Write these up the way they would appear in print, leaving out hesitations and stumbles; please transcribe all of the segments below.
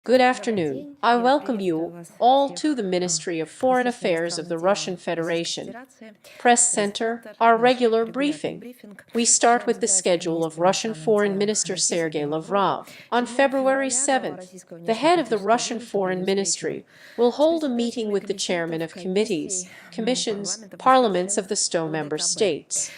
Good afternoon. I welcome you all to the Ministry of Foreign Affairs of the Russian Federation Press Center, our regular briefing. We start with the schedule of Russian Foreign Minister Sergei Lavrov. On February 7th, the head of the Russian Foreign Ministry will hold a meeting with the chairmen of committees, commissions, parliaments of the STO member states.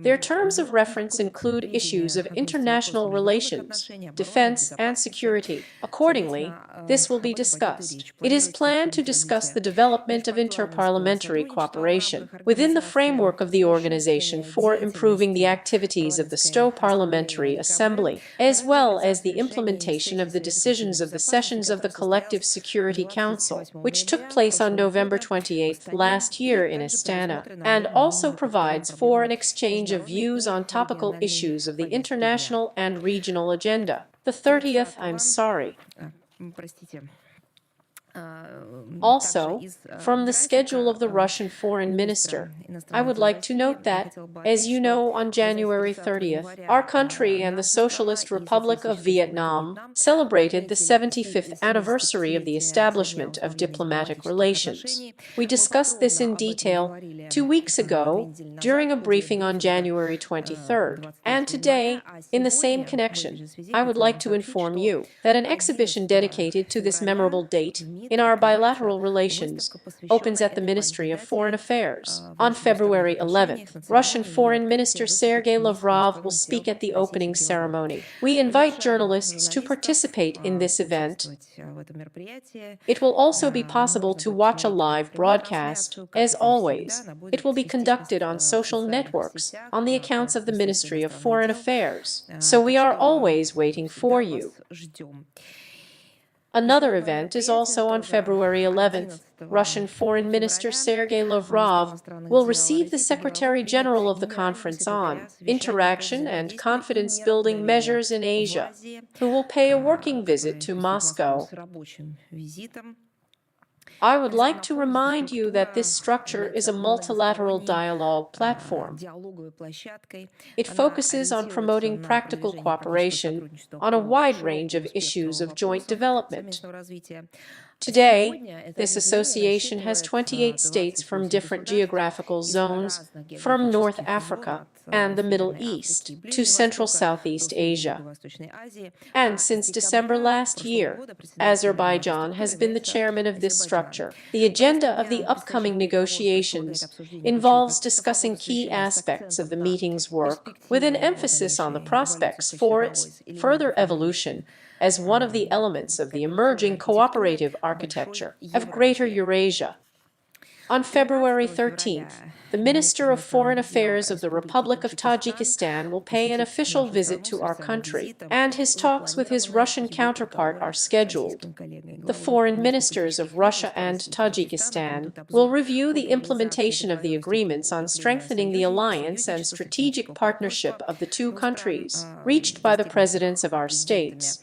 Their terms of reference include issues of international relations, defense, and security. Accordingly, this will be discussed. It is planned to discuss the development of interparliamentary cooperation within the framework of the Organization for Improving the Activities of the STO Parliamentary Assembly, as well as the implementation of the decisions of the sessions of the Collective Security Council, which took place on November 28th last year in Astana, and also provides for an exchange of views on topical issues of the international and regional agenda. The 30th, Also, from the schedule of the Russian foreign minister, I would like to note that, as you know, on January 30th, our country and the Socialist Republic of Vietnam celebrated the 75th anniversary of the establishment of diplomatic relations. We discussed this in detail 2 weeks ago during a briefing on January 23rd, and today, in the same connection, I would like to inform you that an exhibition dedicated to this memorable date in our bilateral relations opens at the Ministry of Foreign Affairs. On February 11th, Russian Foreign Minister Sergei Lavrov will speak at the opening ceremony. We invite journalists to participate in this event. It will also be possible to watch a live broadcast. As always, it will be conducted on social networks on the accounts of the Ministry of Foreign Affairs. So we are always waiting for you. Another event is also on February 11th. Russian Foreign Minister Sergei Lavrov will receive the Secretary General of the Conference on Interaction and Confidence-Building Measures in Asia, who will pay a working visit to Moscow. I would like to remind you that this structure is a multilateral dialogue platform. It focuses on promoting practical cooperation on a wide range of issues of joint development. Today, this association has 28 states from different geographical zones, from North Africa and the Middle East to Central Southeast Asia. And since December last year, Azerbaijan has been the chairman of this structure. The agenda of the upcoming negotiations involves discussing key aspects of the meeting's work, with an emphasis on the prospects for its further evolution as one of the elements of the emerging cooperative architecture of Greater Eurasia. On February 13th, the Minister of Foreign Affairs of the Republic of Tajikistan will pay an official visit to our country, and his talks with his Russian counterpart are scheduled. The foreign ministers of Russia and Tajikistan will review the implementation of the agreements on strengthening the alliance and strategic partnership of the two countries, reached by the presidents of our states.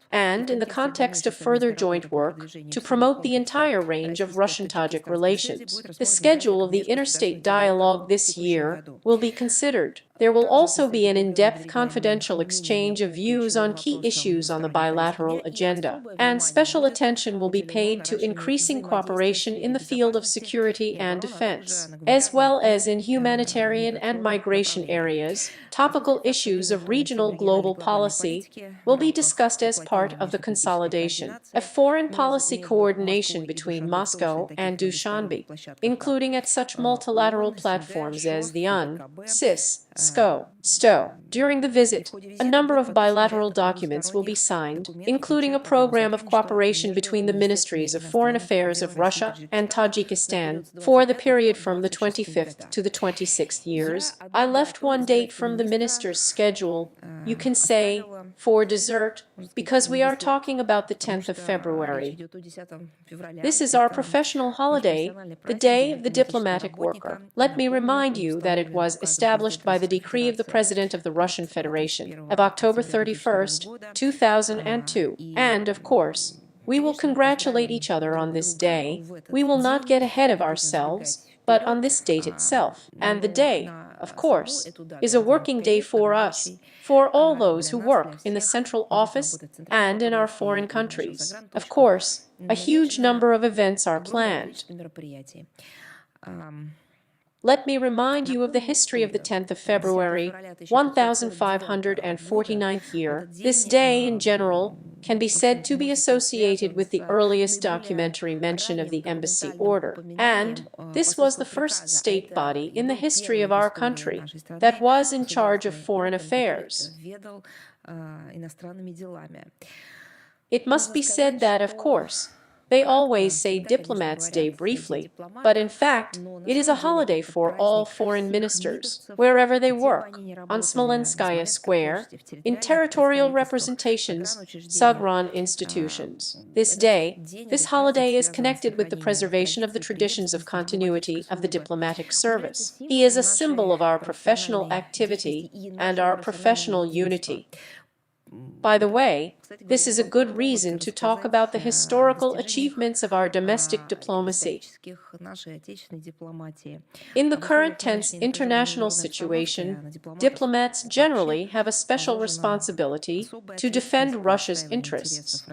And in the context of further joint work to promote the entire range of Russian-Tajik relations, the schedule of the interstate dialogue this year will be considered. There will also be an in-depth confidential exchange of views on key issues on the bilateral agenda, and special attention will be paid to increasing cooperation in the field of security and defense, as well as in humanitarian and migration areas. Topical issues of regional global policy will be discussed as part of the consolidation of foreign policy coordination between Moscow and Dushanbe, including at such multilateral platforms as the UN, CICA, STO. During the visit, a number of bilateral documents will be signed, including a program of cooperation between the Ministries of Foreign Affairs of Russia and Tajikistan for the period from the 25th to the 26th years. I left one date from the minister's schedule, you can say, for dessert, because we are talking about the 10th of February. This is our professional holiday, the Day of the Diplomatic Worker. Let me remind you that it was established by the decree of the President of the Russian Federation of October 31st, 2002. And, of course, we will congratulate each other on this day. We will not get ahead of ourselves, but on this date itself, and the day of course, is a working day for us, for all those who work in the central office and in our foreign countries. Of course, a huge number of events are planned. Let me remind you of the history of the 10th of February, 1549th year. This day, in general, can be said to be associated with the earliest documentary mention of the embassy order, and this was the first state body in the history of our country that was in charge of foreign affairs. It must be said that, of course, they always say Diplomats' Day briefly, but in fact, it is a holiday for all foreign ministers, wherever they work, on Smolenskaya Square, in territorial representations, Sugron institutions. This day, this holiday is connected with the preservation of the traditions of continuity of the diplomatic service. He is a symbol of our professional activity and our professional unity. By the way, this is a good reason to talk about the historical achievements of our domestic diplomacy. In the current tense international situation, diplomats generally have a special responsibility to defend Russia's interests.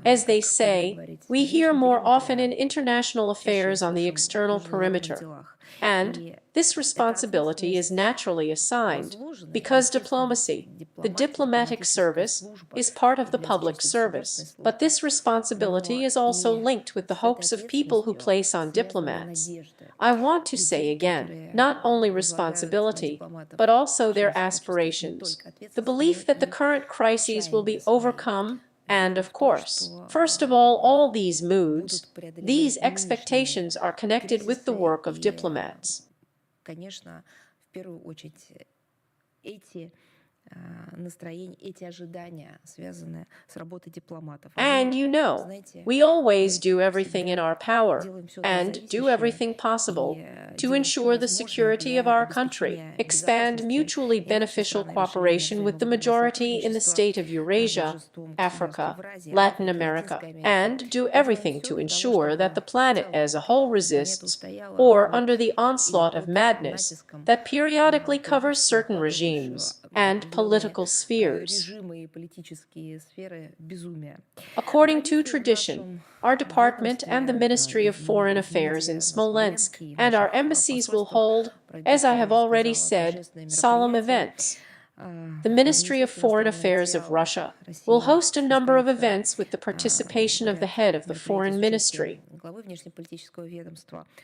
As they say, we hear more often in international affairs on the external perimeter, and this responsibility is naturally assigned because diplomacy, the diplomatic service, is part of the public service. But this responsibility is also linked with the hopes of people who place on diplomats. I want to say again, not only responsibility, but also their aspirations. The belief that the current crises will be overcome. And, of course, first of all these moods, these expectations are connected with the work of diplomats. And you know, we always do everything in our power and do everything possible to ensure the security of our country, expand mutually beneficial cooperation with the majority in the state of Eurasia, Africa, Latin America, and do everything to ensure that the planet as a whole resists, or under the onslaught of madness that periodically covers certain regimes and political spheres. According to tradition, our department and the Ministry of Foreign Affairs in Smolensk and our embassies will hold, as I have already said, solemn events. The Ministry of Foreign Affairs of Russia will host a number of events with the participation of the head of the Foreign Ministry.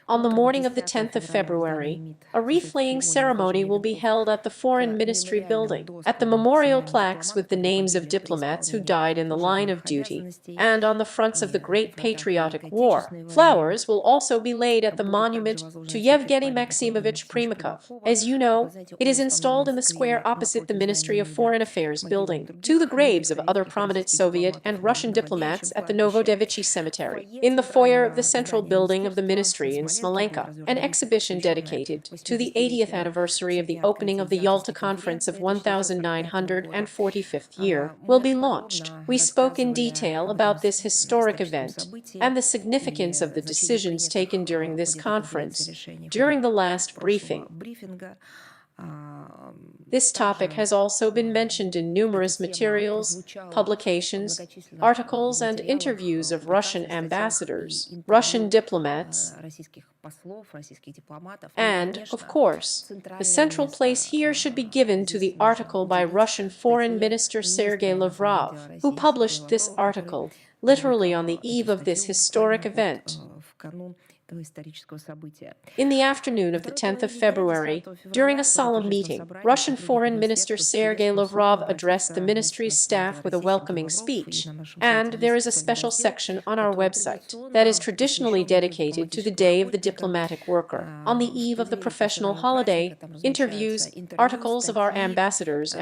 On the morning of the 10th of February, a wreath-laying ceremony will be held at the Foreign Ministry building, at the memorial plaques with the names of diplomats who died in the line of duty, and on the fronts of the Great Patriotic War. Flowers will also be laid at the monument to Yevgeny Maximovich Primakov. As you know, it is installed in the square opposite the Ministry of Foreign Affairs building, to the graves of other prominent Soviet and Russian diplomats at the Novodevichy Cemetery. In the foyer of the central building of the ministry in Smolenka, an exhibition dedicated to the 80th anniversary of the opening of the Yalta Conference of 1945th year will be launched. We spoke in detail about this historic event and the significance of the decisions taken during this conference during the last briefing. This topic has also been mentioned in numerous materials, publications, articles, and interviews of Russian ambassadors, Russian diplomats, and, of course, the central place here should be given to the article by Russian Foreign Minister Sergei Lavrov, who published this article literally on the eve of this historic event. In the afternoon of the 10th of February, during a solemn meeting, Russian Foreign Minister Sergei Lavrov addressed the ministry's staff with a welcoming speech, and there is a special section on our website that is traditionally dedicated to the Day of the Diplomatic Worker. On the eve of the professional holiday, interviews, articles of our ambassadors,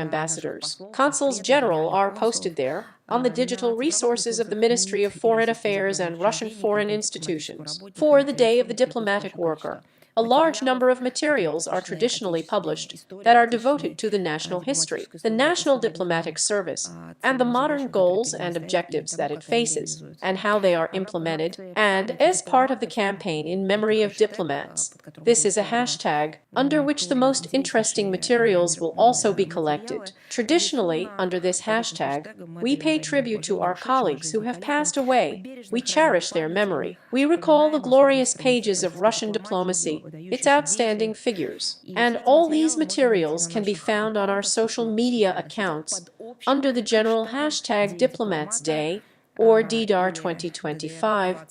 consuls general are posted there, on the digital resources of the Ministry of Foreign Affairs and Russian foreign institutions, for the Day of the Diplomatic Worker, A large number of materials are traditionally published that are devoted to the national history, the National Diplomatic Service, and the modern goals and objectives that it faces, and how they are implemented, and as part of the campaign in memory of diplomats. This is a hashtag under which the most interesting materials will also be collected. Traditionally, under this hashtag, we pay tribute to our colleagues who have passed away. We cherish their memory. We recall the glorious pages of Russian diplomacy, its outstanding figures, and all these materials can be found on our social media accounts under the general hashtag Diplomats Day or DDAR 2025.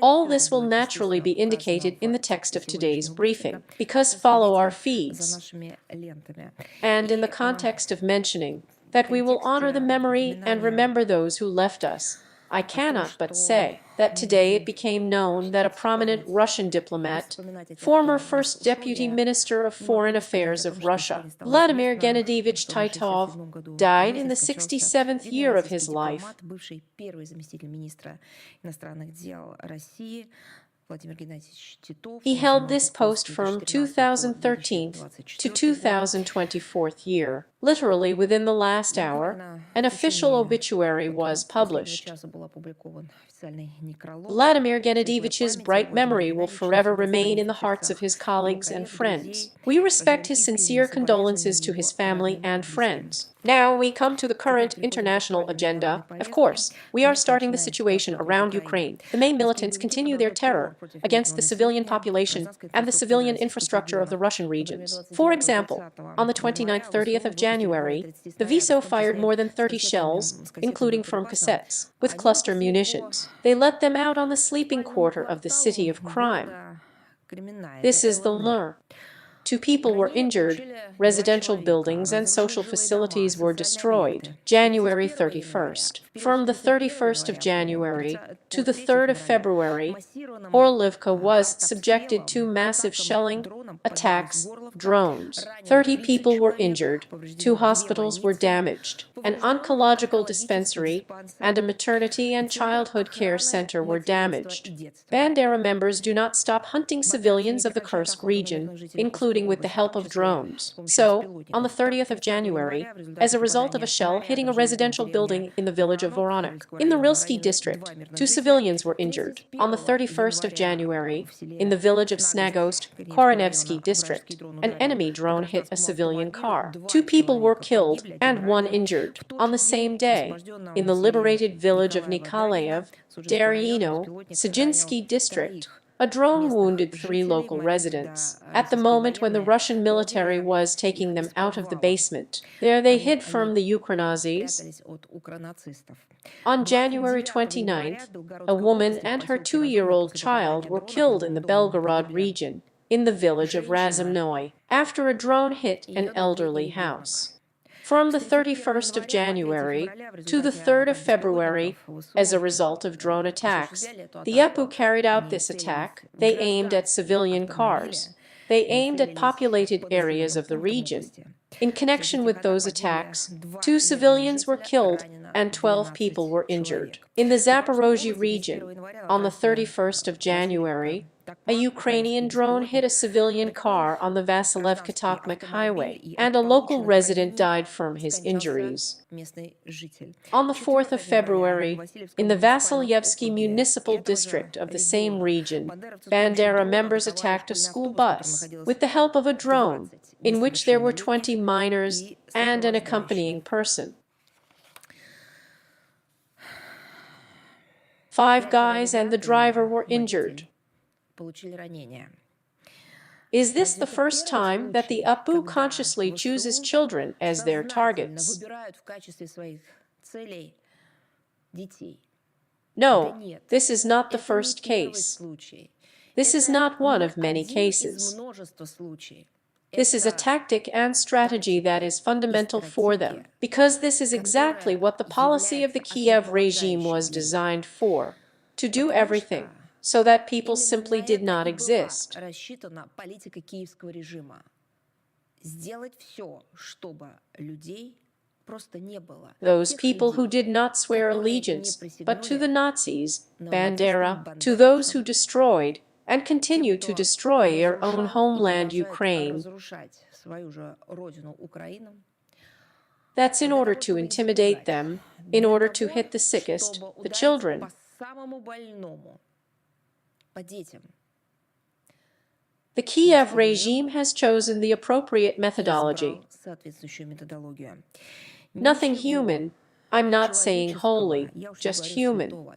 All this will naturally be indicated in the text of today's briefing, because follow our feeds. And in the context of mentioning that we will honor the memory and remember those who left us, I cannot but say that today it became known that a prominent Russian diplomat, former First Deputy Minister of Foreign Affairs of Russia, Vladimir Gennadievich Titov, died in the 67th year of his life. He held this post from 2013 to 2024 year. Literally within the last hour, an official obituary was published. Vladimir Gennadievich's bright memory will forever remain in the hearts of his colleagues and friends. We respect his sincere condolences to his family and friends. Now we come to the current international agenda. Of course, we are starting the situation around Ukraine. The main militants continue their terror against the civilian population and the civilian infrastructure of the Russian regions. For example, on the 29th-30th of January, the VSO fired more than 30 shells, including from cassettes, with cluster munitions. They let them out on the sleeping quarter of the city of crime. This is the lure. 2 people were injured, residential buildings and social facilities were destroyed. January 31st. From the 31st of January to the 3rd of February, Orlivka was subjected to massive shelling, attacks, drones. 30 people were injured, 2 hospitals were damaged, an oncological dispensary and a maternity and childhood care center were damaged. Bandera members do not stop hunting civilians of the Kursk region, including with the help of drones. So, on the 30th of January, as a result of a shell hitting a residential building in the village of Voronezh, in the Rilsky district, 2 civilians were injured. On the 31st of January, in the village of Snagost, Koronevsky district, an enemy drone hit a civilian car. 2 people were killed and 1 injured. On the same day, in the liberated village of Nikolaev, Daryino, Sajinsky district, a drone wounded 3 local residents. At the moment when the Russian military was taking them out of the basement, there they hid from the Ukranazis. On January 29th, a woman and her 2-year-old child were killed in the Belgorod region, in the village of Razumnoy, after a drone hit an elderly house. From the 31st of January to the 3rd of February, as a result of drone attacks, the EPU carried out this attack. They aimed at civilian cars. They aimed at populated areas of the region. In connection with those attacks, 2 civilians were killed and 12 people were injured. In the Zaporozhye region, on the 31st of January, a Ukrainian drone hit a civilian car on the Vasilevka-Tokmak highway, and a local resident died from his injuries. On the 4th of February, in the Vasilyevsky municipal district of the same region, Bandera members attacked a school bus with the help of a drone, in which there were 20 minors and an accompanying person. 5 guys and the driver were injured. Is this the first time that the APU consciously chooses children as their targets? No, this is not the first case. This is not one of many cases. This is a tactic and strategy that is fundamental for them, because this is exactly what the policy of the Kiev regime was designed for, to do everything, so that people simply did not exist. Those people who did not swear allegiance, but to the Nazis, Bandera, to those who destroyed, and continue to destroy their own homeland, Ukraine. That's in order to intimidate them, in order to hit the sickest, the children. The Kiev regime has chosen the appropriate methodology. Nothing human, I'm not saying holy, just human.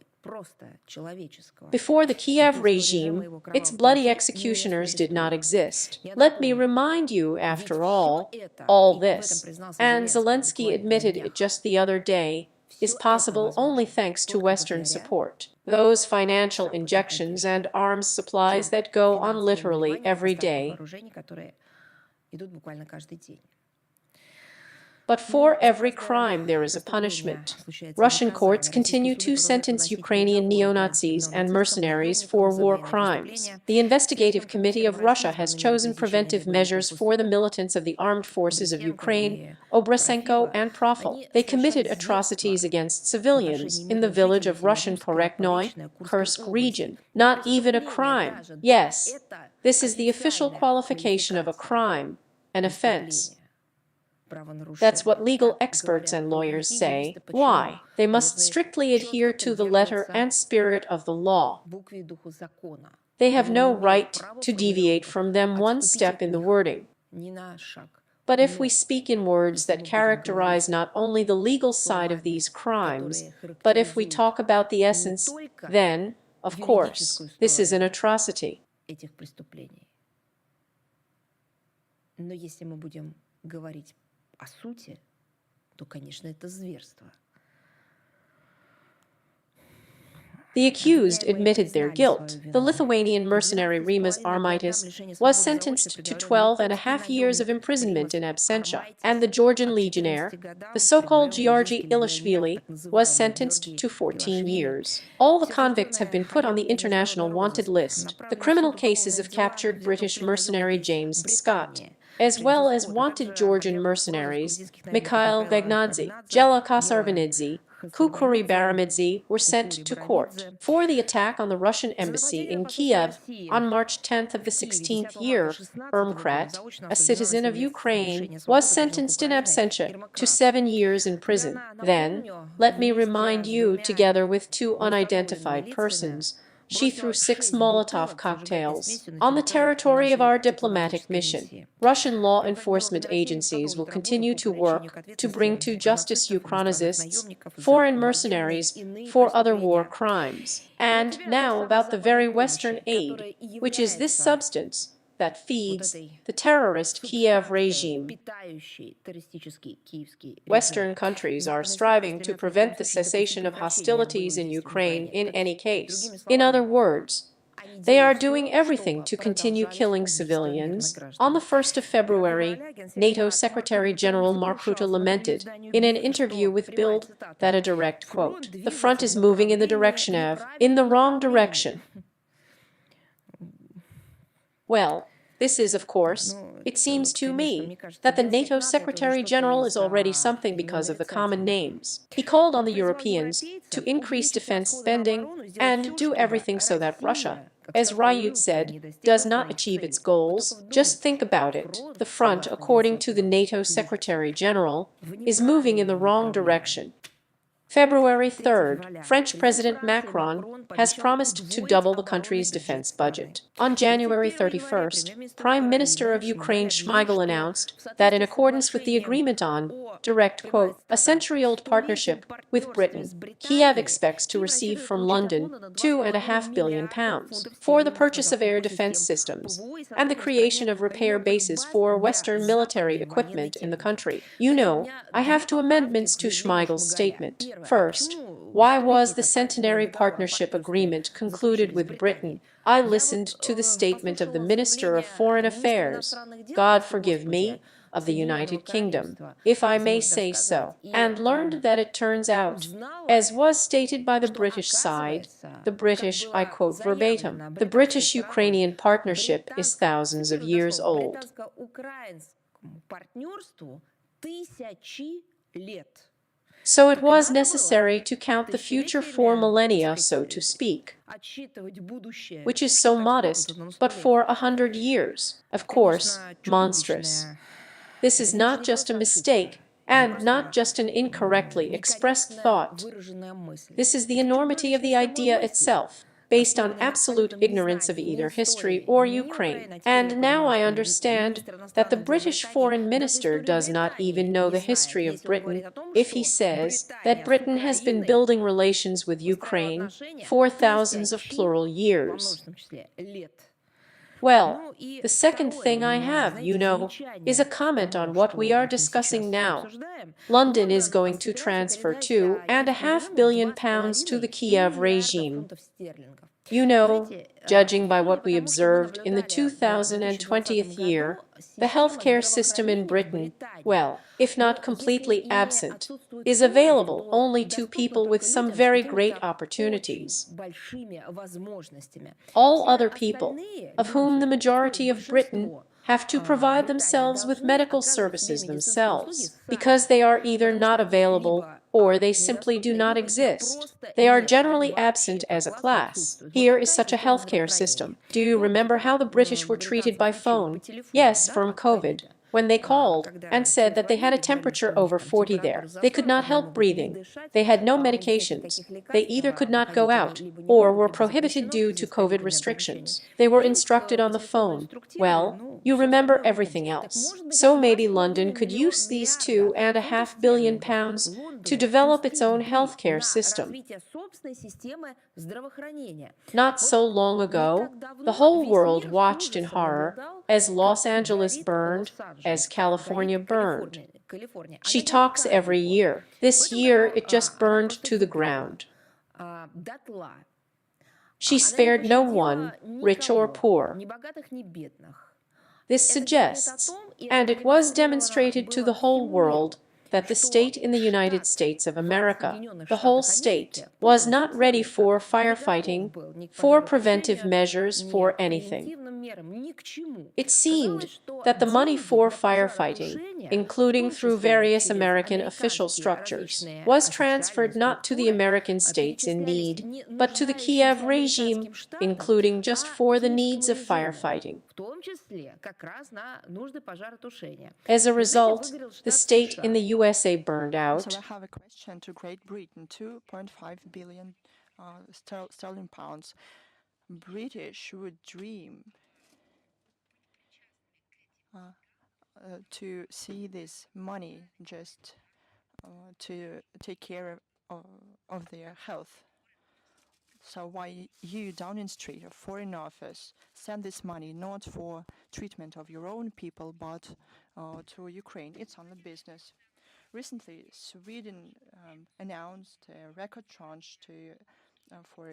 Before the Kiev regime, its bloody executioners did not exist. Let me remind you, after all this, and Zelensky admitted it just the other day, is possible only thanks to Western support. Those financial injections and arms supplies that go on literally every day. But for every crime there is a punishment. Russian courts continue to sentence Ukrainian neo-Nazis and mercenaries for war crimes. The Investigative Committee of Russia has chosen preventive measures for the militants of the armed forces of Ukraine, Obrasenko and Profil. They committed atrocities against civilians in the village of Russian Porekhnoi, Kursk region. Not even a crime. Yes, this is the official qualification of a crime, an offense. That's what legal experts and lawyers say. Why? They must strictly adhere to the letter and spirit of the law. They have no right to deviate from them one step in the wording. But if we speak in words that characterize not only the legal side of these crimes, but if we talk about the essence, then, of course, this is an atrocity. О сути, то, конечно, это зверство. The accused admitted their guilt. The Lithuanian mercenary Rimas Armaitis was sentenced to 12.5 years of imprisonment in absentia, and the Georgian legionnaire, the so-called Georgi Ilishvili, was sentenced to 14 years. All the convicts have been put on the international wanted list. The criminal cases of captured British mercenary James Scott, as well as wanted Georgian mercenaries Mikhail Vagnadze, Jela Kasarvanidze, Kukuri Baramidze were sent to court. For the attack on the Russian embassy in Kiev on March 10th of the 16th year, Ermkrat, a citizen of Ukraine, was sentenced in absentia to 7 years in prison. Then, let me remind you, together with 2 unidentified persons, she threw 6 Molotov cocktails on the territory of our diplomatic mission. Russian law enforcement agencies will continue to work to bring to justice Ukrainists, foreign mercenaries, for other war crimes. And now about the very Western aid, which is this substance that feeds the terrorist Kiev regime. Western countries are striving to prevent the cessation of hostilities in Ukraine in any case. In other words, they are doing everything to continue killing civilians. On the 1st of February, NATO Secretary-General Mark Rutte lamented in an interview with Bild that a direct quote, "The front is moving in the direction of, in the wrong direction." Well, this is, of course, it seems to me, that the NATO Secretary-General is already something because of the common names. He called on the Europeans to increase defense spending and do everything so that Russia, as Ryut said, does not achieve its goals. Just think about it. The front, according to the NATO Secretary-General, is moving in the wrong direction. February 3rd, French President Macron has promised to double the country's defense budget. On January 31st, Prime Minister of Ukraine Shmyhal announced that in accordance with the agreement on, direct quote, a century-old partnership with Britain, Kiev expects to receive from London £2.5 billion for the purchase of air defense systems and the creation of repair bases for Western military equipment in the country. You know, I have 2 amendments to Shmyhal's statement. First, why was the centenary partnership agreement concluded with Britain? I listened to the statement of the Minister of Foreign Affairs, God forgive me, of the United Kingdom, if I may say so, and learned that it turns out, as was stated by the British side, the British, I quote verbatim, the British-Ukrainian partnership is thousands of years old. So it was necessary to count the future 4 millennia, so to speak, which is so modest, but for 100 years, of course, monstrous. This is not just a mistake, and not just an incorrectly expressed thought. This is the enormity of the idea itself, based on absolute ignorance of either history or Ukraine. And now I understand that the British foreign minister does not even know the history of Britain if he says that Britain has been building relations with Ukraine for thousands of plural years. Well, the second thing I have, is a comment on what we are discussing now. London is going to transfer £2.5 billion to the Kiev regime. Judging by what we observed in the 2020th year, the healthcare system in Britain, well, if not completely absent, is available only to people with some very great opportunities. All other people, of whom the majority of Britain have to provide themselves with medical services themselves, because they are either not available or they simply do not exist. They are generally absent as a class. Here is such a healthcare system. Do you remember how the British were treated by phone? Yes, from COVID. When they called and said that they had a temperature over 40 there, they could not help breathing. They had no medications. They either could not go out or were prohibited due to COVID restrictions. They were instructed on the phone. Well, you remember everything else. So maybe London could use these £2.5 billion to develop its own healthcare system. Not so long ago, the whole world watched in horror as Los Angeles burned, as California burned. She talks every year. This year it just burned to the ground. She spared no one, rich or poor. This suggests, and it was demonstrated to the whole world, that the state in the United States of America, the whole state, was not ready for firefighting, for preventive measures, for anything. It seemed that the money for firefighting, including through various American official structures, was transferred not to the American states in need, but to the Kiev regime, including just for the needs of firefighting. As a result, the state in the USA burned out. So I have a question to Great Britain. 2.5 billion sterling pounds. British would dream to see this money just to take care of their health. So why you, Downing Street, a foreign office, send this money not for treatment of your own people, but to Ukraine? It's only business. Recently, Sweden announced a record tranche for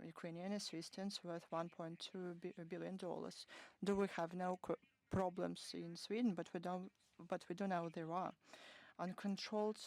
Ukrainian assistance worth $1.2 billion. Do we have no problems in Sweden? But we don't know there are uncontrolled.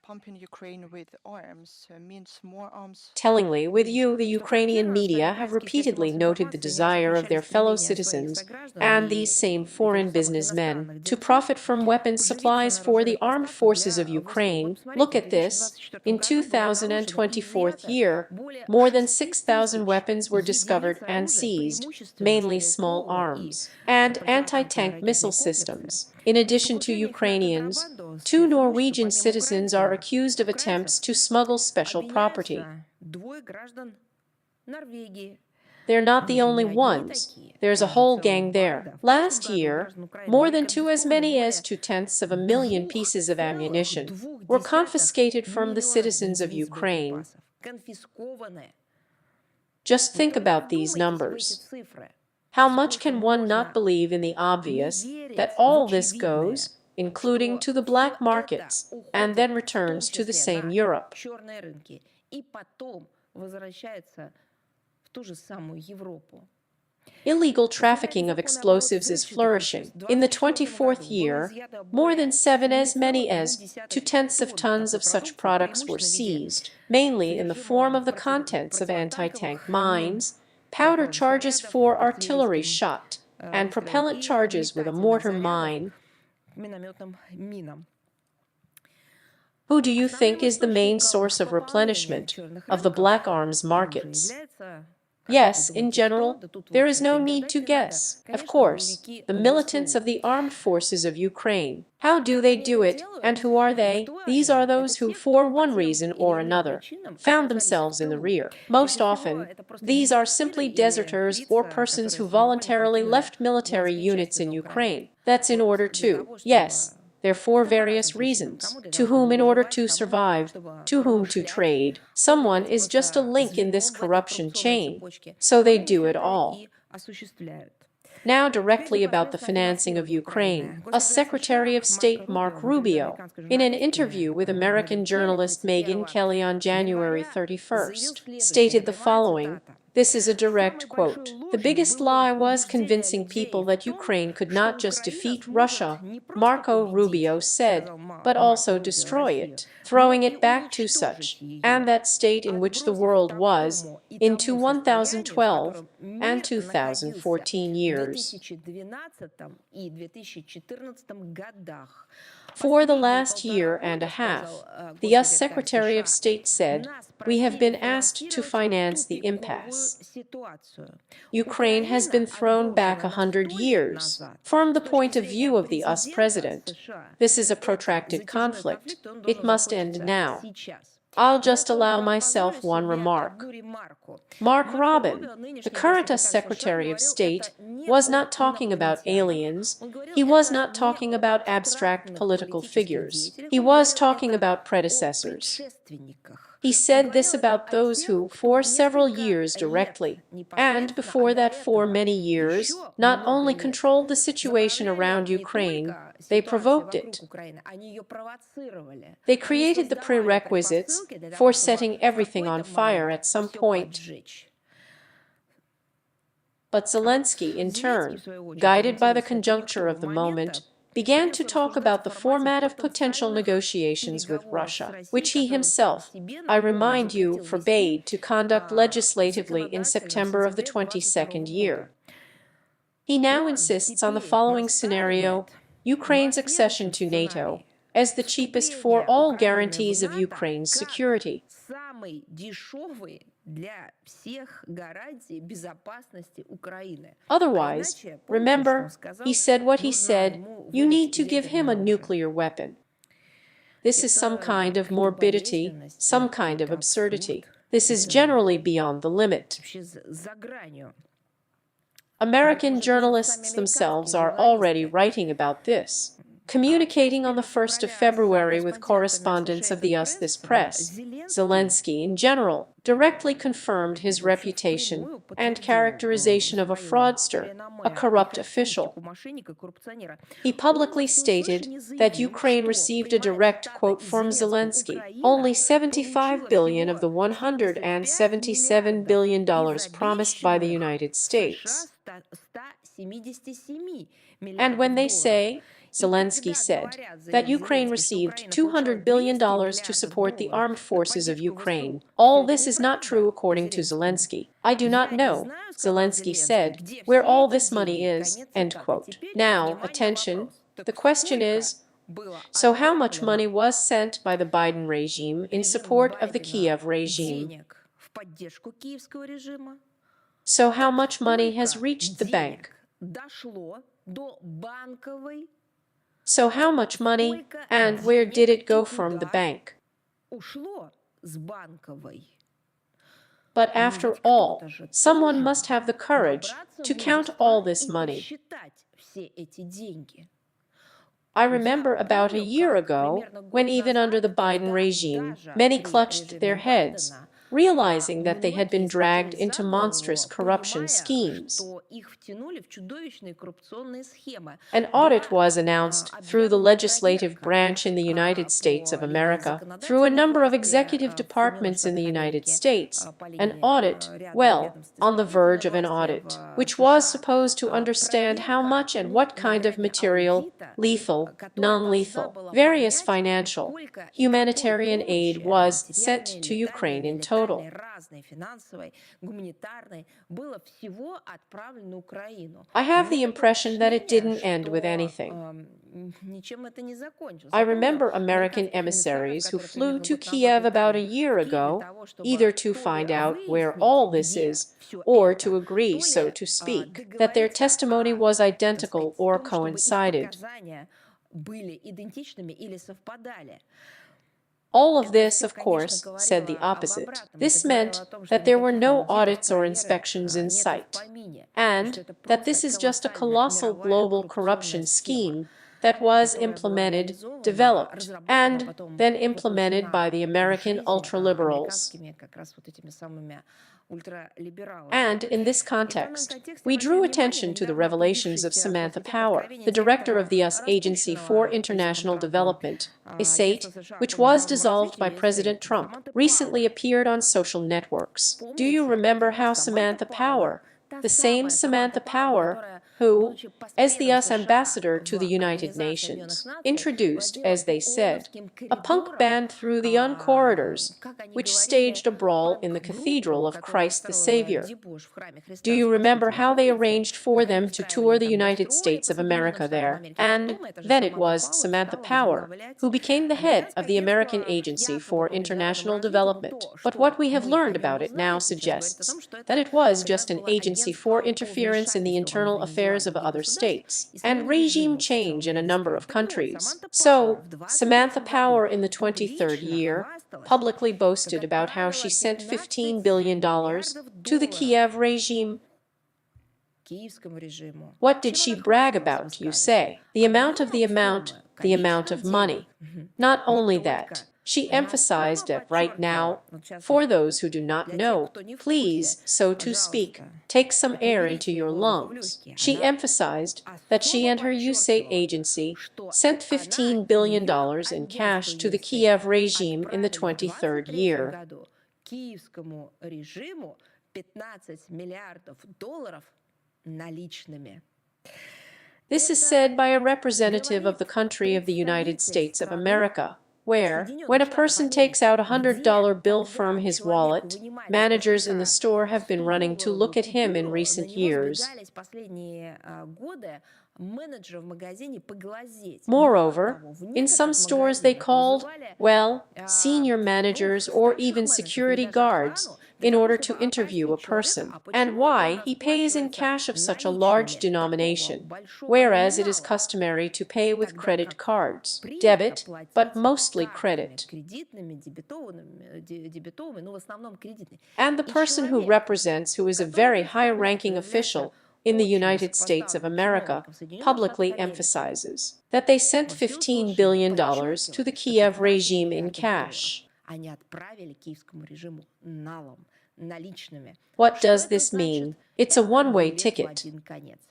Pumping Ukraine with arms means more arms. Tellingly, the Ukrainian media have repeatedly noted the desire of their fellow citizens and these same foreign businessmen to profit from weapons supplies for the armed forces of Ukraine. Look at this. In 2024 year, more than 6,000 weapons were discovered and seized, mainly small arms and anti-tank missile systems. In addition to Ukrainians, 2 Norwegian citizens are accused of attempts to smuggle special property. They're not the only ones. There's a whole gang there. Last year, more than as many as 2/10 pieces of ammunition were confiscated from the citizens of Ukraine. Just think about these numbers. How much can one not believe in the obvious that all this goes, including to the black markets, and then returns to the same Europe? Illegal trafficking of explosives is flourishing. In the 24th year, more than as many as 2/10 tons of such products were seized, mainly in the form of the contents of anti-tank mines, powder charges for artillery shot, and propellant charges with a mortar mine. Who do you think is the main source of replenishment of the black arms markets? Yes, in general, there is no need to guess. Of course, the militants of the armed forces of Ukraine. How do they do it, and who are they? These are those who, for one reason or another, found themselves in the rear. Most often, these are simply deserters or persons who voluntarily left military units in Ukraine. That's in order to, yes, therefore various reasons, to whom in order to survive, to whom to trade. Someone is just a link in this corruption chain, so they do it all. Now directly about the financing of Ukraine, a Secretary of State Mark Rubio, in an interview with American journalist Megyn Kelly on January 31st, stated the following. This is a direct quote. The biggest lie was convincing people that Ukraine could not just defeat Russia, Marco Rubio said, but also destroy it, throwing it back to such, and that state in which the world was, into 2012 and 2014 years. For the last year and a half, the US Secretary of State said, we have been asked to finance the impasse. Ukraine has been thrown back 100 years. From the point of view of the US President, this is a protracted conflict. It must end now. I'll just allow myself one remark. Mark Robin, the current US Secretary of State, was not talking about aliens. He was not talking about abstract political figures. He was talking about predecessors. He said this about those who, for several years directly, and before that for many years, not only controlled the situation around Ukraine, they provoked it. They created the prerequisites for setting everything on fire at some point. But Zelensky, in turn, guided by the conjuncture of the moment, began to talk about the format of potential negotiations with Russia, which he himself, I remind you, forbade to conduct legislatively in September of the 22nd year. He now insists on the following scenario: Ukraine's accession to NATO as the cheapest for all guarantees of Ukraine's security. Otherwise, remember, he said what he said, you need to give him a nuclear weapon. This is some kind of morbidity, some kind of absurdity. This is generally beyond the limit. American journalists themselves are already writing about this. Communicating on the 1st of February with correspondents of the US This Press, Zelensky, in general, directly confirmed his reputation and characterization of a fraudster, a corrupt official. He publicly stated that Ukraine received a direct quote from Zelensky, only $75 billion of the $177 billion promised by the United States. And when they say, Zelensky said, that Ukraine received $200 billion to support the armed forces of Ukraine. All this is not true according to Zelensky. I do not know, Zelensky said, where all this money is, end quote. Now, attention, the question is, so how much money was sent by the Biden regime in support of the Kiev regime? So how much money has reached the bank? So how much money, and where did it go from the bank? But after all, someone must have the courage to count all this money. I remember about a year ago, when even under the Biden regime, many clutched their heads, realizing that they had been dragged into monstrous corruption schemes. An audit was announced through the legislative branch in the United States of America, through a number of executive departments in the United States, an audit, well, on the verge of an audit, which was supposed to understand how much and what kind of material, lethal, non-lethal, various financial, humanitarian aid was sent to Ukraine in total. total. I have the impression that it didn't end with anything. I remember American emissaries who flew to Kiev about a year ago, either to find out where all this is, or to agree, so to speak, that their testimony was identical or coincided. All of this, of course, said the opposite. This meant that there were no audits or inspections in sight, and that this is just a colossal global corruption scheme that was implemented, developed, and then implemented by the American ultraliberals. And in this context, we drew attention to the revelations of Samantha Power, the director of the US Agency for International Development, USAID, which was dissolved by President Trump, recently appeared on social networks. Do you remember how Samantha Power, the same Samantha Power who, as the US ambassador to the United Nations, introduced, as they said, a punk band through the UN corridors, which staged a brawl in the Cathedral of Christ the Savior? Do you remember how they arranged for them to tour the United States of America there? And then it was Samantha Power who became the head of the American Agency for International Development. But what we have learned about it now suggests that it was just an agency for interference in the internal affairs of other states and regime change in a number of countries. So, Samantha Power in the 23rd year publicly boasted about how she sent $15 billion to the Kiev regime. What did she brag about, you say? The amount of money. Not only that, she emphasized that right now, for those who do not know, please, so to speak, take some air into your lungs. She emphasized that she and her USAID agency sent $15 billion in cash to the Kiev regime in the 23rd year. This is said by a representative of the country of the United States of America, where, when a person takes out a $100 bill from his wallet, managers in the store have been running to look at him in recent years. Moreover, in some stores they called, well, senior managers or even security guards in order to interview a person, and why he pays in cash of such a large denomination, whereas it is customary to pay with credit cards, debit, but mostly credit. And the person who represents, who is a very high-ranking official in the United States of America, publicly emphasizes that they sent $15 billion to the Kiev regime in cash. What does this mean? It's a one-way ticket.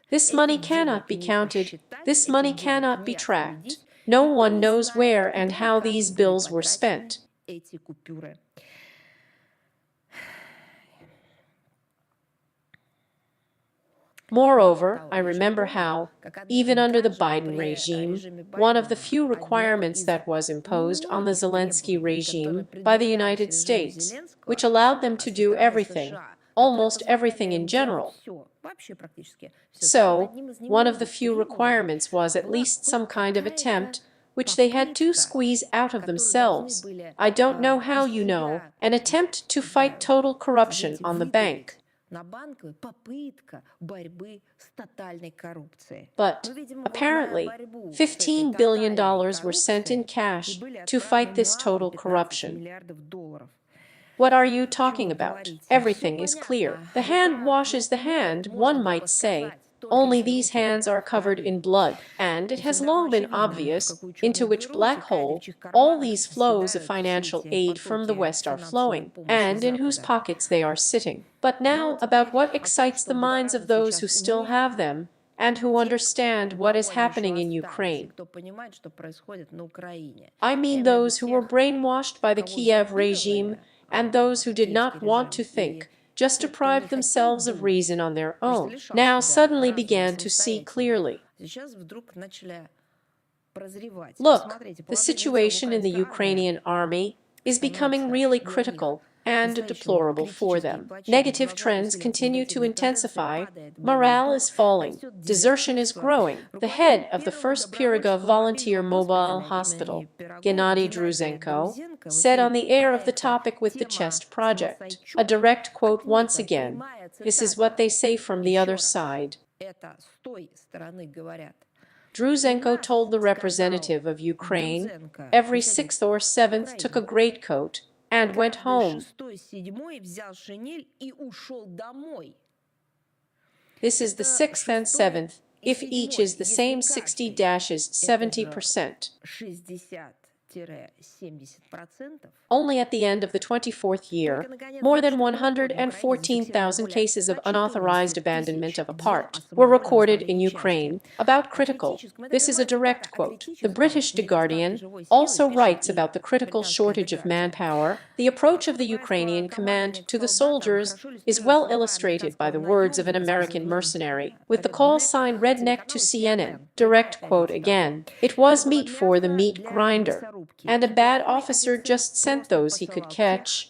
This money cannot be counted. This money cannot be tracked. No one knows where and how these bills were spent. Moreover, I remember how, even under the Biden regime, one of the few requirements that was imposed on the Zelensky regime by the United States, which allowed them to do everything, almost everything in general. So, one of the few requirements was at least some kind of attempt which they had to squeeze out of themselves. I don't know how you know, an attempt to fight total corruption on the bank. But, apparently, $15 billion were sent in cash to fight this total corruption. What are you talking about? Everything is clear. The hand washes the hand, one might say. Only these hands are covered in blood, and it has long been obvious into which black hole all these flows of financial aid from the West are flowing, and in whose pockets they are sitting. But now about what excites the minds of those who still have them, and who understand what is happening in Ukraine. I mean those who were brainwashed by the Kiev regime, and those who did not want to think, just deprived themselves of reason on their own, now suddenly began to see clearly. Look, the situation in the Ukrainian army is becoming really critical, and deplorable for them. Negative trends continue to intensify. Morale is falling. Desertion is growing. The head of the first Pirogov Volunteer Mobile Hospital, Gennady Druzenko, said on the air of the topic with the Chest Project. A direct quote once again. This is what they say from the other side. Druzenko told the representative of Ukraine, every sixth or seventh took a greatcoat and went home. This is the sixth and seventh, if each is the same 60-70%. Only at the end of the 24th year, more than 114,000 cases of unauthorized abandonment of a part were recorded in Ukraine. About critical, this is a direct quote. The British The Guardian also writes about the critical shortage of manpower. The approach of the Ukrainian command to the soldiers is well illustrated by the words of an American mercenary, with the call sign redneck to CNN. Direct quote again. It was meat for the meat grinder. And a bad officer just sent those he could catch.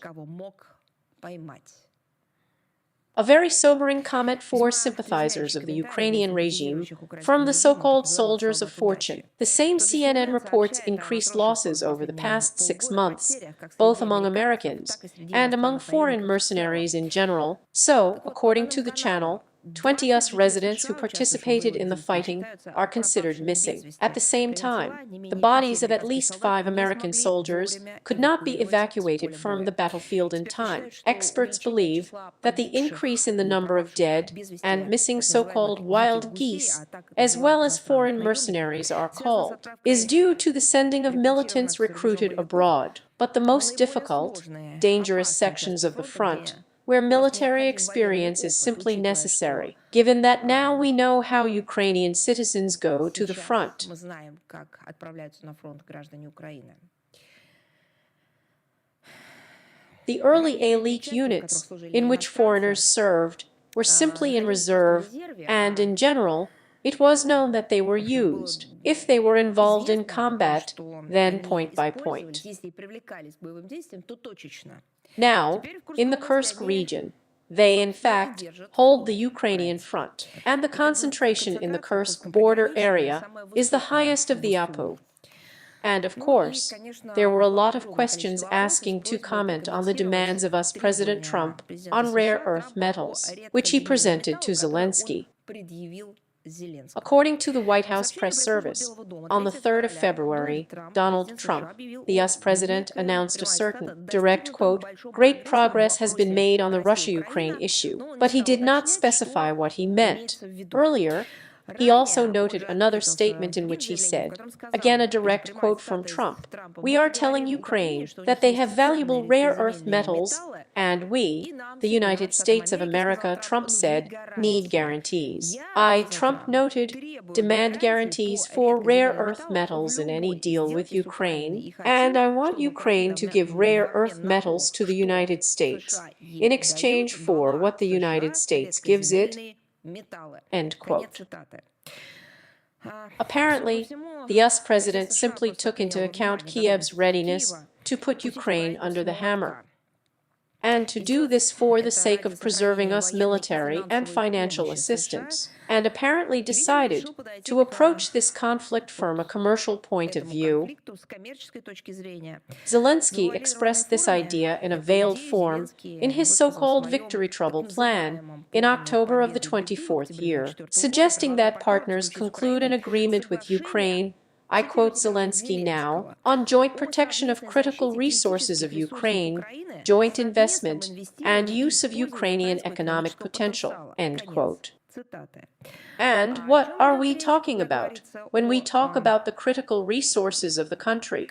A very sobering comment for sympathizers of the Ukrainian regime from the so-called soldiers of fortune. The same CNN reports increased losses over the past 6 months, both among Americans and among foreign mercenaries in general. So, according to the channel, 20 US residents who participated in the fighting are considered missing. At the same time, the bodies of at least 5 American soldiers could not be evacuated from the battlefield in time. Experts believe that the increase in the number of dead and missing so-called wild geese, as well as foreign mercenaries are called, is due to the sending of militants recruited abroad. But the most difficult, dangerous sections of the front, where military experience is simply necessary, given that now we know how Ukrainian citizens go to the front. The early elite units in which foreigners served were simply in reserve, and in general, it was known that they were used, if they were involved in combat, then point by point. Now, in the Kursk region, they in fact hold the Ukrainian front, and the concentration in the Kursk border area is the highest of the APU. And of course, there were a lot of questions asking to comment on the demands of US President Trump on rare earth metals, which he presented to Zelensky. According to the White House press service, on the 3rd of February, Donald Trump, the US president, announced a certain, direct quote, great progress has been made on the Russia-Ukraine issue, but he did not specify what he meant. Earlier, he also noted another statement in which he said, again a direct quote from Trump, "We are telling Ukraine that they have valuable rare earth metals, and we, the United States of America," Trump said, "need guarantees. Trump noted, demand guarantees for rare earth metals in any deal with Ukraine, and I want Ukraine to give rare earth metals to the United States in exchange for what the United States gives it." End quote. Apparently, the US president simply took into account Kiev's readiness to put Ukraine under the hammer, and to do this for the sake of preserving us military and financial assistance, and apparently decided to approach this conflict from a commercial point of view. Zelensky expressed this idea in a veiled form in his so-called Victory Trouble plan in October of the 24th year, suggesting that partners conclude an agreement with Ukraine, I quote Zelensky now, on joint protection of critical resources of Ukraine, joint investment, and use of Ukrainian economic potential, end quote. And what are we talking about when we talk about the critical resources of the country?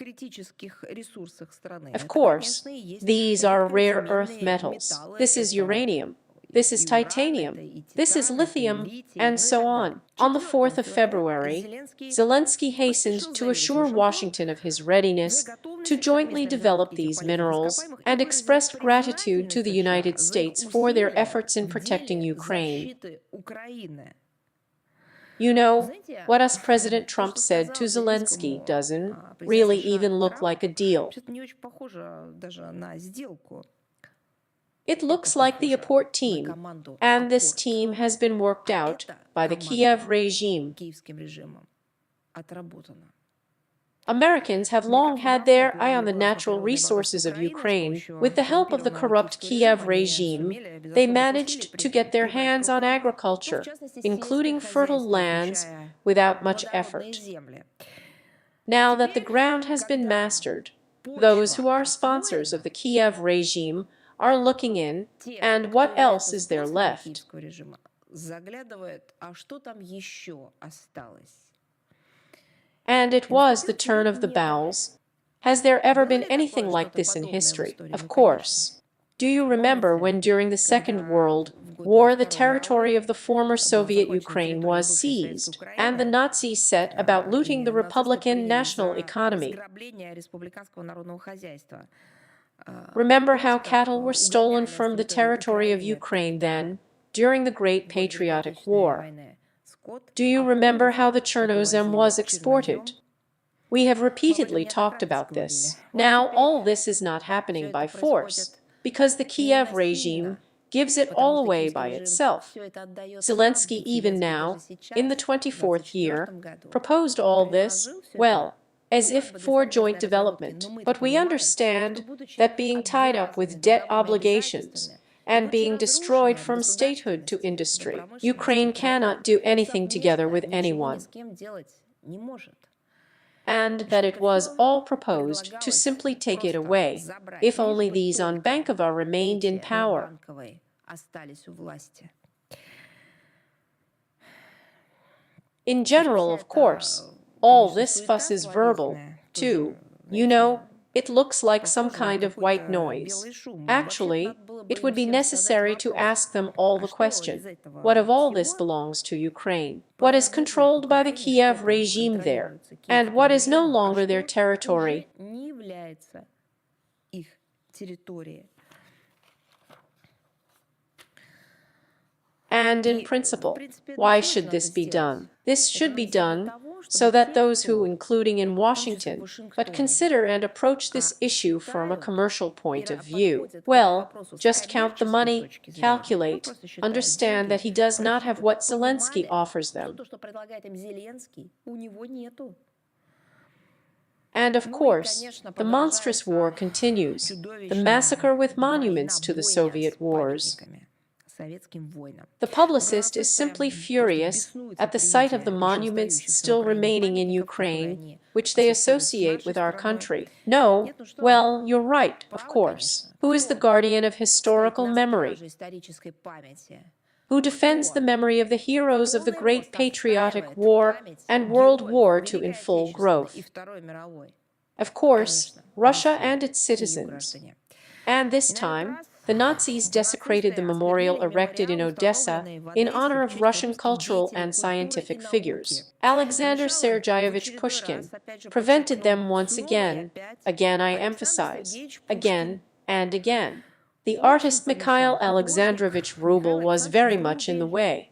Of course, these are rare earth metals. This is uranium. This is titanium, this is lithium, and so on. On the 4th of February, Zelensky hastened to assure Washington of his readiness to jointly develop these minerals and expressed gratitude to the United States for their efforts in protecting Ukraine. You know, what US President Trump said to Zelensky doesn't really even look like a deal. It looks like the Apport team, and this team has been worked out by the Kiev regime. Americans have long had their eye on the natural resources of Ukraine. With the help of the corrupt Kiev regime, they managed to get their hands on agriculture, including fertile lands, without much effort. Now that the ground has been mastered, those who are sponsors of the Kiev regime are looking in, and what else is there left? And it was the turn of the bowels. Has there ever been anything like this in history? Of course. Do you remember when during the Second World War the territory of the former Soviet Ukraine was seized, and the Nazis set about looting the Republican national economy? Remember how cattle were stolen from the territory of Ukraine then, during the Great Patriotic War? Do you remember how the Chernozem was exported? We have repeatedly talked about this. Now all this is not happening by force, because the Kiev regime gives it all away by itself. Zelensky even now, in the 24th year, proposed all this, well, as if for joint development. But we understand that being tied up with debt obligations and being destroyed from statehood to industry, Ukraine cannot do anything together with anyone. And that it was all proposed to simply take it away, if only these on Bankova remained in power. In general, of course, all this fuss is verbal, too. You know, it looks like some kind of white noise. Actually, it would be necessary to ask them all the question: what of all this belongs to Ukraine? What is controlled by the Kiev regime there? And what is no longer their territory? And in principle, why should this be done? This should be done so that those who, including in Washington, but consider and approach this issue from a commercial point of view, well, just count the money, calculate, understand that he does not have what Zelensky offers them. And of course, the monstrous war continues, the massacre with monuments to the Soviet wars. The publicist is simply furious at the sight of the monuments still remaining in Ukraine, which they associate with our country. No, well, you're right, of course. Who is the guardian of historical memory? Who defends the memory of the heroes of the Great Patriotic War and World War II in full growth? Of course, Russia and its citizens. And this time, the Nazis desecrated the memorial erected in Odessa in honor of Russian cultural and scientific figures. Alexander Sergeyevich Pushkin prevented them once again I emphasize, again and again. The artist Mikhail Alexandrovich Rubel was very much in the way.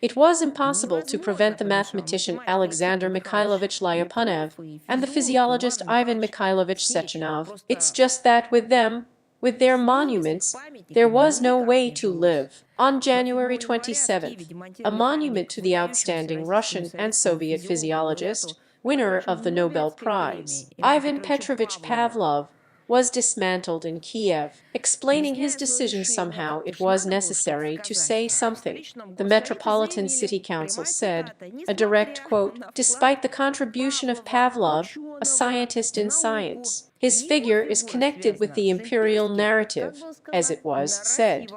It was impossible to prevent the mathematician Alexander Mikhailovich Lyapunev and the physiologist Ivan Mikhailovich Sechenov. It's just that with them, with their monuments, there was no way to live. On January 27th, a monument to the outstanding Russian and Soviet physiologist, winner of the Nobel Prize, Ivan Petrovich Pavlov, was dismantled in Kiev. Explaining his decision somehow it was necessary to say something. The Metropolitan City Council said, a direct quote, "Despite the contribution of Pavlov, a scientist in science, his figure is connected with the imperial narrative," as it was said.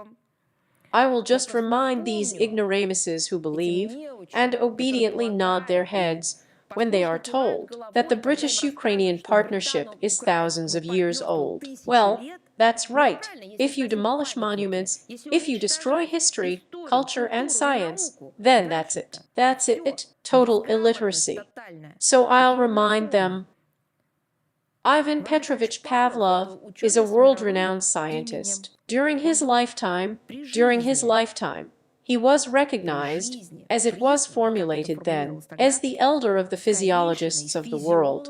I will just remind these ignoramuses who believe and obediently nod their heads when they are told that the British-Ukrainian partnership is thousands of years old. Well, that's right. If you demolish monuments, if you destroy history, culture, and science, then that's it. That's it. Total illiteracy. So I'll remind them, Ivan Petrovich Pavlov is a world-renowned scientist. During his lifetime, he was recognized, as it was formulated then, as the elder of the physiologists of the world.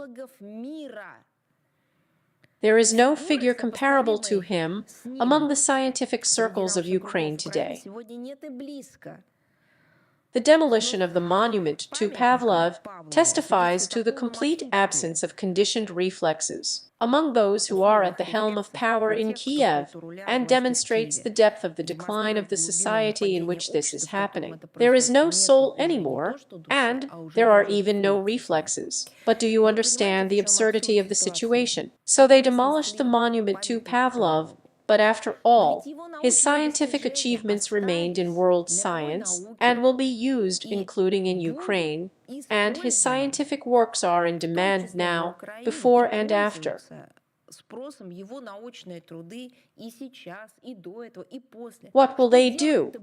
There is no figure comparable to him among the scientific circles of Ukraine today. The demolition of the monument to Pavlov testifies to the complete absence of conditioned reflexes among those who are at the helm of power in Kiev, and demonstrates the depth of the decline of the society in which this is happening. There is no soul anymore, and there are even no reflexes. But do you understand the absurdity of the situation? So they demolished the monument to Pavlov, but after all, his scientific achievements remained in world science and will be used, including in Ukraine, and his scientific works are in demand now, before and after. What will they do?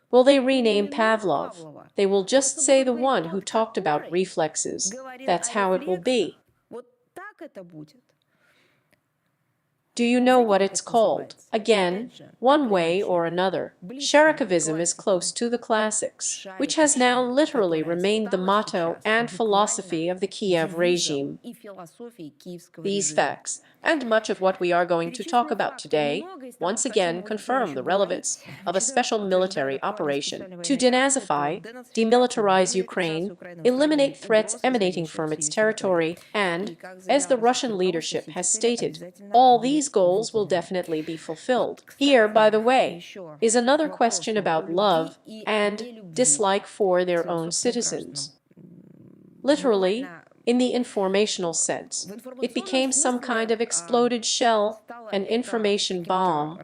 Will they rename Pavlov? They will just say the one who talked about reflexes. That's how it will be. Do you know what it's called? Again, one way or another, Sharikovism is close to the classics, which has now literally remained the motto and philosophy of the Kiev regime. These facts, and much of what we are going to talk about today, once again confirm the relevance of a special military operation to denazify, demilitarize Ukraine, eliminate threats emanating from its territory, and, as the Russian leadership has stated, all these goals will definitely be fulfilled. Here, by the way, is another question about love and dislike for their own citizens. Literally, in the informational sense, it became some kind of exploded shell, an information bomb.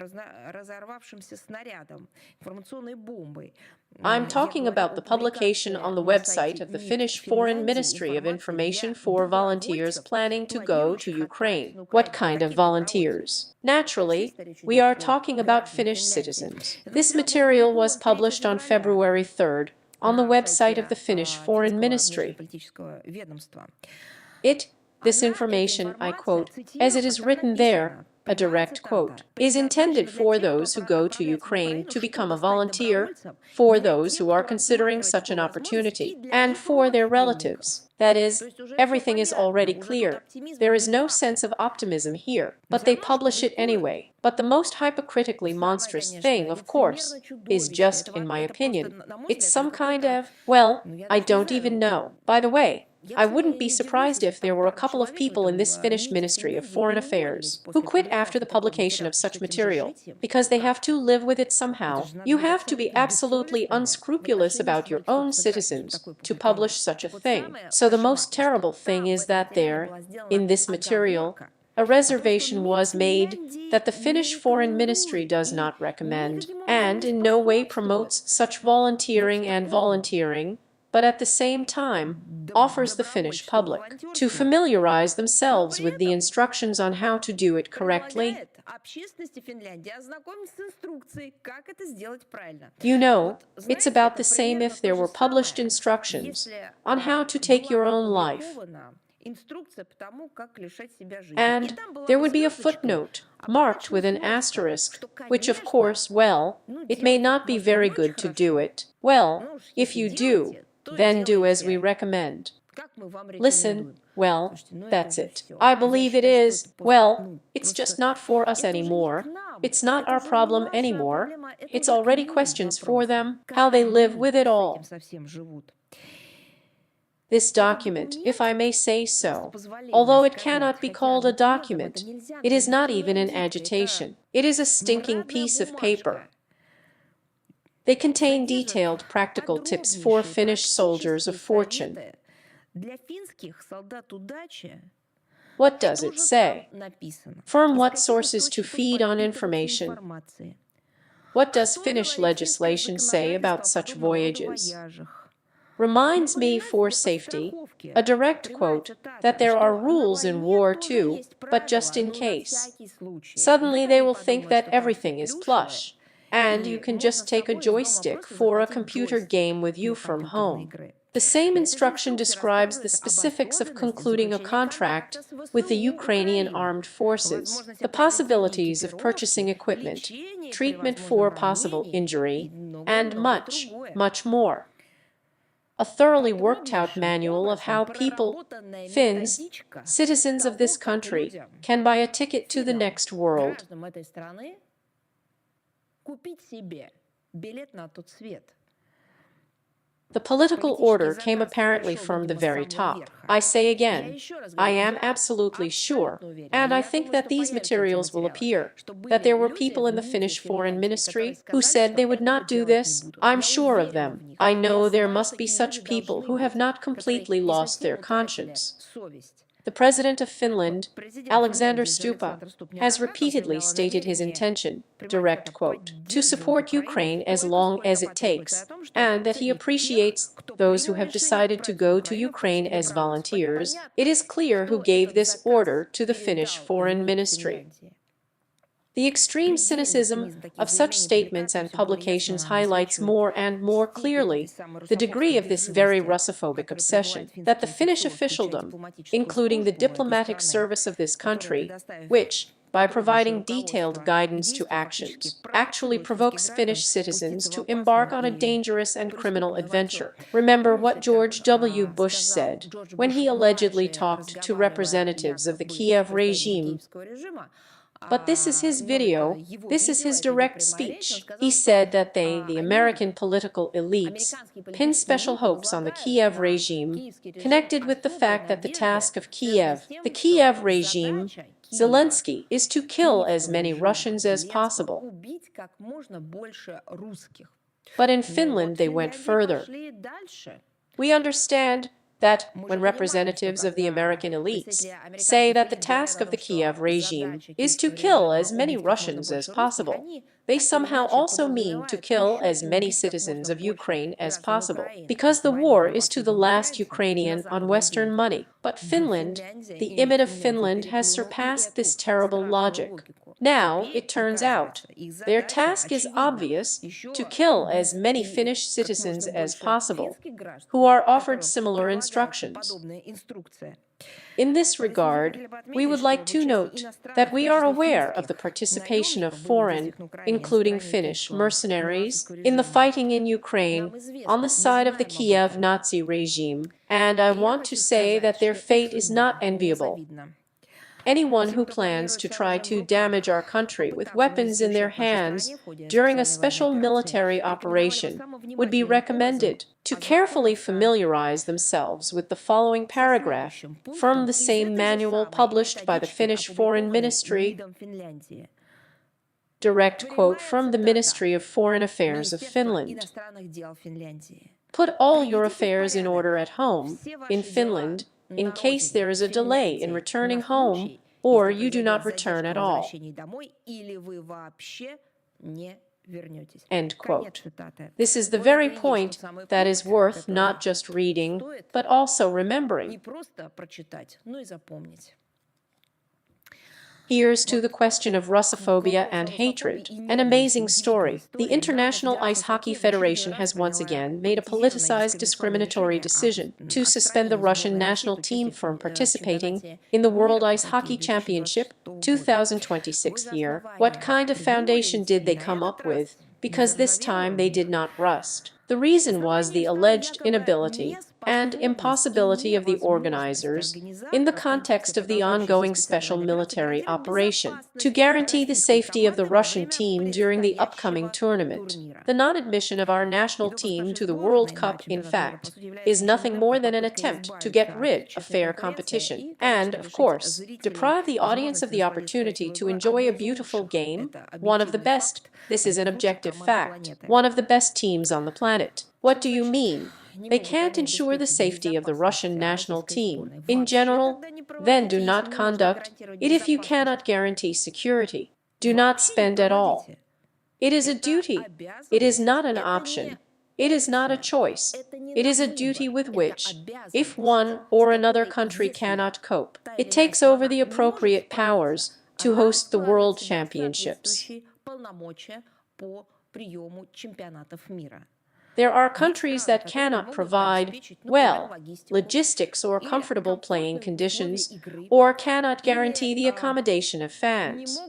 I'm talking about the publication on the website of the Finnish Foreign Ministry of Information for volunteers planning to go to Ukraine. What kind of volunteers? Naturally, we are talking about Finnish citizens. This material was published on February 3rd on the website of the Finnish Foreign Ministry. This information, I quote, as it is written there, a direct quote, is intended for those who go to Ukraine to become a volunteer, for those who are considering such an opportunity, and for their relatives. That is, everything is already clear. There is no sense of optimism here, but they publish it anyway. But the most hypocritically monstrous thing, of course, is just, in my opinion, it's some kind of, well, I don't even know. By the way, I wouldn't be surprised if there were a couple of people in this Finnish Ministry of Foreign Affairs who quit after the publication of such material, because they have to live with it somehow. You have to be absolutely unscrupulous about your own citizens to publish such a thing. So the most terrible thing is that there, in this material, a reservation was made that the Finnish Foreign Ministry does not recommend, and in no way promotes such volunteering, but at the same time offers the Finnish public to familiarize themselves with the instructions on how to do it correctly. You know, it's about the same if there were published instructions on how to take your own life. And there would be a footnote marked with an asterisk, which of course, well, it may not be very good to do it. Well, if you do, then do as we recommend. Listen, well, that's it. I believe it is, well, it's just not for us anymore. It's not our problem anymore. It's already questions for them, how they live with it all. This document, if I may say so, although it cannot be called a document, it is not even an agitation. It is a stinking piece of paper. They contain detailed practical tips for Finnish soldiers of fortune. What does it say? From what sources to feed on information? What does Finnish legislation say about such voyages? Reminds me, for safety, a direct quote, that there are rules in war too, but just in case. Suddenly they will think that everything is plush, and you can just take a joystick for a computer game with you from home. The same instruction describes the specifics of concluding a contract with the Ukrainian armed forces, the possibilities of purchasing equipment, treatment for possible injury, and much, much more. a thoroughly worked-out manual of how people, Finns, citizens of this country, can buy a ticket to the next world. The political order came apparently from the very top. I say again, I am absolutely sure, and I think that these materials will appear, that there were people in the Finnish Foreign Ministry who said they would not do this. I'm sure of them. I know there must be such people who have not completely lost their conscience. The President of Finland, Alexander Stupa, has repeatedly stated his intention, direct quote, to support Ukraine as long as it takes, and that he appreciates those who have decided to go to Ukraine as volunteers. It is clear who gave this order to the Finnish Foreign Ministry. The extreme cynicism of such statements and publications highlights more and more clearly the degree of this very Russophobic obsession that the Finnish officialdom, including the diplomatic service of this country, which, by providing detailed guidance to actions, actually provokes Finnish citizens to embark on a dangerous and criminal adventure. Remember what George W. Bush said when he allegedly talked to representatives of the Kiev regime. But this is his video, this is his direct speech. He said that they, the American political elites, pin special hopes on the Kiev regime, connected with the fact that the task of Kiev, the Kiev regime, Zelensky, is to kill as many Russians as possible. But in Finland they went further. We understand that when representatives of the American elites say that the task of the Kiev regime is to kill as many Russians as possible, they somehow also mean to kill as many citizens of Ukraine as possible, because the war is to the last Ukrainian on Western money. But Finland, the image of Finland, has surpassed this terrible logic. Now, it turns out, their task is obvious: to kill as many Finnish citizens as possible, who are offered similar instructions. In this regard, we would like to note that we are aware of the participation of foreign, including Finnish, mercenaries in the fighting in Ukraine on the side of the Kiev Nazi regime, and I want to say that their fate is not enviable. Anyone who plans to try to damage our country with weapons in their hands during a special military operation would be recommended to carefully familiarize themselves with the following paragraph from the same manual published by the Finnish Foreign Ministry. Direct quote from the Ministry of Foreign Affairs of Finland. Put all your affairs in order at home, in Finland, in case there is a delay in returning home, or you do not return at all. End quote. This is the very point that is worth not just reading, but also remembering. Here's to the question of Russophobia and hatred. An amazing story. The International Ice Hockey Federation has once again made a politicized discriminatory decision to suspend the Russian national team from participating in the World Ice Hockey Championship 2026 year. What kind of foundation did they come up with? Because this time they did not rust. The reason was the alleged inability and impossibility of the organizers, in the context of the ongoing special military operation, to guarantee the safety of the Russian team during the upcoming tournament. The non-admission of our national team to the World Cup, in fact, is nothing more than an attempt to get rid of fair competition and, of course, deprive the audience of the opportunity to enjoy a beautiful game, one of the best, this is an objective fact, one of the best teams on the planet. What do you mean? They can't ensure the safety of the Russian national team. In general, then do not conduct it if you cannot guarantee security. Do not spend at all. It is a duty. It is not an option. It is not a choice. It is a duty with which, if one or another country cannot cope, it takes over the appropriate powers to host the World Championships. There are countries that cannot provide, well, logistics or comfortable playing conditions, or cannot guarantee the accommodation of fans.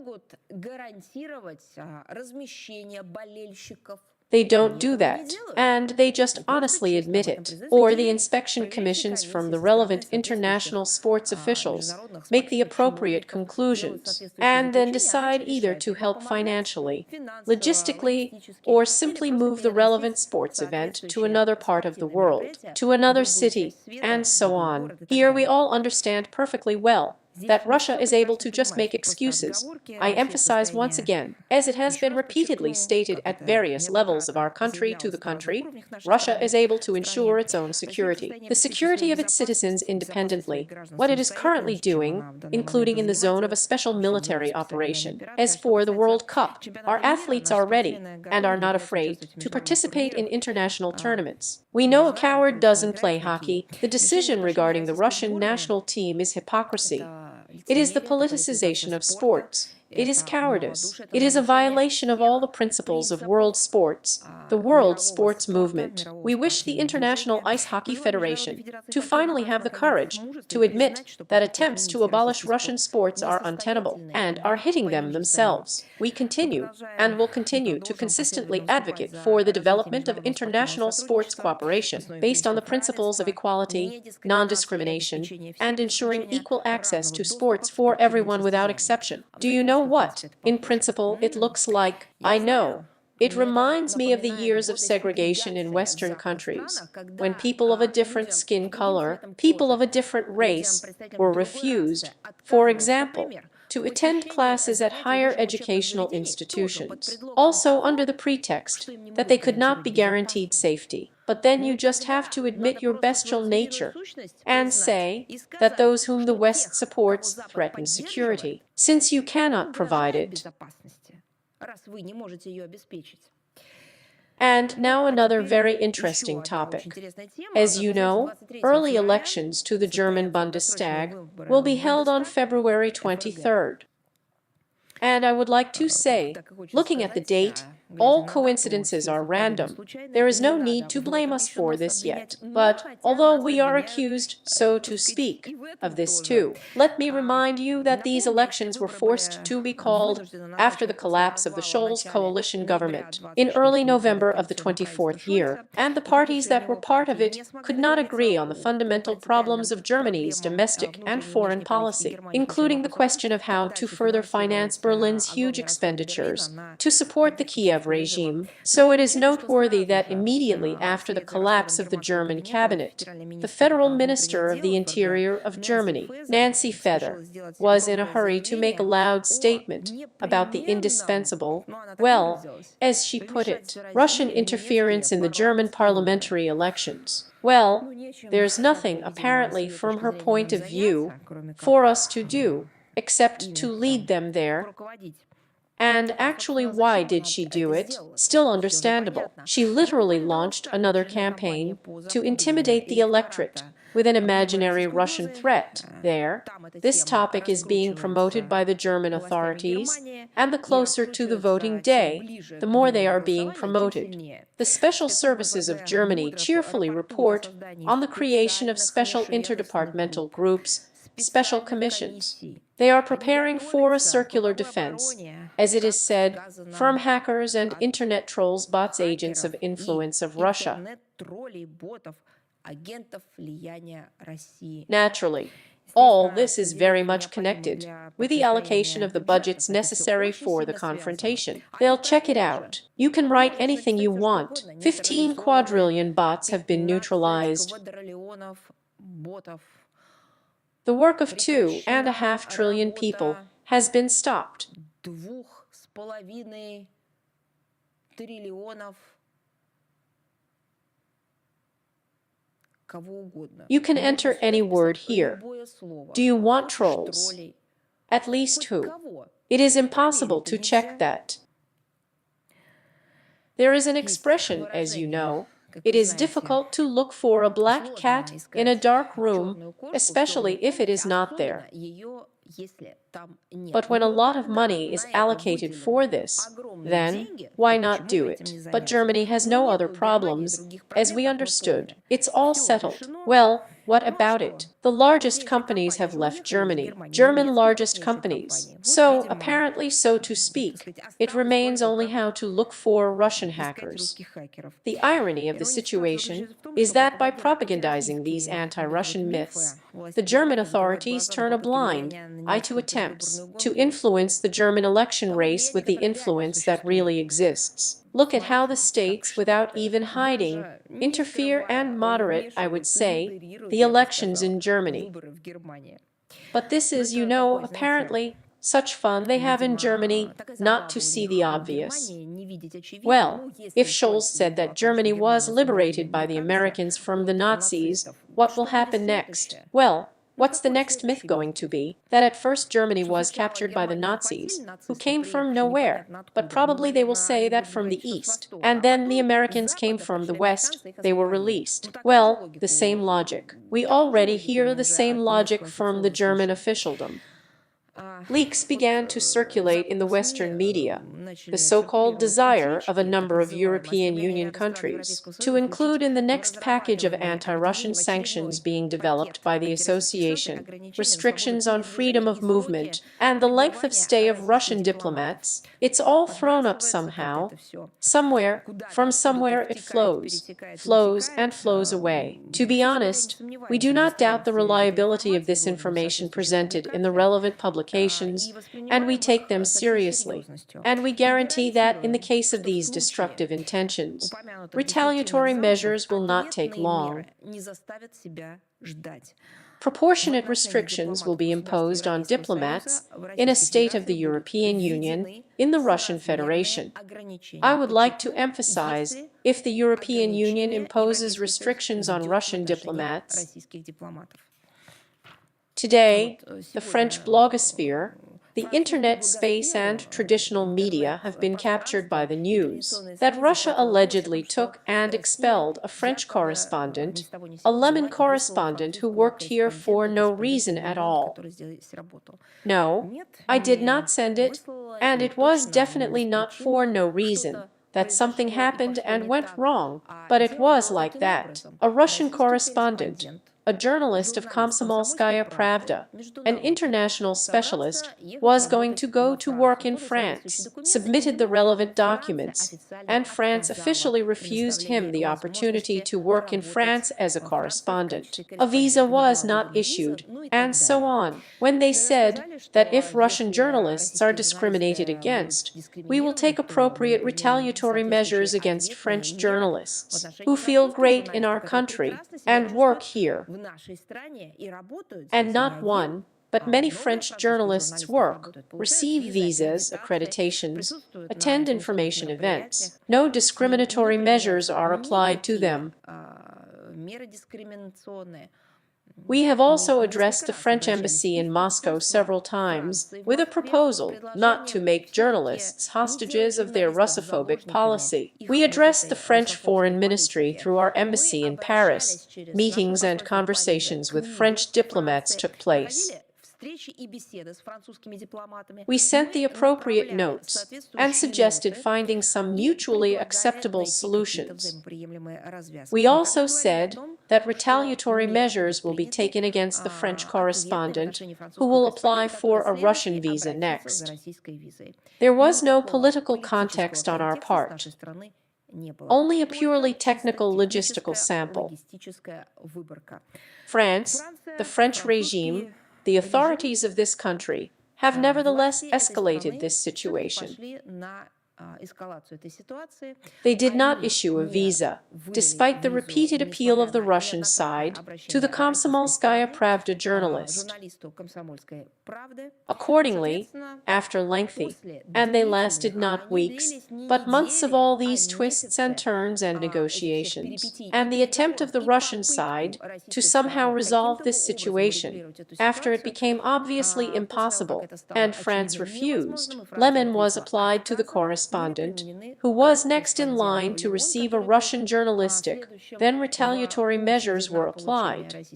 They don't do that, and they just honestly admit it. Or the inspection commissions from the relevant international sports officials make the appropriate conclusions, and then decide either to help financially, logistically, or simply move the relevant sports event to another part of the world, to another city, and so on. Here we all understand perfectly well that Russia is able to just make excuses. I emphasize once again, as it has been repeatedly stated at various levels of our country to the country, Russia is able to ensure its own security, the security of its citizens independently. What it is currently doing, including in the zone of a special military operation. As for the World Cup, our athletes are ready and are not afraid to participate in international tournaments. We know a coward doesn't play hockey. The decision regarding the Russian national team is hypocrisy. It is the politicization of sports. It is cowardice. It is a violation of all the principles of world sports, the world sports movement. We wish the International Ice Hockey Federation to finally have the courage to admit that attempts to abolish Russian sports are untenable and are hitting them themselves. We continue and will continue to consistently advocate for the development of international sports cooperation based on the principles of equality, non-discrimination, and ensuring equal access to sports for everyone without exception. Do you know what, in principle, it looks like? I know. It reminds me of the years of segregation in Western countries, when people of a different skin color, people of a different race, were refused, for example, to attend classes at higher educational institutions, also under the pretext that they could not be guaranteed safety. But then you just have to admit your bestial nature and say that those whom the West supports threaten security, since you cannot provide it. And now another very interesting topic. As you know, early elections to the German Bundestag will be held on February 23rd. And I would like to say, looking at the date, all coincidences are random. There is no need to blame us for this yet. But although we are accused, so to speak, of this too, let me remind you that these elections were forced to be called after the collapse of the Scholz coalition government in early November of the 24th year, and the parties that were part of it could not agree on the fundamental problems of Germany's domestic and foreign policy, including the question of how to further finance Berlin's huge expenditures to support the Kiev regime. So it is noteworthy that immediately after the collapse of the German cabinet, the Federal Minister of the Interior of Germany, Nancy Faeser, was in a hurry to make a loud statement about the indispensable, well, as she put it, Russian interference in the German parliamentary elections. Well, there's nothing, apparently, from her point of view, for us to do, except to lead them there. And actually, why did she do it? Still understandable. She literally launched another campaign to intimidate the electorate with an imaginary Russian threat there. This topic is being promoted by the German authorities, and the closer to the voting day, the more they are being promoted. The special services of Germany cheerfully report on the creation of special interdepartmental groups, special commissions. They are preparing for a circular defense, as it is said, from hackers and internet trolls, bots, agents of influence of Russia. Naturally, all this is very much connected with the allocation of the budgets necessary for the confrontation. They'll check it out. You can write anything you want. 15 quadrillion bots have been neutralized. The work of 2.5 trillion people has been stopped. You can enter any word here. Do you want trolls? At least who? It is impossible to check that. There is an expression, as you know. It is difficult to look for a black cat in a dark room, especially if it is not there. But when a lot of money is allocated for this, then why not do it? But Germany has no other problems, as we understood. It's all settled. Well, what about it? The largest companies have left Germany, German largest companies. So, apparently, so to speak, it remains only how to look for Russian hackers. The irony of the situation is that by propagandizing these anti-Russian myths, the German authorities turn a blind eye to attempts to influence the German election race with the influence that really exists. Look at how the states, without even hiding, interfere and moderate, I would say, the elections in Germany. But this is, apparently, such fun they have in Germany not to see the obvious. Well, if Scholz said that Germany was liberated by the Americans from the Nazis, what will happen next? Well, what's the next myth going to be? That at first Germany was captured by the Nazis, who came from nowhere, but probably they will say that from the east, and then the Americans came from the west, they were released. Well, the same logic. We already hear the same logic from the German officialdom. Leaks began to circulate in the Western media, the so-called desire of a number of European Union countries to include in the next package of anti-Russian sanctions being developed by the association restrictions on freedom of movement and the length of stay of Russian diplomats. It's all thrown up somehow. Somewhere, from somewhere it flows and flows away. To be honest, we do not doubt the reliability of this information presented in the relevant publications, and we take them seriously. And we guarantee that in the case of these destructive intentions, retaliatory measures will not take long. Proportionate restrictions will be imposed on diplomats in a state of the European Union in the Russian Federation. I would like to emphasize, if the European Union imposes restrictions on Russian diplomats, today, the French blogosphere, the internet space and traditional media have been captured by the news that Russia allegedly took and expelled a French correspondent, a Lemon correspondent who worked here for no reason at all. No, I did not send it, and it was definitely not for no reason. That something happened and went wrong, but it was like that. A Russian correspondent, a journalist of Komsomolskaya Pravda, an international specialist, was going to go to work in France, submitted the relevant documents, and France officially refused him the opportunity to work in France as a correspondent. A visa was not issued, and so on. When they said that if Russian journalists are discriminated against, we will take appropriate retaliatory measures against French journalists who feel great in our country and work here. And not one, but many French journalists work, receive visas, accreditations, attend information events. No discriminatory measures are applied to them. We have also addressed the French embassy in Moscow several times with a proposal not to make journalists hostages of their Russophobic policy. We addressed the French Foreign Ministry through our embassy in Paris. Meetings and conversations with French diplomats took place. We sent the appropriate notes and suggested finding some mutually acceptable solutions. We also said that retaliatory measures will be taken against the French correspondent who will apply for a Russian visa next. There was no political context on our part, only a purely technical logistical sample. France, the French regime, the authorities of this country have nevertheless escalated this situation. They did not issue a visa, despite the repeated appeal of the Russian side to the Komsomolskaya Pravda journalist. Accordingly, after lengthy, and they lasted not weeks, but months of all these twists and turns and negotiations, and the attempt of the Russian side to somehow resolve this situation, after it became obviously impossible, and France refused, Lemon was applied to the correspondent, who was next in line to receive a Russian journalistic, then retaliatory measures were applied.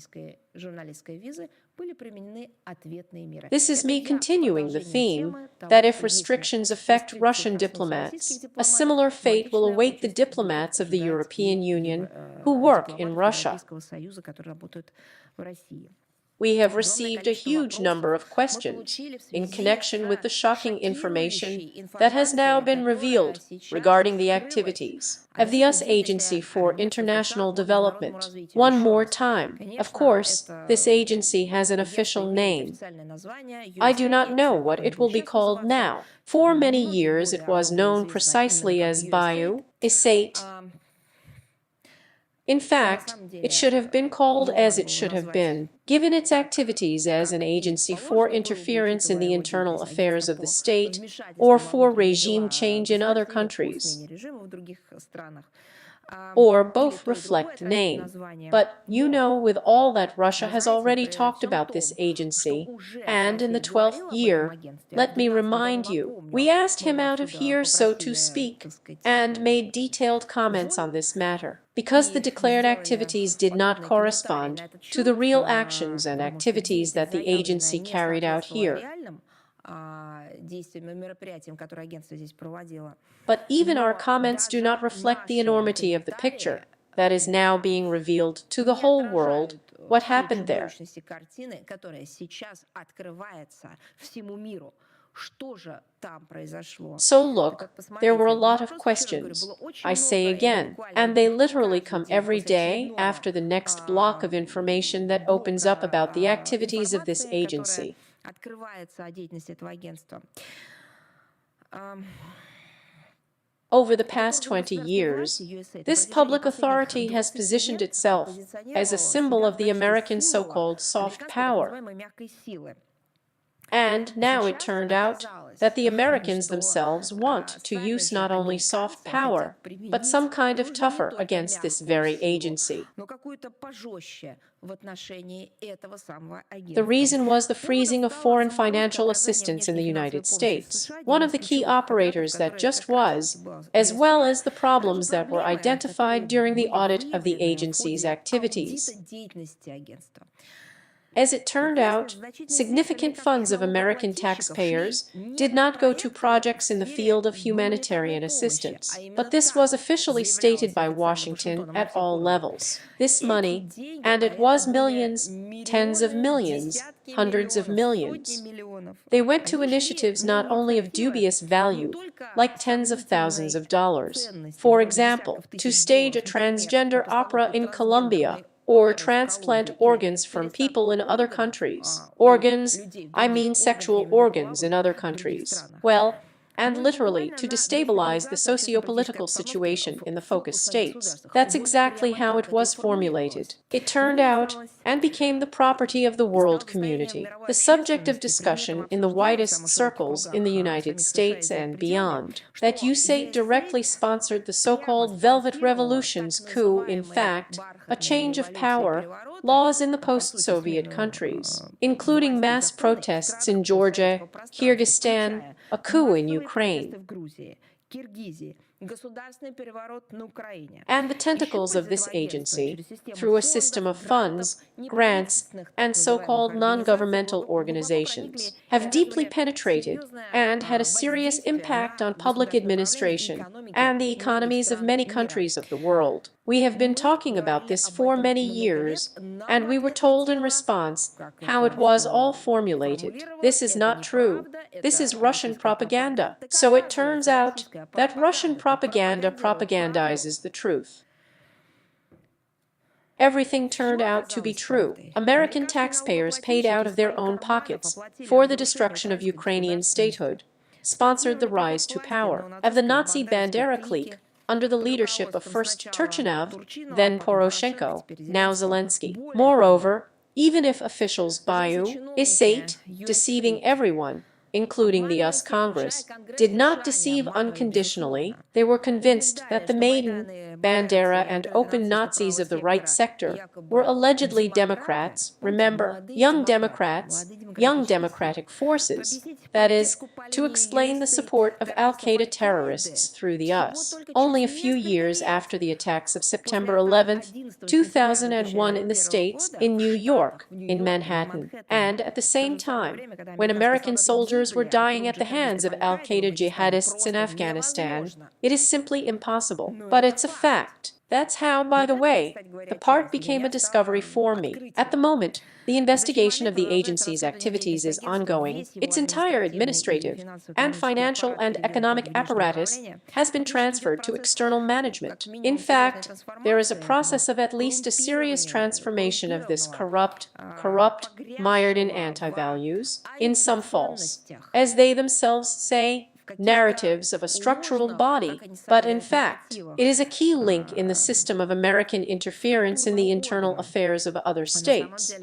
This is me continuing the theme that if restrictions affect Russian diplomats, a similar fate will await the diplomats of the European Union who work in Russia. We have received a huge number of questions in connection with the shocking information that has now been revealed regarding the activities of the US Agency for International Development. One more time, of course, this agency has an official name. I do not know what it will be called now. For many years it was known precisely as Baku, Isate. In fact, it should have been called as it should have been, given its activities as an agency for interference in the internal affairs of the state or for regime change in other countries. Or both reflect the name. But you know with all that Russia has already talked about this agency, and in the 12th year, let me remind you, we asked him out of here, so to speak, and made detailed comments on this matter, because the declared activities did not correspond to the real actions and activities that the agency carried out here. But even our comments do not reflect the enormity of the picture that is now being revealed to the whole world. What happened there? So look, there were a lot of questions, I say again, and they literally come every day after the next block of information that opens up about the activities of this agency. Over the past 20 years, this public authority has positioned itself as a symbol of the American so-called soft power. And now it turned out that the Americans themselves want to use not only soft power, but some kind of tougher against this very agency. The reason was the freezing of foreign financial assistance in the United States, one of the key operators that just was, as well as the problems that were identified during the audit of the agency's activities. As it turned out, significant funds of American taxpayers did not go to projects in the field of humanitarian assistance, but this was officially stated by Washington at all levels. This money, and it was millions, tens of millions, hundreds of millions, they went to initiatives not only of dubious value, like tens of thousands of dollars. For example, to stage a transgender opera in Colombia, or transplant organs from people in other countries. Organs, I mean sexual organs in other countries. Well, and literally to destabilize the socio-political situation in the focus states. That's exactly how it was formulated. It turned out and became the property of the world community, the subject of discussion in the widest circles in the United States and beyond. That USAID directly sponsored the so-called Velvet Revolution's coup, in fact, a change of power, laws in the post-Soviet countries, including mass protests in Georgia, Kyrgyzstan, a coup in Ukraine, and the tentacles of this agency, through a system of funds, grants, and so-called non-governmental organizations, have deeply penetrated and had a serious impact on public administration and the economies of many countries of the world. We have been talking about this for many years, and we were told in response how it was all formulated. This is not true. This is Russian propaganda. So it turns out that Russian propaganda propagandizes the truth. Everything turned out to be true. American taxpayers paid out of their own pockets for the destruction of Ukrainian statehood, sponsored the rise to power of the Nazi Bandera clique under the leadership of first Turchinov, then Poroshenko, now Zelensky. Moreover, even if officials Baku, Isate, deceiving everyone, including the US Congress, did not deceive unconditionally, they were convinced that the maiden, Bandera and open Nazis of the right sector were allegedly Democrats, remember, young Democrats, young democratic forces, that is, to explain the support of al-Qaeda terrorists through the US. Only a few years after the attacks of September 11, 2001 in the States, in New York, in Manhattan, and at the same time, when American soldiers were dying at the hands of al-Qaeda jihadists in Afghanistan, it is simply impossible. But it's a fact. That's how, by the way, the part became a discovery for me. At the moment, the investigation of the agency's activities is ongoing. Its entire administrative and financial and economic apparatus has been transferred to external management. In fact, there is a process of at least a serious transformation of this corrupt, mired in anti-values, in some false, as they themselves say, narratives of a structural body, but in fact, it is a key link in the system of American interference in the internal affairs of other states.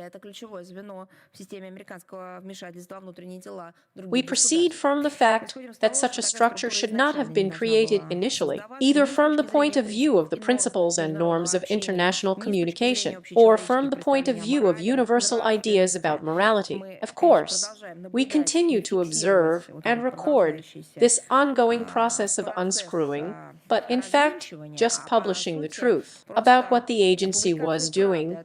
We proceed from the fact that such a structure should not have been created initially, either from the point of view of the principles and norms of international communication, or from the point of view of universal ideas about morality. Of course, we continue to observe and record this ongoing process of unscrewing, but in fact just publishing the truth about what the agency was doing.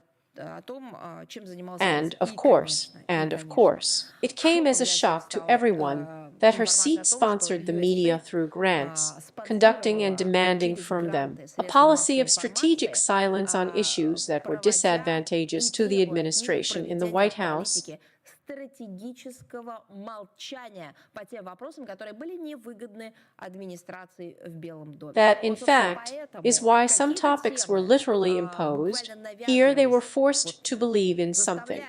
And of course, it came as a shock to everyone that her seat sponsored the media through grants, conducting and demanding from them a policy of strategic silence on issues that were disadvantageous to the administration in the White House. Стратегического молчания по тем вопросам, которые были невыгодны администрации в Белом доме. That, in fact, is why some topics were literally imposed. Here they were forced to believe in something.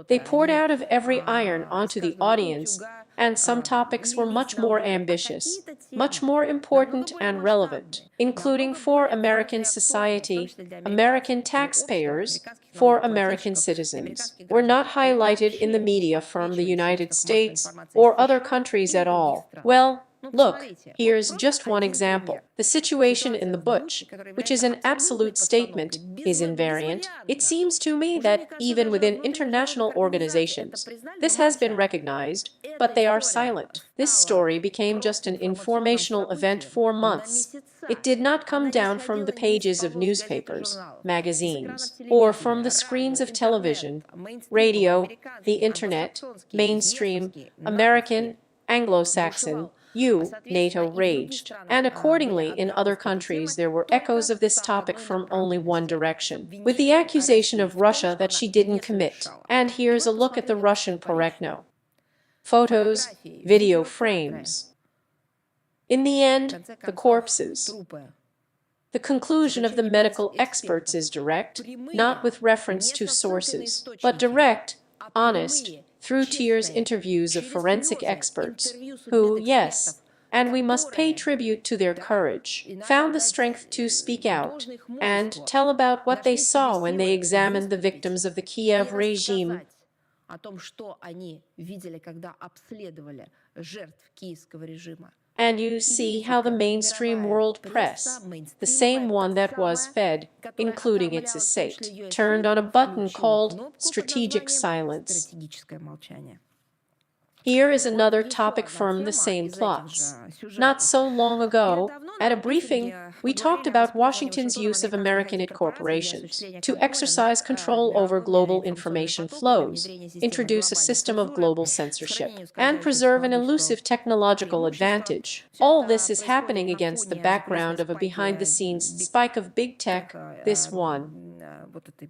They poured out of every iron onto the audience, and some topics were much more ambitious, much more important and relevant, including for American society, American taxpayers, for American citizens, were not highlighted in the media from the United States or other countries at all. Well, look, here's just one example. The situation in the Butch, which is an absolute statement, is invariant. It seems to me that even within international organizations, this has been recognized, but they are silent. This story became just an informational event for months. It did not come down from the pages of newspapers, magazines, or from the screens of television, radio, the internet, mainstream, American, Anglo-Saxon, NATO raged, and accordingly in other countries there were echoes of this topic from only one direction, with the accusation of Russia that she didn't commit. And here's a look at the Russian Porekno. Photos, video frames. In the end, the corpses. The conclusion of the medical experts is direct, not with reference to sources, but direct, honest, through tears interviews of forensic experts who, yes, and we must pay tribute to their courage, found the strength to speak out and tell about what they saw when they examined the victims of the Kiev regime. And you see how the mainstream world press, the same one that was fed, including its estate, turned on a button called strategic silence. Here is another topic from the same plots. Not so long ago, at a briefing, we talked about Washington's use of American corporations to exercise control over global information flows, introduce a system of global censorship, and preserve an elusive technological advantage. All this is happening against the background of a behind-the-scenes spike of big tech, this one.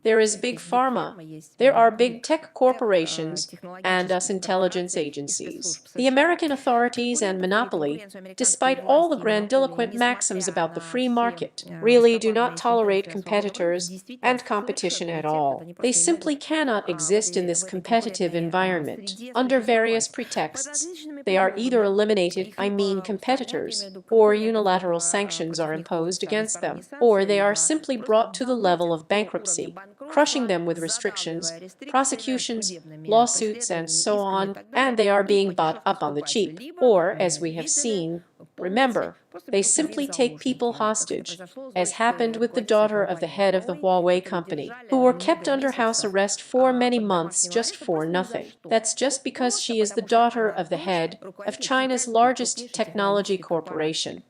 There is big pharma, there are big tech corporations, and us intelligence agencies. The American authorities and monopoly, despite all the grandiloquent maxims about the free market, really do not tolerate competitors and competition at all. They simply cannot exist in this competitive environment. Under various pretexts, they are either eliminated, competitors, or unilateral sanctions are imposed against them, or they are simply brought to the level of bankruptcy, crushing them with restrictions, prosecutions, lawsuits, and so on, and they are being bought up on the cheap. Or, as we have seen, remember, they simply take people hostage, as happened with the daughter of the head of the Huawei company, who were kept under house arrest for many months just for nothing. That's just because she is the daughter of the head of China's largest technology corporation.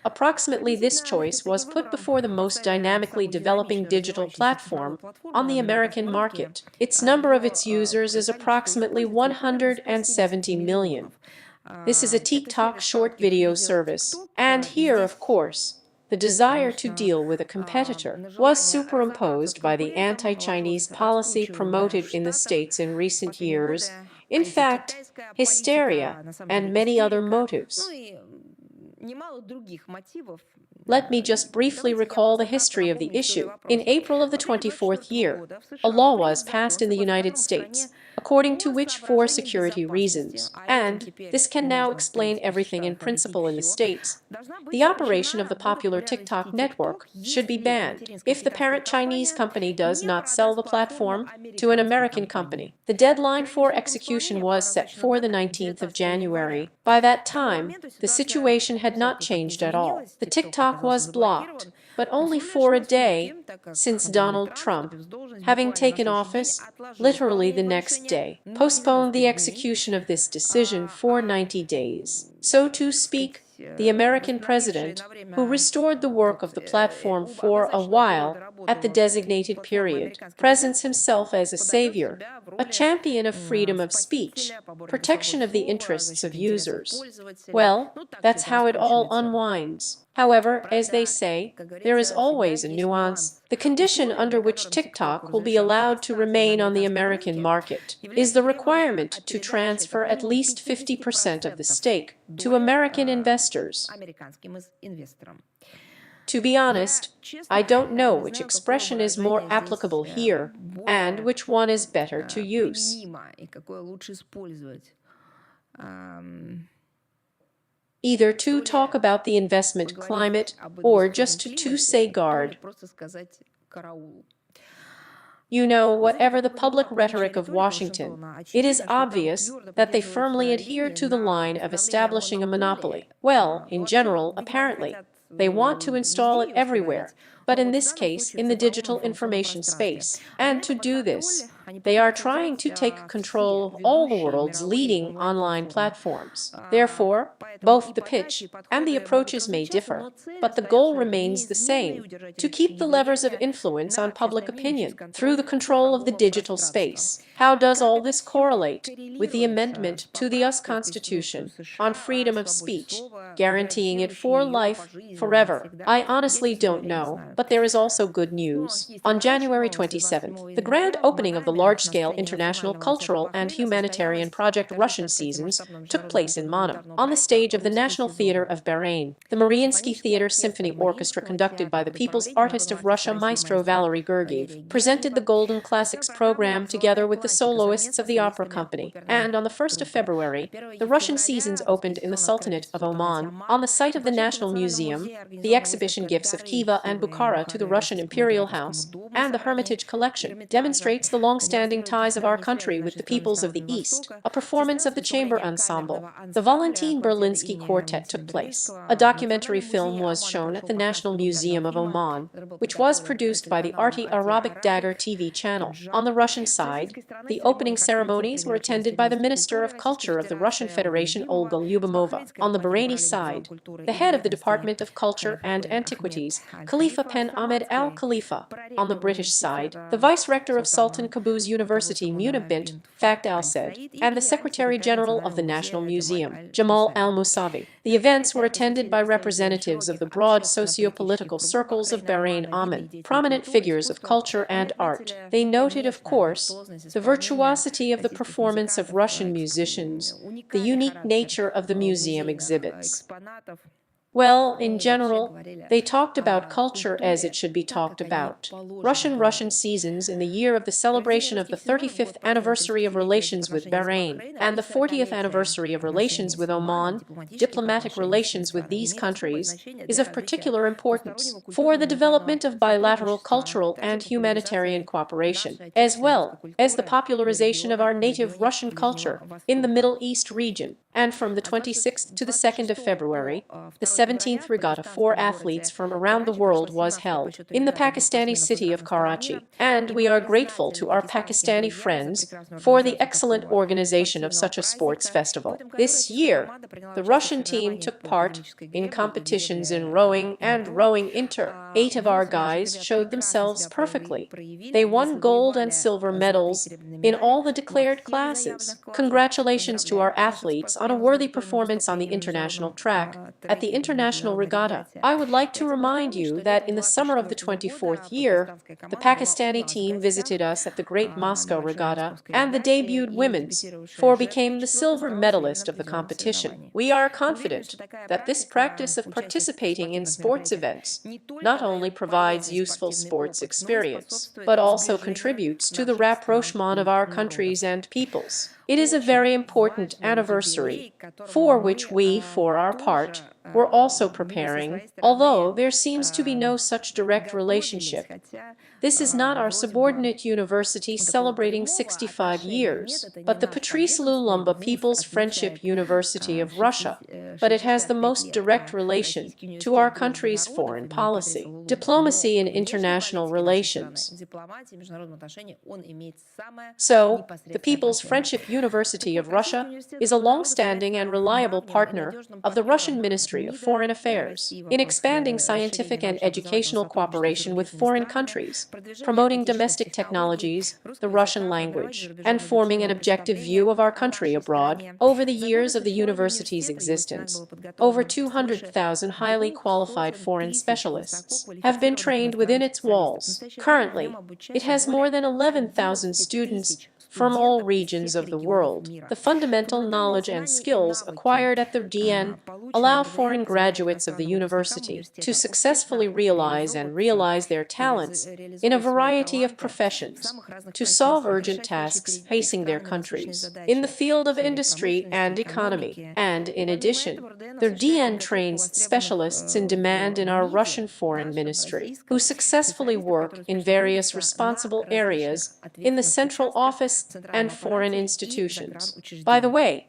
Approximately this choice was put before the most dynamically developing digital platform on the American market. Its number of its users is approximately 170 million. This is a TikTok short video service. And here, of course, The desire to deal with a competitor was superimposed by the anti-Chinese policy promoted in the states in recent years, in fact, hysteria and many other motives. Let me just briefly recall the history of the issue. In April of the 24th year, a law was passed in the United States, according to which for security reasons, and this can now explain everything in principle in the States, the operation of the popular TikTok network should be banned if the parent Chinese company does not sell the platform to an American company. The deadline for execution was set for the 19th of January. By that time, the situation had not changed at all. The TikTok was blocked, but only for a day, since Donald Trump, having taken office, literally the next day, postponed the execution of this decision for 90 days. So to speak, the American president, who restored the work of the platform for a while at the designated period, presents himself as a savior, a champion of freedom of speech, protection of the interests of users. Well, that's how it all unwinds. However, as they say, there is always a nuance. The condition under which TikTok will be allowed to remain on the American market is the requirement to transfer at least 50% of the stake to American investors. To be honest, I don't know which expression is more applicable here and which one is better to use. Either to talk about the investment climate or just to say guard. You know, whatever the public rhetoric of Washington, it is obvious that they firmly adhere to the line of establishing a monopoly. Well, in general, apparently, they want to install it everywhere, but in this case, in the digital information space. And to do this, they are trying to take control of all the world's leading online platforms. Therefore, both the pitch and the approaches may differ, but the goal remains the same: to keep the levers of influence on public opinion through the control of the digital space. How does all this correlate with the amendment to the US Constitution on freedom of speech, guaranteeing it for life, forever? I honestly don't know, but there is also good news. On January 27th, the grand opening of the large-scale international cultural and humanitarian project Russian Seasons took place in Manam, on the stage of the National Theatre of Bahrain. The Mariinsky Theatre Symphony Orchestra, conducted by the People's Artist of Russia Maestro Valery Gergiev, presented the Golden Classics program together with the soloists of the opera company. And on the 1st of February, the Russian Seasons opened in the Sultanate of Oman, on the site of the National Museum, the exhibition Gifts of Khiva and Bukhara to the Russian Imperial House, and the Hermitage Collection demonstrates the long-standing ties of our country with the peoples of the East. A performance of the chamber ensemble, the Valentin Berlinsky Quartet, took place. A documentary film was shown at the National Museum of Oman, which was produced by the Arty Arabic Dagger TV channel. On the Russian side, the opening ceremonies were attended by the Minister of Culture of the Russian Federation, Olga Lyubimova. On the Bahraini side, the head of the Department of Culture and Antiquities, Khalifa Pen Ahmed Al Khalifa. On the British side, the Vice-Rector of Sultan Qaboos University, Munib bint Fakht Al Said, and the Secretary-General of the National Museum, Jamal Al Musavi. The events were attended by representatives of the broad socio-political circles of Bahrain, Oman, prominent figures of culture and art. They noted, of course, the virtuosity of the performance of Russian musicians, the unique nature of the museum exhibits. Well, in general, they talked about culture as it should be talked about. Russian Seasons in the year of the celebration of the 35th anniversary of relations with Bahrain and the 40th anniversary of relations with Oman, diplomatic relations with these countries, is of particular importance for the development of bilateral cultural and humanitarian cooperation, as well as the popularization of our native Russian culture in the Middle East region. And from the 26th to the 2nd of February, the 17th regatta for athletes from around the world was held in the Pakistani city of Karachi. And we are grateful to our Pakistani friends for the excellent organization of such a sports festival. This year, the Russian team took part in competitions in rowing and rowing inter. 8 of our guys showed themselves perfectly. They won gold and silver medals in all the declared classes. Congratulations to our athletes on a worthy performance on the international track at the international regatta. I would like to remind you that in the summer of the 24th year, the Pakistani team visited us at the Great Moscow Regatta, and the debuted women's four became the silver medalist of the competition. We are confident that this practice of participating in sports events not only provides useful sports experience, but also contributes to the rapprochement of our countries and peoples. It is a very important anniversary for which we, for our part, were also preparing, although there seems to be no such direct relationship. This is not our subordinate university celebrating 65 years, but the Patrice Lumumba People's Friendship University of Russia, but it has the most direct relation to our country's foreign policy, diplomacy and international relations. So, the People's Friendship University of Russia is a long-standing and reliable partner of the Russian Ministry of Foreign Affairs in expanding scientific and educational cooperation with foreign countries, promoting domestic technologies, the Russian language, and forming an objective view of our country abroad. Over the years of the university's existence, over 200,000 highly qualified foreign specialists have been trained within its walls. Currently, it has more than 11,000 students from all regions of the world. The fundamental knowledge and skills acquired at the RUDN allow foreign graduates of the university to successfully realize their talents in a variety of professions, to solve urgent tasks facing their countries in the field of industry and economy. And in addition, the RUDN trains specialists in demand in our Russian Foreign Ministry, who successfully work in various responsible areas in the central office and foreign institutions. By the way,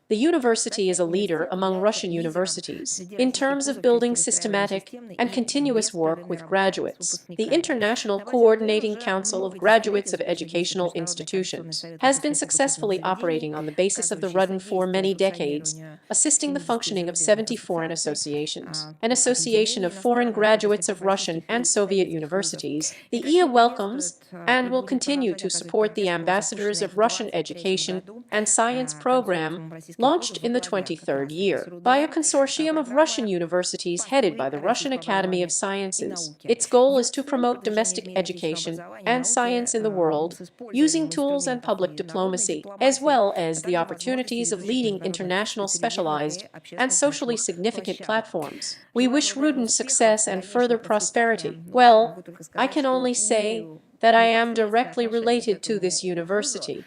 the university is a leader among Russian universities in terms of building systematic and continuous work with graduates. The International Coordinating Council of Graduates of Educational Institutions has been successfully operating on the basis of the RUDN for many decades, assisting the functioning of 70 foreign associations. An association of foreign graduates of Russian and Soviet universities, the IA welcomes and will continue to support the ambassadors of Russian education and science program launched in the 23rd year by a consortium of Russian universities headed by the Russian Academy of Sciences. Its goal is to promote domestic education and science in the world using tools and public diplomacy, as well as the opportunities of leading international specialized and socially significant platforms. We wish RUDN success and further prosperity. Well, I can only say that I am directly related to this university.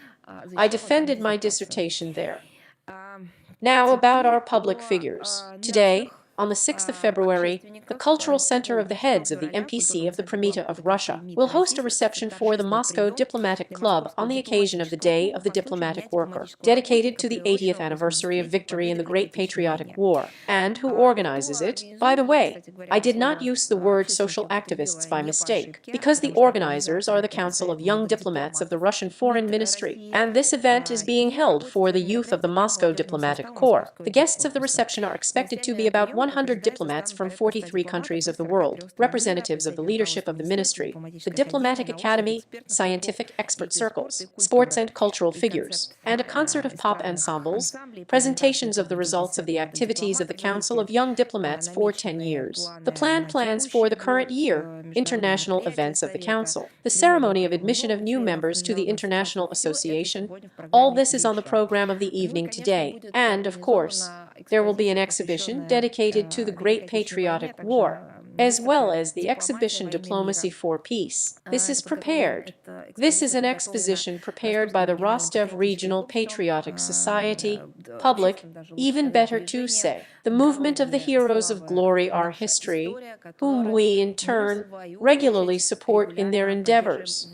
I defended my dissertation there. Now about our public figures. Today, on the 6th of February, the Cultural Center of the Heads of the MPC of the Primita of Russia will host a reception for the Moscow Diplomatic Club on the occasion of the Day of the Diplomatic Worker, dedicated to the 80th anniversary of victory in the Great Patriotic War. And who organizes it? By the way, I did not use the word social activists by mistake, because the organizers are the Council of Young Diplomats of the Russian Foreign Ministry, and this event is being held for the youth of the Moscow Diplomatic Corps. The guests of the reception are expected to be about 100 diplomats from 43 countries of the world, representatives of the leadership of the ministry, the Diplomatic Academy, scientific expert circles, sports and cultural figures, and a concert of pop ensembles, presentations of the results of the activities of the Council of Young Diplomats for 10 years, the plans for the current year, international events of the Council, the ceremony of admission of new members to the International Association. All this is on the program of the evening today, and, of course, there will be an exhibition dedicated to the Great Patriotic War, as well as the exhibition Diplomacy for Peace. This is prepared. This is an exposition prepared by the Rostov Regional Patriotic Society, public, even better to say, the movement of the heroes of glory our history, whom we in turn regularly support in their endeavors.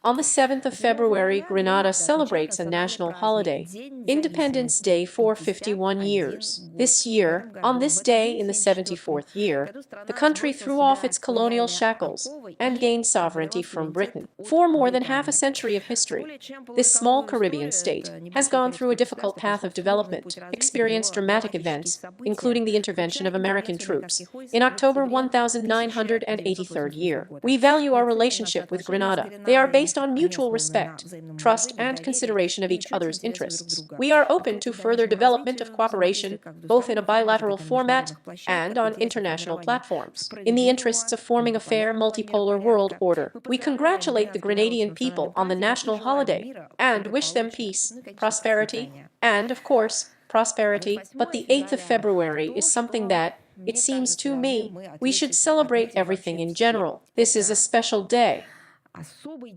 On the 7th of February, Grenada celebrates a national holiday, Independence Day for 51 years. This year, on this day in the 74th year, the country threw off its colonial shackles and gained sovereignty from Britain. For more than half a century of history, this small Caribbean state has gone through a difficult path of development, experienced dramatic events, including the intervention of American troops in October 1983 year. We value our relationship with Grenada. They are based on mutual respect, trust, and consideration of each other's interests. We are open to further development of cooperation, both in a bilateral format and on international platforms. In the interests of forming a fair multipolar world order, we congratulate the Grenadian people on the national holiday and wish them peace, prosperity, and, of course, prosperity. But the 8th of February is something that, it seems to me, we should celebrate everything in general. This is a special day.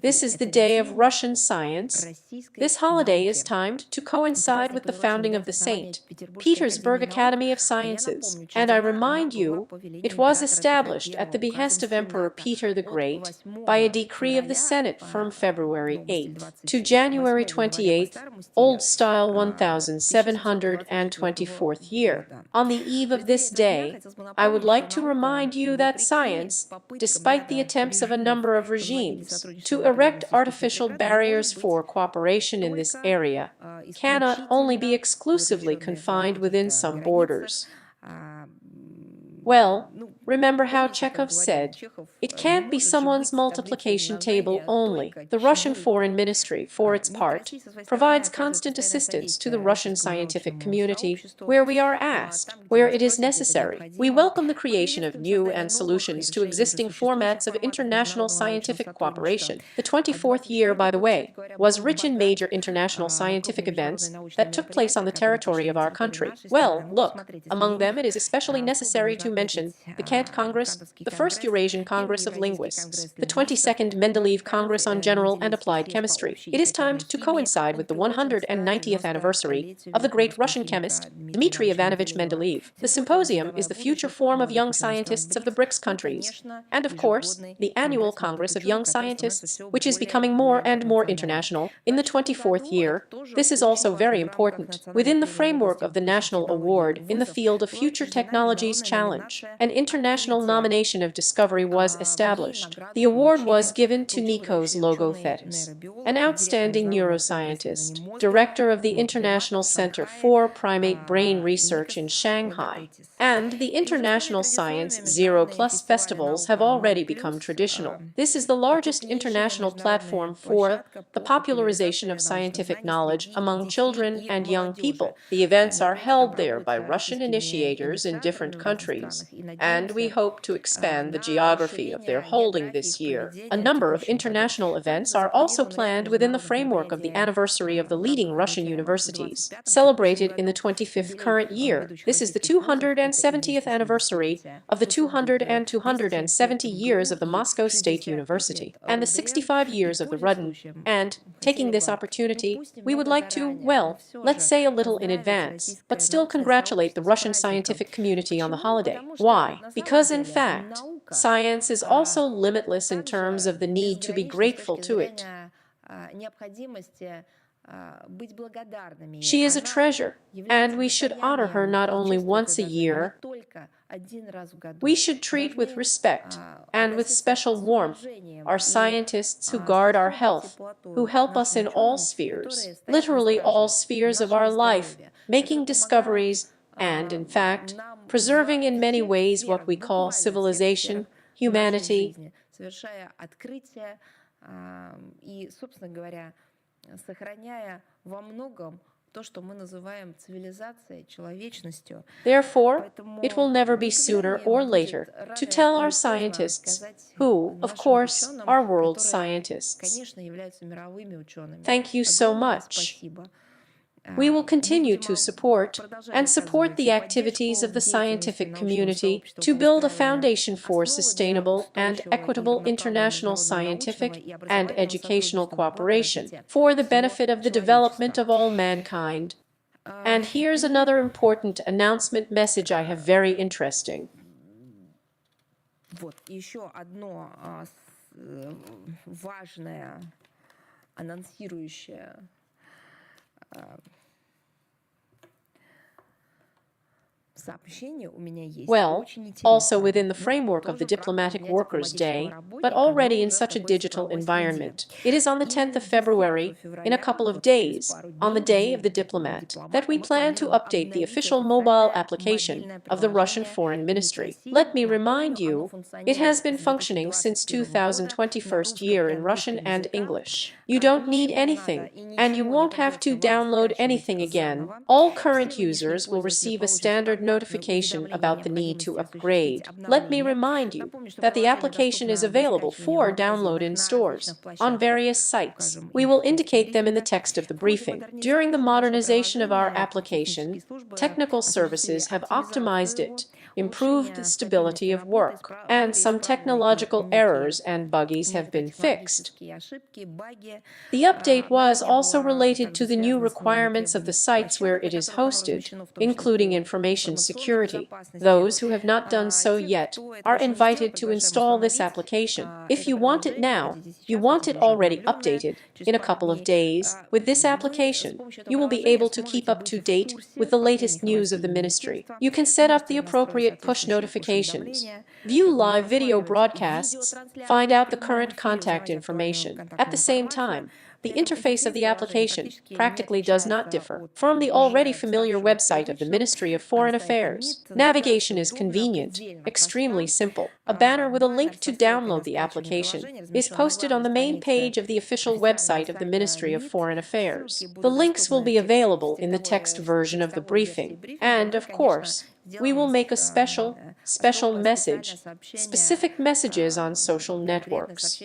This is the day of Russian science. This holiday is timed to coincide with the founding of the St. Petersburg Academy of Sciences, and I remind you, it was established at the behest of Emperor Peter the Great by a decree of the Senate from February 8th to January 28th, Old Style 1724th year. On the eve of this day, I would like to remind you that science, despite the attempts of a number of regimes to erect artificial barriers for cooperation in this area, cannot only be exclusively confined within some borders. Well, remember how Chekhov said, it can't be someone's multiplication table only. The Russian Foreign Ministry, for its part, provides constant assistance to the Russian scientific community where we are asked, where it is necessary. We welcome the creation of new and solutions to existing formats of international scientific cooperation. The 24th year, by the way, was rich in major international scientific events that took place on the territory of our country. Well, look, among them it is especially necessary to mention the Kant Congress, the First Eurasian Congress of Linguists, the 22nd Mendeleev Congress on General and Applied Chemistry. It is timed to coincide with the 190th anniversary of the great Russian chemist Dmitry Ivanovich Mendeleev. The symposium is the future forum of young scientists of the BRICS countries, and of course, the annual Congress of Young Scientists, which is becoming more and more international in the 24th year. This is also very important within the framework of the National Award in the field of Future Technologies Challenge. An international nomination of discovery was established. The award was given to Nikos Logothetis, an outstanding neuroscientist, director of the International Center for Primate Brain Research in Shanghai. And the International Science Zero Plus festivals have already become traditional. This is the largest international platform for the popularization of scientific knowledge among children and young people. The events are held there by Russian initiators in different countries, and we hope to expand the geography of their holding this year. A number of international events are also planned within the framework of the anniversary of the leading Russian universities, celebrated in the 25th current year. This is the 270th anniversary of the 200 and 270 years of the Moscow State University, and the 65 years of the RUDN, and, taking this opportunity, we would like to, well, let's say a little in advance, but still congratulate the Russian scientific community on the holiday. Why? Because in fact, science is also limitless in terms of the need to be grateful to it. She is a treasure, and we should honor her not only once a year. We should treat with respect and with special warmth our scientists who guard our health, who help us in all spheres, literally all spheres of our life, making discoveries and, in fact, preserving in many ways what we call civilization, humanity. Therefore, it will never be sooner or later to tell our scientists, who, of course, are world scientists. Thank you so much. We will continue to support the activities of the scientific community to build a foundation for sustainable and equitable international scientific and educational cooperation for the benefit of the development of all mankind. And here's another important announcement message I have very interesting. Вот, еще одно важное, анонсирующее Well, also within the framework of the Diplomatic Workers' Day, but already in such a digital environment. It is on the 10th of February, in a couple of days, on the Day of the Diplomat, that we plan to update the official mobile application of the Russian Foreign Ministry. Let me remind you, it has been functioning since 2021 year in Russian and English. You don't need anything, and you won't have to download anything again. All current users will receive a standard notification about the need to upgrade. Let me remind you that the application is available for download in stores on various sites. We will indicate them in the text of the briefing. During the modernization of our application, technical services have optimized it, improved the stability of work, and some technological errors and buggies have been fixed. The update was also related to the new requirements of the sites where it is hosted, including information security. Those who have not done so yet are invited to install this application. If you want it now, you want it already updated in a couple of days. With this application, you will be able to keep up to date with the latest news of the ministry. You can set up the appropriate push notifications, view live video broadcasts, find out the current contact information. At the same time, the interface of the application practically does not differ from the already familiar website of the Ministry of Foreign Affairs. Navigation is convenient, extremely simple. A banner with a link to download the application is posted on the main page of the official website of the Ministry of Foreign Affairs. The links will be available in the text version of the briefing, and, of course, we will make a special message, specific messages on social networks.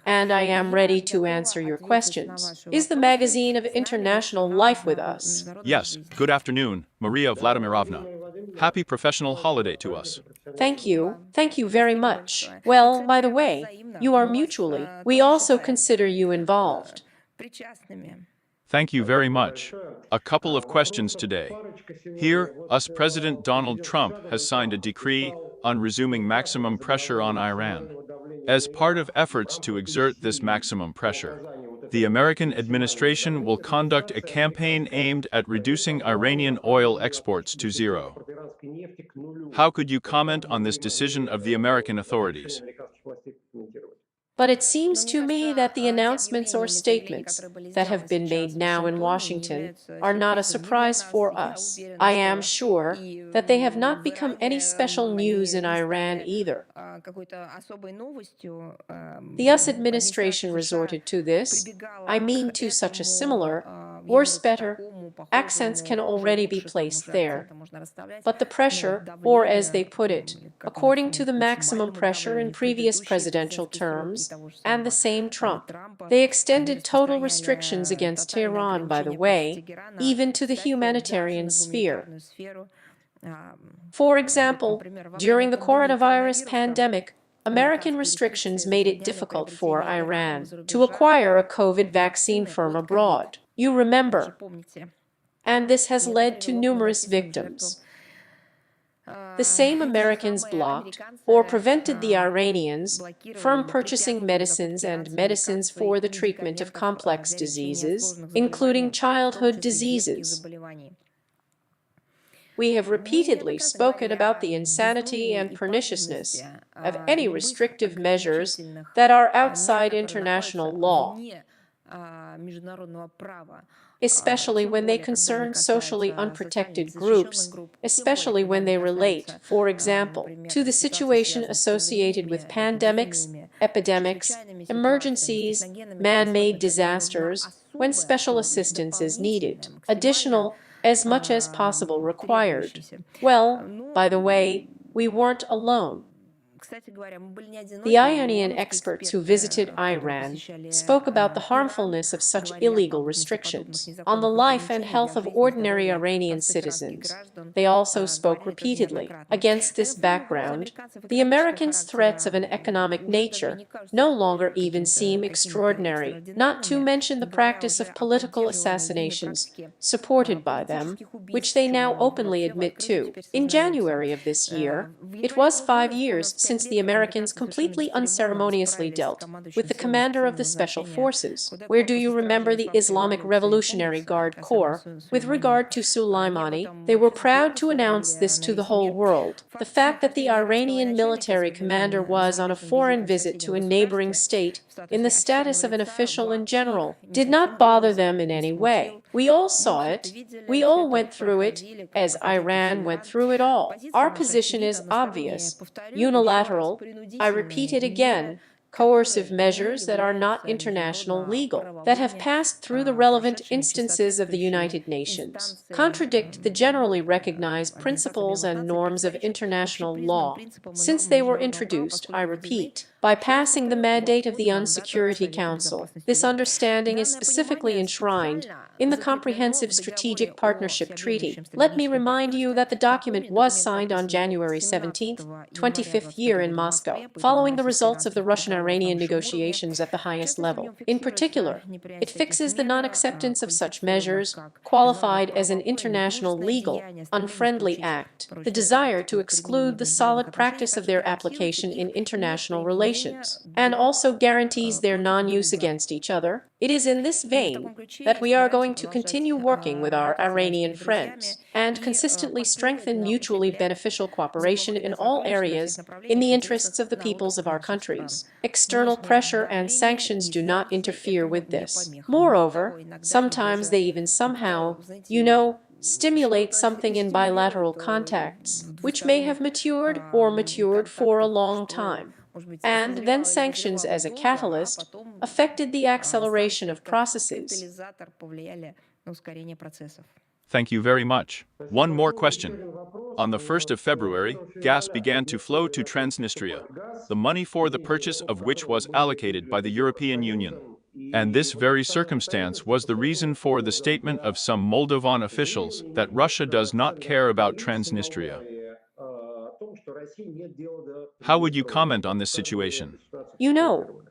And I am ready to answer your questions. Is the magazine of international life with us? Yes, good afternoon, Maria Vladimirovna. Happy professional holiday to us. Thank you very much. Well, by the way, you are mutually. We also consider you involved. Thank you very much. A couple of questions today. Here, US President Donald Trump has signed a decree on resuming maximum pressure on Iran. As part of efforts to exert this maximum pressure, the American administration will conduct a campaign aimed at reducing Iranian oil exports to zero. How could you comment on this decision of the American authorities? But it seems to me that the announcements or statements that have been made now in Washington are not a surprise for us. I am sure that they have not become any special news in Iran either. The US administration resorted to this, I mean to such a similar, worse better, accents can already be placed there. But the pressure, or as they put it, according to the maximum pressure in previous presidential terms, and the same Trump. They extended total restrictions against Tehran, by the way, even to the humanitarian sphere. For example, during the coronavirus pandemic, American restrictions made it difficult for Iran to acquire a COVID vaccine from abroad. You remember. And this has led to numerous victims. The same Americans blocked or prevented the Iranians from purchasing medicines and medicines for the treatment of complex diseases, including childhood diseases. We have repeatedly spoken about the insanity and perniciousness of any restrictive measures that are outside international law, especially when they concern socially unprotected groups, especially when they relate, for example, to the situation associated with pandemics, epidemics, emergencies, man-made disasters, when special assistance is needed, additional, as much as possible required. Well, by the way, we weren't alone. The Ionian experts who visited Iran spoke about the harmfulness of such illegal restrictions on the life and health of ordinary Iranian citizens. They also spoke repeatedly. Against this background, the Americans' threats of an economic nature no longer even seem extraordinary, not to mention the practice of political assassinations supported by them, which they now openly admit to. In January of this year, it was 5 years since the Americans completely unceremoniously dealt with the commander of the Special Forces. Where do you remember the Islamic Revolutionary Guard Corps? With regard to Soleimani, they were proud to announce this to the whole world. The fact that the Iranian military commander was on a foreign visit to a neighboring state in the status of an official in general did not bother them in any way. We all saw it. We all went through it, as Iran went through it all. Our position is obvious. Unilateral, I repeat it again, coercive measures that are not international legal, that have passed through the relevant instances of the United Nations, contradict the generally recognized principles and norms of international law, since they were introduced, I repeat, by passing the mandate of the UN Security Council. This understanding is specifically enshrined in the Comprehensive Strategic Partnership Treaty. Let me remind you that the document was signed on January 17, 25th year in Moscow, following the results of the Russian-Iranian negotiations at the highest level. In particular, it fixes the non-acceptance of such measures, qualified as an international legal, unfriendly act, the desire to exclude the solid practice of their application in international relations, and also guarantees their non-use against each other. It is in this vein that we are going to continue working with our Iranian friends and consistently strengthen mutually beneficial cooperation in all areas in the interests of the peoples of our countries. External pressure and sanctions do not interfere with this. Moreover, sometimes they even somehow, stimulate something in bilateral contacts, which may have matured for a long time. And then sanctions as a catalyst affected the acceleration of processes. Thank you very much. One more question. On the 1st of February, gas began to flow to Transnistria, the money for the purchase of which was allocated by the European Union. And this very circumstance was the reason for the statement of some Moldovan officials that Russia does not care about Transnistria. How would you comment on this situation?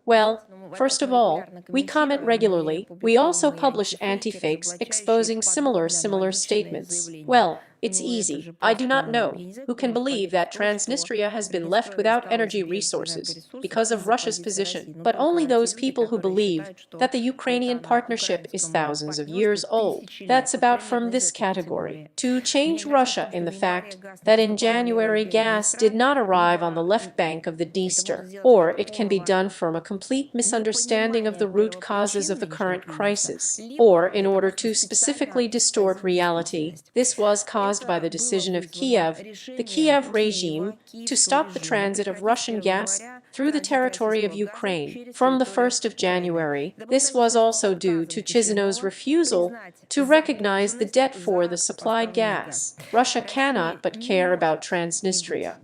Well, first of all, we comment regularly. We also publish anti-fakes exposing similar statements. Well, it's easy. I do not know who can believe that Transnistria has been left without energy resources because of Russia's position, but only those people who believe that the Ukrainian partnership is thousands of years old. That's about from this category. To change Russia in the fact that in January gas did not arrive on the left bank of the Dniester, or it can be done from a complete misunderstanding of the root causes of the current crisis, or in order to specifically distort reality. This was caused by the decision of Kiev, the Kiev regime, to stop the transit of Russian gas through the territory of Ukraine from the 1st of January. This was also due to Chisinau's refusal to recognize the debt for the supplied gas. Russia cannot but care about Transnistria.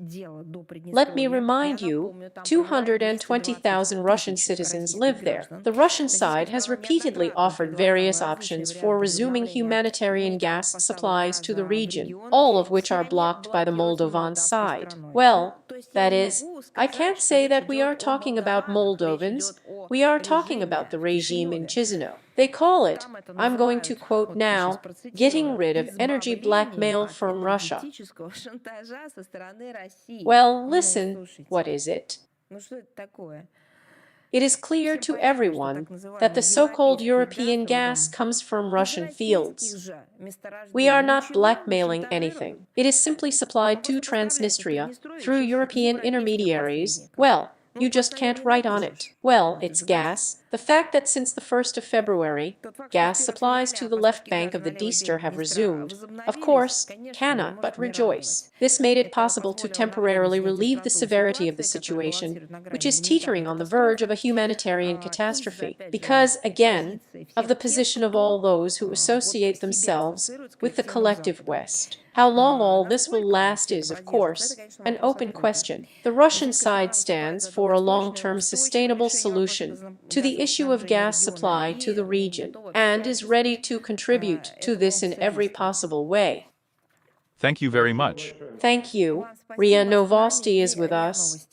Let me remind you, 220,000 Russian citizens live there. The Russian side has repeatedly offered various options for resuming humanitarian gas supplies to the region, all of which are blocked by the Moldovan side. Well, that is, I can't say that we are talking about Moldovans, we are talking about the regime in Chisinau. They call it, I'm going to quote now, getting rid of energy blackmail from Russia. Well, listen, what is it? It is clear to everyone that the so-called European gas comes from Russian fields. We are not blackmailing anything. It is simply supplied to Transnistria through European intermediaries. Well, you just can't write on it. Well, it's gas. The fact that since the 1st of February, gas supplies to the left bank of the Dniester have resumed, of course, cannot but rejoice. This made it possible to temporarily relieve the severity of the situation, which is teetering on the verge of a humanitarian catastrophe, because, again, of the position of all those who associate themselves with the collective West. How long all this will last is, of course, an open question. The Russian side stands for a long-term sustainable solution to the issue of gas supply to the region and is ready to contribute to this in every possible way. Thank you very much. Thank you. RUDN Novosti is with us.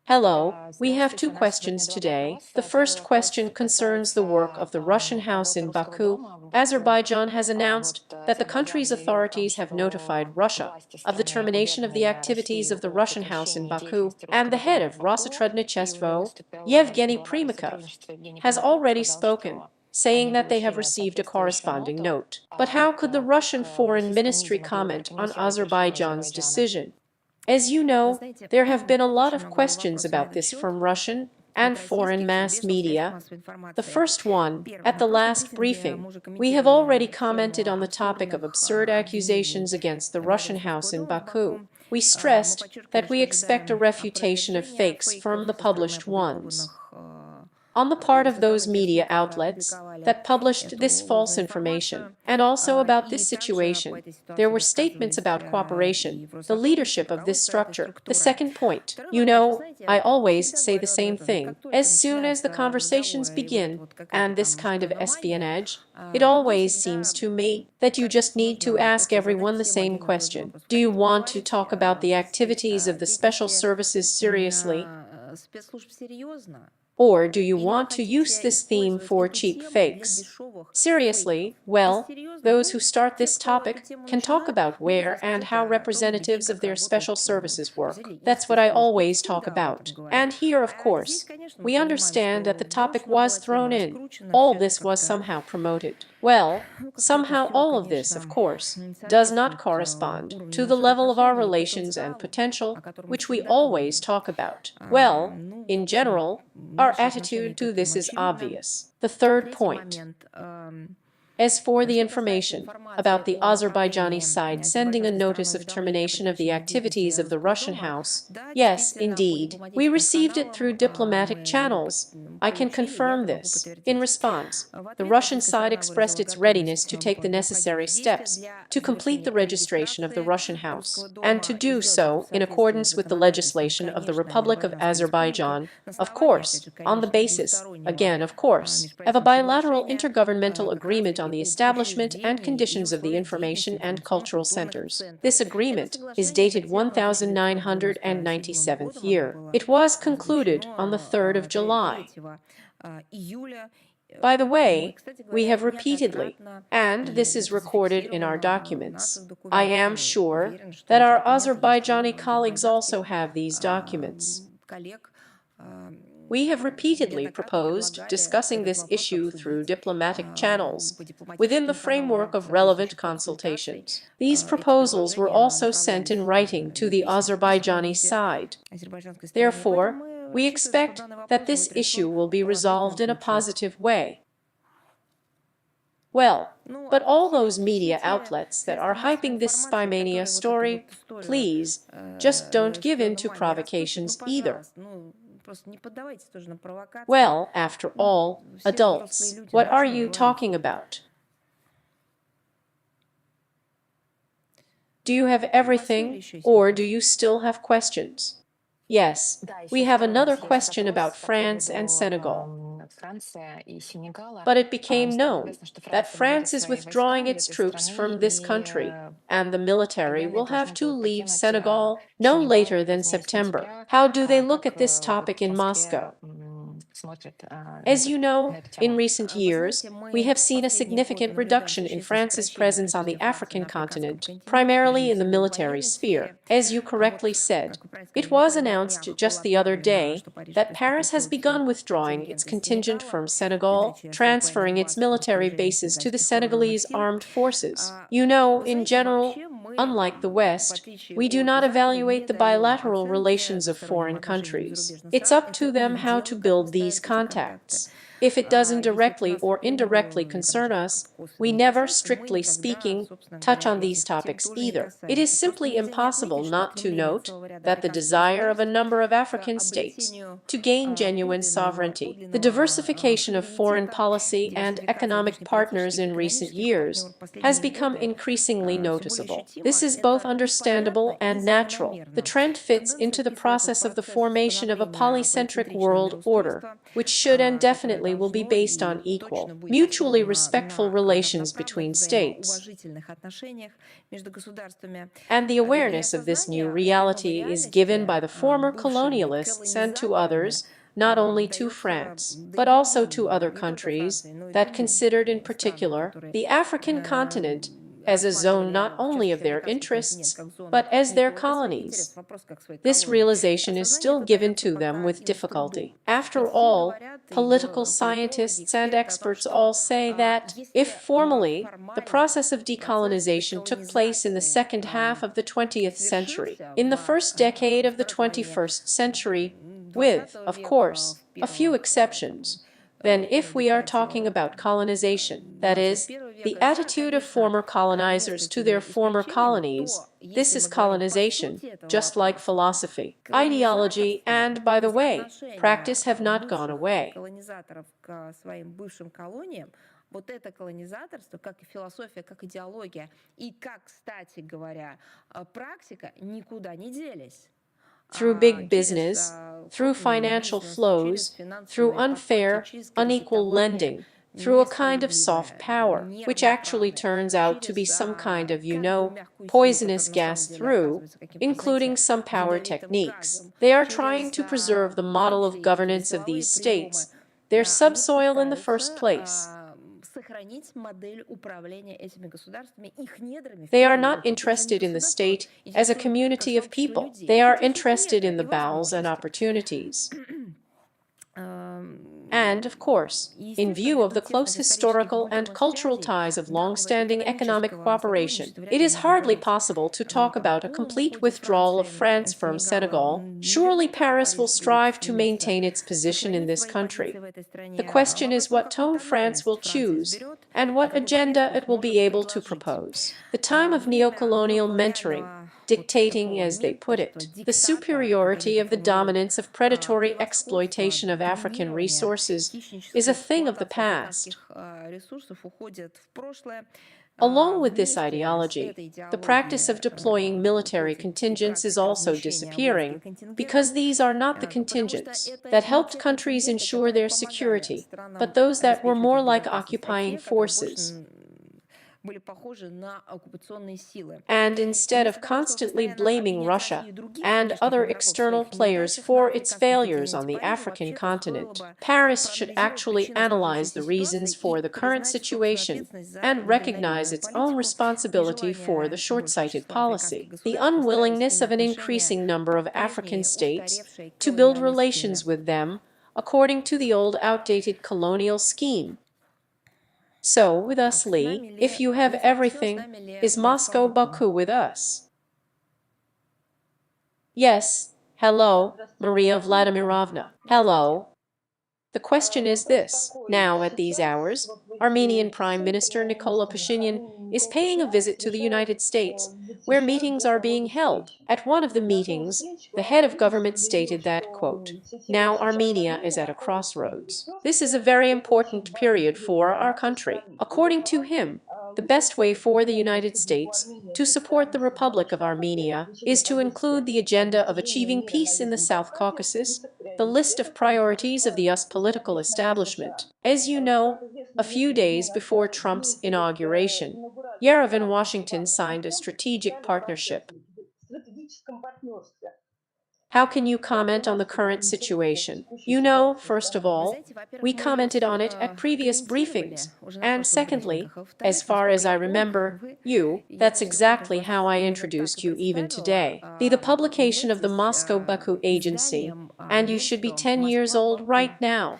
Hello, we have two questions today. The first question concerns the work of the Russian House in Baku. Azerbaijan has announced that the country's authorities have notified Russia of the termination of the activities of the Russian House in Baku, and the head of Rossotradnichestvo, Yevgeny Primakov, has already spoken, saying that they have received a corresponding note. But how could the Russian Foreign Ministry comment on Azerbaijan's decision? As you know, there have been a lot of questions about this from Russian and foreign mass media. The first one, at the last briefing, we have already commented on the topic of absurd accusations against the Russian House in Baku. We stressed that we expect a refutation of fakes from the published ones. On the part of those media outlets that published this false information, and also about this situation, there were statements about cooperation, the leadership of this structure. The second point, you know, I always say the same thing. As soon as the conversations begin, and this kind of espionage, it always seems to me that you just need to ask everyone the same question. Do you want to talk about the activities of the special services seriously? Or do you want to use this theme for cheap fakes? Seriously, well, those who start this topic can talk about where and how representatives of their special services work. That's what I always talk about. And here, of course, we understand that the topic was thrown in. All this was somehow promoted. Well, somehow all of this, of course, does not correspond to the level of our relations and potential, which we always talk about. Well, in general, our attitude to this is obvious. The third point. As for the information about the Azerbaijani side sending a notice of termination of the activities of the Russian House, yes, indeed, we received it through diplomatic channels. I can confirm this. In response, the Russian side expressed its readiness to take the necessary steps to complete the registration of the Russian House, and to do so in accordance with the legislation of the Republic of Azerbaijan, of course, on the basis, again of course, of a bilateral intergovernmental agreement on the establishment and conditions of the information and cultural centers. This agreement is dated 1997th year. It was concluded on the 3rd of July. By the way, we have repeatedly, and this is recorded in our documents, I am sure that our Azerbaijani colleagues also have these documents. We have repeatedly proposed discussing this issue through diplomatic channels within the framework of relevant consultations. These proposals were also sent in writing to the Azerbaijani side. Therefore, we expect that this issue will be resolved in a positive way. Well, but all those media outlets that are hyping this spymania story, please, just don't give in to provocations either. Well, after all, adults, what are you talking about? Do you have everything, or do you still have questions? Yes, we have another question about France and Senegal. But it became known that France is withdrawing its troops from this country, and the military will have to leave Senegal no later than September. How do they look at this topic in Moscow? As you know, in recent years, we have seen a significant reduction in France's presence on the African continent, primarily in the military sphere. As you correctly said, it was announced just the other day that Paris has begun withdrawing its contingent from Senegal, transferring its military bases to the Senegalese armed forces. You know, in general, unlike the West, we do not evaluate the bilateral relations of foreign countries. It's up to them how to build these contacts. If it doesn't directly or indirectly concern us, we never, strictly speaking, touch on these topics either. It is simply impossible not to note that the desire of a number of African states to gain genuine sovereignty, the diversification of foreign policy and economic partners in recent years, has become increasingly noticeable. This is both understandable and natural. The trend fits into the process of the formation of a polycentric world order, which should and definitely only will be based on equal, mutually respectful relations between states. And the awareness of this new reality is given by the former colonialists and to others, not only to France, but also to other countries, that considered in particular the African continent as a zone not only of their interests, but as their colonies. This realization is still given to them with difficulty. After all, political scientists and experts all say that, if formally, the process of decolonization took place in the second half of the 20th century, in the first decade of the 21st century, with, of course, a few exceptions, then if we are talking about colonization, that is, the attitude of former colonizers to their former colonies, this is colonization, just like philosophy, ideology, and, by the way, practice have not gone away. Вот это колонизаторство, как и философия, как идеология, и как, кстати говоря, практика никуда не делись. Through big business, through financial flows, through unfair, unequal lending, through a kind of soft power, which actually turns out to be some kind of, poisonous gas through, including some power techniques. They are trying to preserve the model of governance of these states, their subsoil in the first place. They are not interested in the state as a community of people. They are interested in the bowels and opportunities. And, of course, in view of the close historical and cultural ties of long-standing economic cooperation, it is hardly possible to talk about a complete withdrawal of France from Senegal. Surely Paris will strive to maintain its position in this country. The question is what tone France will choose and what agenda it will be able to propose. The time of neocolonial mentoring, dictating, as they put it, the superiority of the dominance of predatory exploitation of African resources is a thing of the past. Along with this ideology, the practice of deploying military contingents is also disappearing, because these are not the contingents that helped countries ensure their security, but those that were more like occupying forces. And instead of constantly blaming Russia and other external players for its failures on the African continent, Paris should actually analyze the reasons for the current situation and recognize its own responsibility for the short-sighted policy, the unwillingness of an increasing number of African states to build relations with them according to the old outdated colonial scheme. So, with us, Lee, if you have everything, is Moscow Baku with us? Yes. Hello, Maria Vladimirovna. Hello. The question is this. Now, at these hours, Armenian Prime Minister Nikol Pashinyan is paying a visit to the United States, where meetings are being held. At one of the meetings, the head of government stated that, quote, "Now Armenia is at a crossroads. This is a very important period for our country." According to him, the best way for the United States to support the Republic of Armenia is to include the agenda of achieving peace in the South Caucasus, the list of priorities of the US political establishment. As you know, a few days before Trump's inauguration, Yerevan, Washington signed a strategic partnership. How can you comment on the current situation? First of all, we commented on it at previous briefings, and secondly, as far as I remember, that's exactly how I introduced you even today. The publication of the Moscow Baku Agency, and you should be 10 years old right now.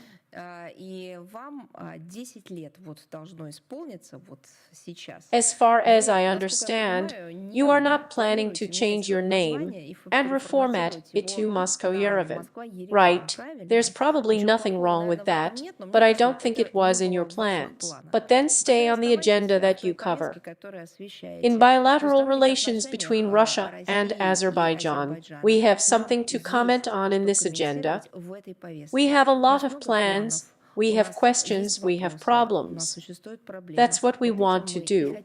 As far as I understand, you are not planning to change your name and reformat it to Moscow Yerevan. Right, there's probably nothing wrong with that, but I don't think it was in your plans. But then stay on the agenda that you cover. In bilateral relations between Russia and Azerbaijan, we have something to comment on in this agenda. We have a lot of plans, We have questions, we have problems. That's what we want to do.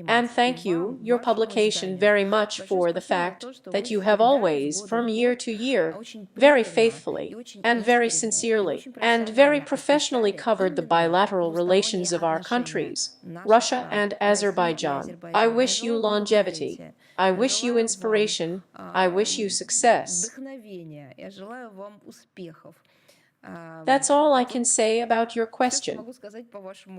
And thank you, your publication, very much for the fact that you have always, from year to year, very faithfully and very sincerely and very professionally covered the bilateral relations of our countries, Russia and Azerbaijan. I wish you longevity. I wish you inspiration. I wish you success. That's all I can say about your question.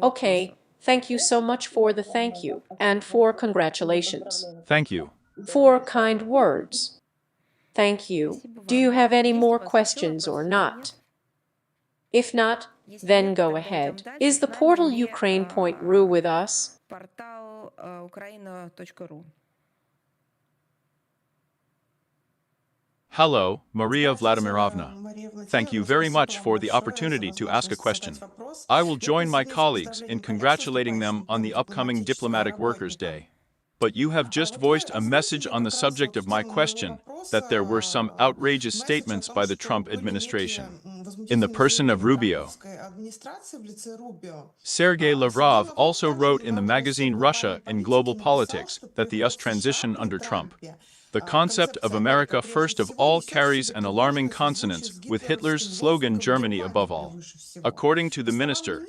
Okay, thank you so much for the thank you and for congratulations. Thank you. For kind words. Thank you. Do you have any more questions or not? If not, then go ahead. Is the portal Ukraine.ru with us? Hello, Maria Vladimirovna. Thank you very much for the opportunity to ask a question. I will join my colleagues in congratulating them on the upcoming Diplomatic Workers' Day. But you have just voiced a message on the subject of my question, that there were some outrageous statements by the Trump administration, in the person of Rubio. Sergei Lavrov also wrote in the magazine Russia in Global Politics that the US transition under Trump. The concept of America first of all carries an alarming consonance with Hitler's slogan Germany above all. According to the minister,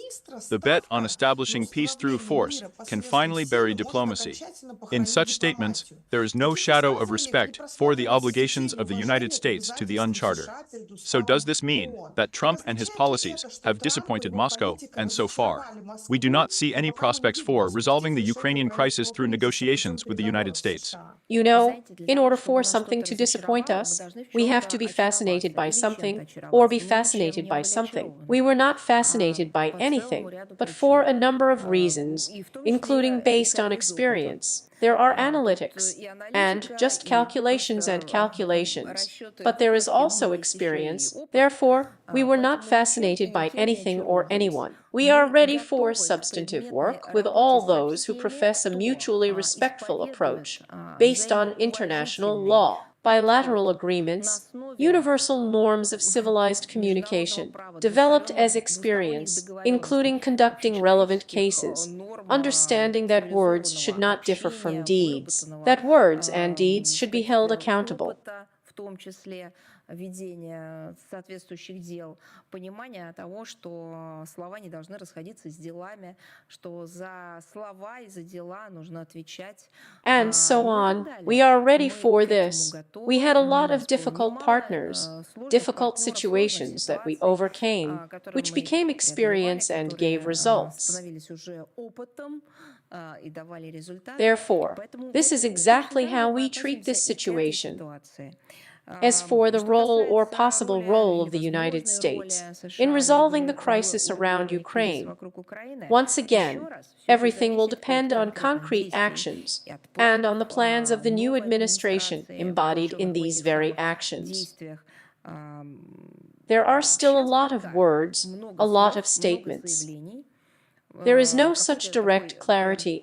the bet on establishing peace through force can finally bury diplomacy. In such statements, there is no shadow of respect for the obligations of the United States to the UN Charter. So does this mean that Trump and his policies have disappointed Moscow, and so far, we do not see any prospects for resolving the Ukrainian crisis through negotiations with the United States? You know, in order for something to disappoint us, we have to be fascinated by something or be fascinated by something. We were not fascinated by anything, but for a number of reasons, including based on experience. There are analytics and just calculations and calculations, but there is also experience. Therefore, we were not fascinated by anything or anyone. We are ready for substantive work with all those who profess a mutually respectful approach based on international law, bilateral agreements, universal norms of civilized communication, developed as experience, including conducting relevant cases, understanding that words should not differ from deeds, that words and deeds should be held accountable. Ведение соответствующих дел, понимание того, что слова не должны расходиться с делами, что за слова и за дела нужно отвечать. And so on. We are ready for this. We had a lot of difficult partners, difficult situations that we overcame, which became experience and gave results. Therefore, this is exactly how we treat this situation. As for the role or possible role of the United States in resolving the crisis around Ukraine, once again, everything will depend on concrete actions and on the plans of the new administration embodied in these very actions. There are still a lot of words, a lot of statements. There is no such direct clarity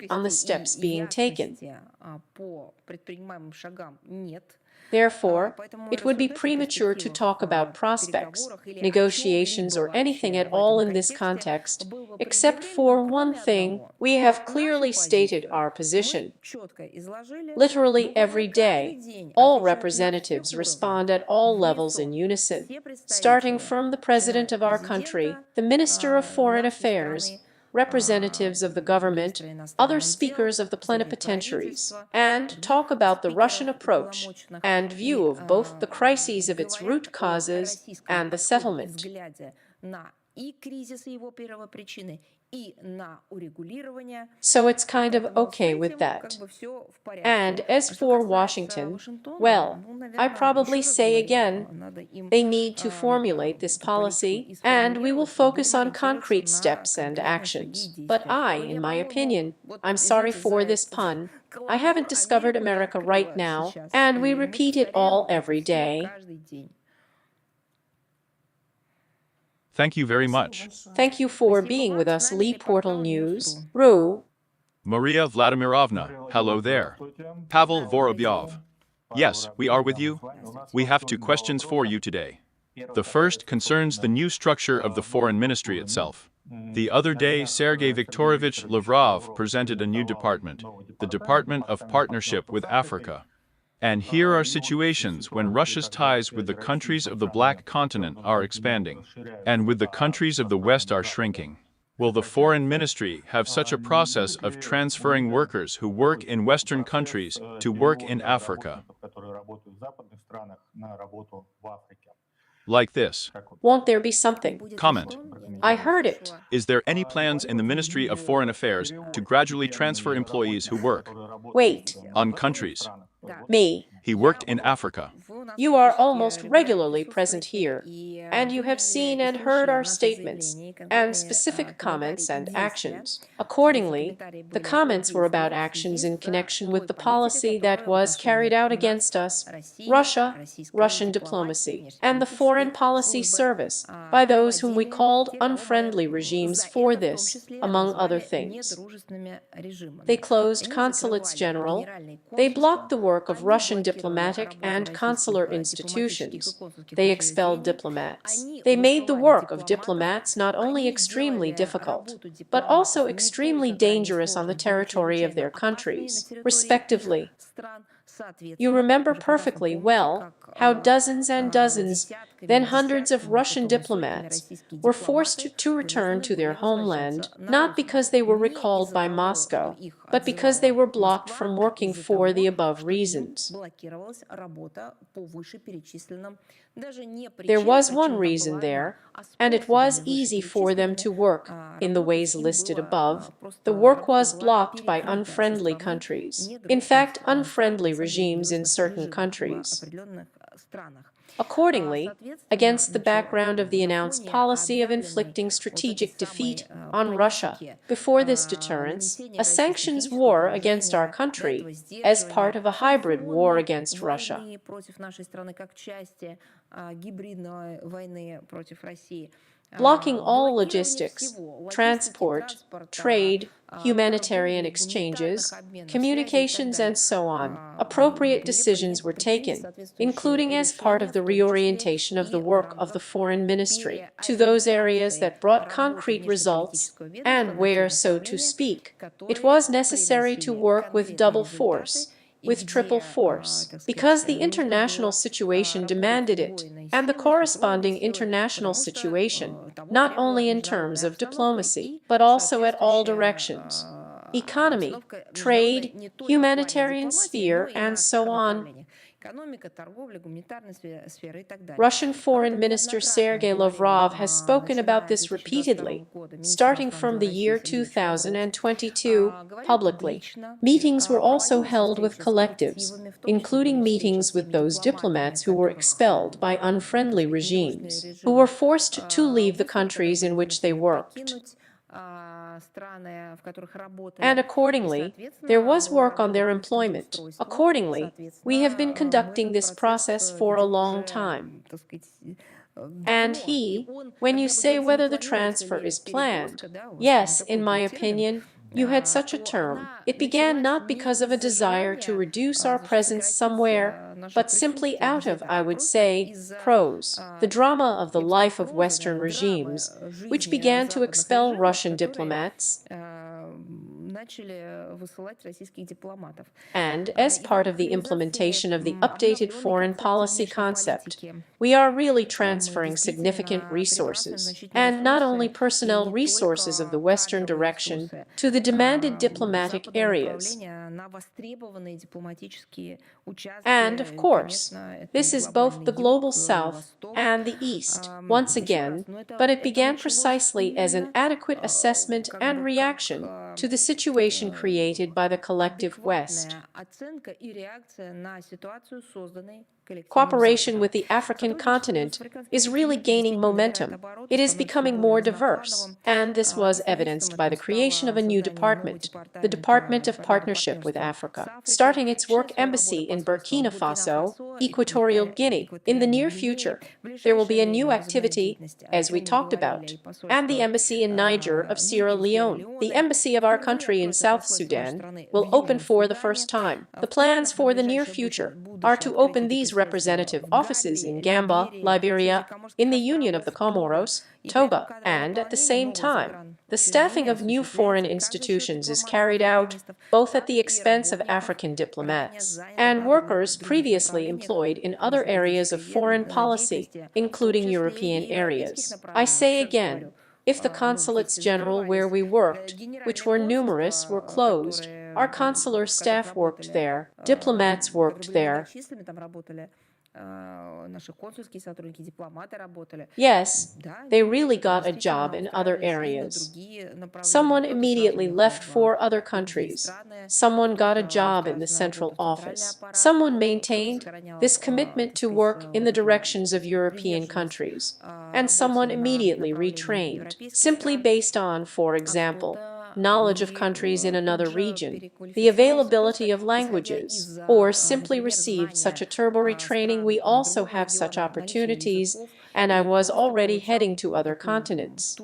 on the steps being taken. Therefore, it would be premature to talk about prospects, negotiations, or anything at all in this context, except for one thing: we have clearly stated our position. Literally every day, all representatives respond at all levels in unison, starting from the President of our country, the Minister of Foreign Affairs, representatives of the government, other speakers of the plenipotentiaries, and talk about the Russian approach and view of both the crises of its root causes and the settlement. So it's kind of okay with that. And as for Washington, well, I probably say again, they need to formulate this policy, and we will focus on concrete steps and actions. But in my opinion, I'm sorry for this pun, I haven't discovered America right now, and we repeat it all every day. Thank you very much. Thank you for being with us, Lee Portal News. Ru. Maria Vladimirovna, hello there. Pavel Vorobyov. Yes, we are with you. We have two questions for you today. The first concerns the new structure of the foreign ministry itself. The other day, Sergei Viktorovich Lavrov presented a new department, the Department of Partnership with Africa. And here are situations when Russia's ties with the countries of the Black Continent are expanding, and with the countries of the West are shrinking. Will the foreign ministry have such a process of transferring workers who work in Western countries to work in Africa? Like this. Won't there be something? Comment. I heard it. Is there any plans in the Ministry of Foreign Affairs to gradually transfer employees who work Wait. on countries? Me. He worked in Africa. You are almost regularly present here, and you have seen and heard our statements, and specific comments and actions. Accordingly, the comments were about actions in connection with the policy that was carried out against us, Russia, Russian diplomacy, and the Foreign Policy Service, by those whom we called unfriendly regimes for this, among other things. They closed consulates general, they blocked the work of Russian diplomatic and consular institutions. They expelled diplomats. They made the work of diplomats not only extremely difficult, but also extremely dangerous on the territory of their countries, respectively. You remember perfectly well how dozens and dozens, then hundreds of Russian diplomats were forced to return to their homeland, not because they were recalled by Moscow, but because they were blocked from working for the above reasons. There was one reason there, and it was easy for them to work in the ways listed above. The work was blocked by unfriendly countries, in fact, unfriendly regimes in certain countries. Accordingly, against the background of the announced policy of inflicting strategic defeat on Russia, before this deterrence, a sanctions war against our country, as part of a hybrid war against Russia. Blocking all logistics, transport, trade, humanitarian exchanges, communications, and so on. Appropriate decisions were taken, including as part of the reorientation of the work of the foreign ministry to those areas that brought concrete results and where, so to speak, it was necessary to work with double force, with triple force, because the international situation demanded it, and the corresponding international situation, not only in terms of diplomacy, but also at all directions, economy, trade, humanitarian sphere, and so on. Russian Foreign Minister Sergei Lavrov has spoken about this repeatedly, starting from the year 2022, publicly. Meetings were also held with collectives, including meetings with those diplomats who were expelled by unfriendly regimes, who were forced to leave the countries in which they worked. And accordingly, there was work on their employment. Accordingly, we have been conducting this process for a long time. And when you say whether the transfer is planned, yes, in my opinion, you had such a term. It began not because of a desire to reduce our presence somewhere, but simply out of, I would say, prose, the drama of the life of Western regimes, which began to expel Russian diplomats. And as part of the implementation of the updated foreign policy concept, we are really transferring significant resources, and not only personnel resources of the Western direction, to the demanded diplomatic areas. And, of course, this is both the global South and the East, once again, but it began precisely as an adequate assessment and reaction to the situation created by the collective West. Cooperation with the African continent is really gaining momentum. It is becoming more diverse, and this was evidenced by the creation of a new department, the Department of Partnership with Africa, starting its work embassy in Burkina Faso, Equatorial Guinea. In the near future, there will be a new activity, as we talked about, and the embassy in Niger of Sierra Leone, the embassy of our country in South Sudan will open for the first time. The plans for the near future are to open these representative offices in Gamba, Liberia, in the Union of the Comoros, Togo, and at the same time, the staffing of new foreign institutions is carried out both at the expense of African diplomats and workers previously employed in other areas of foreign policy, including European areas. I say again, if the consulates general where we worked, which were numerous, were closed, our consular staff worked there, diplomats worked there. Yes, they really got a job in other areas. Someone immediately left for other countries. Someone got a job in the central office. Someone maintained this commitment to work in the directions of European countries. And someone immediately retrained, simply based on, for example, knowledge of countries in another region, the availability of languages, or simply received such a turbo retraining. We also have such opportunities, and I was already heading to other continents.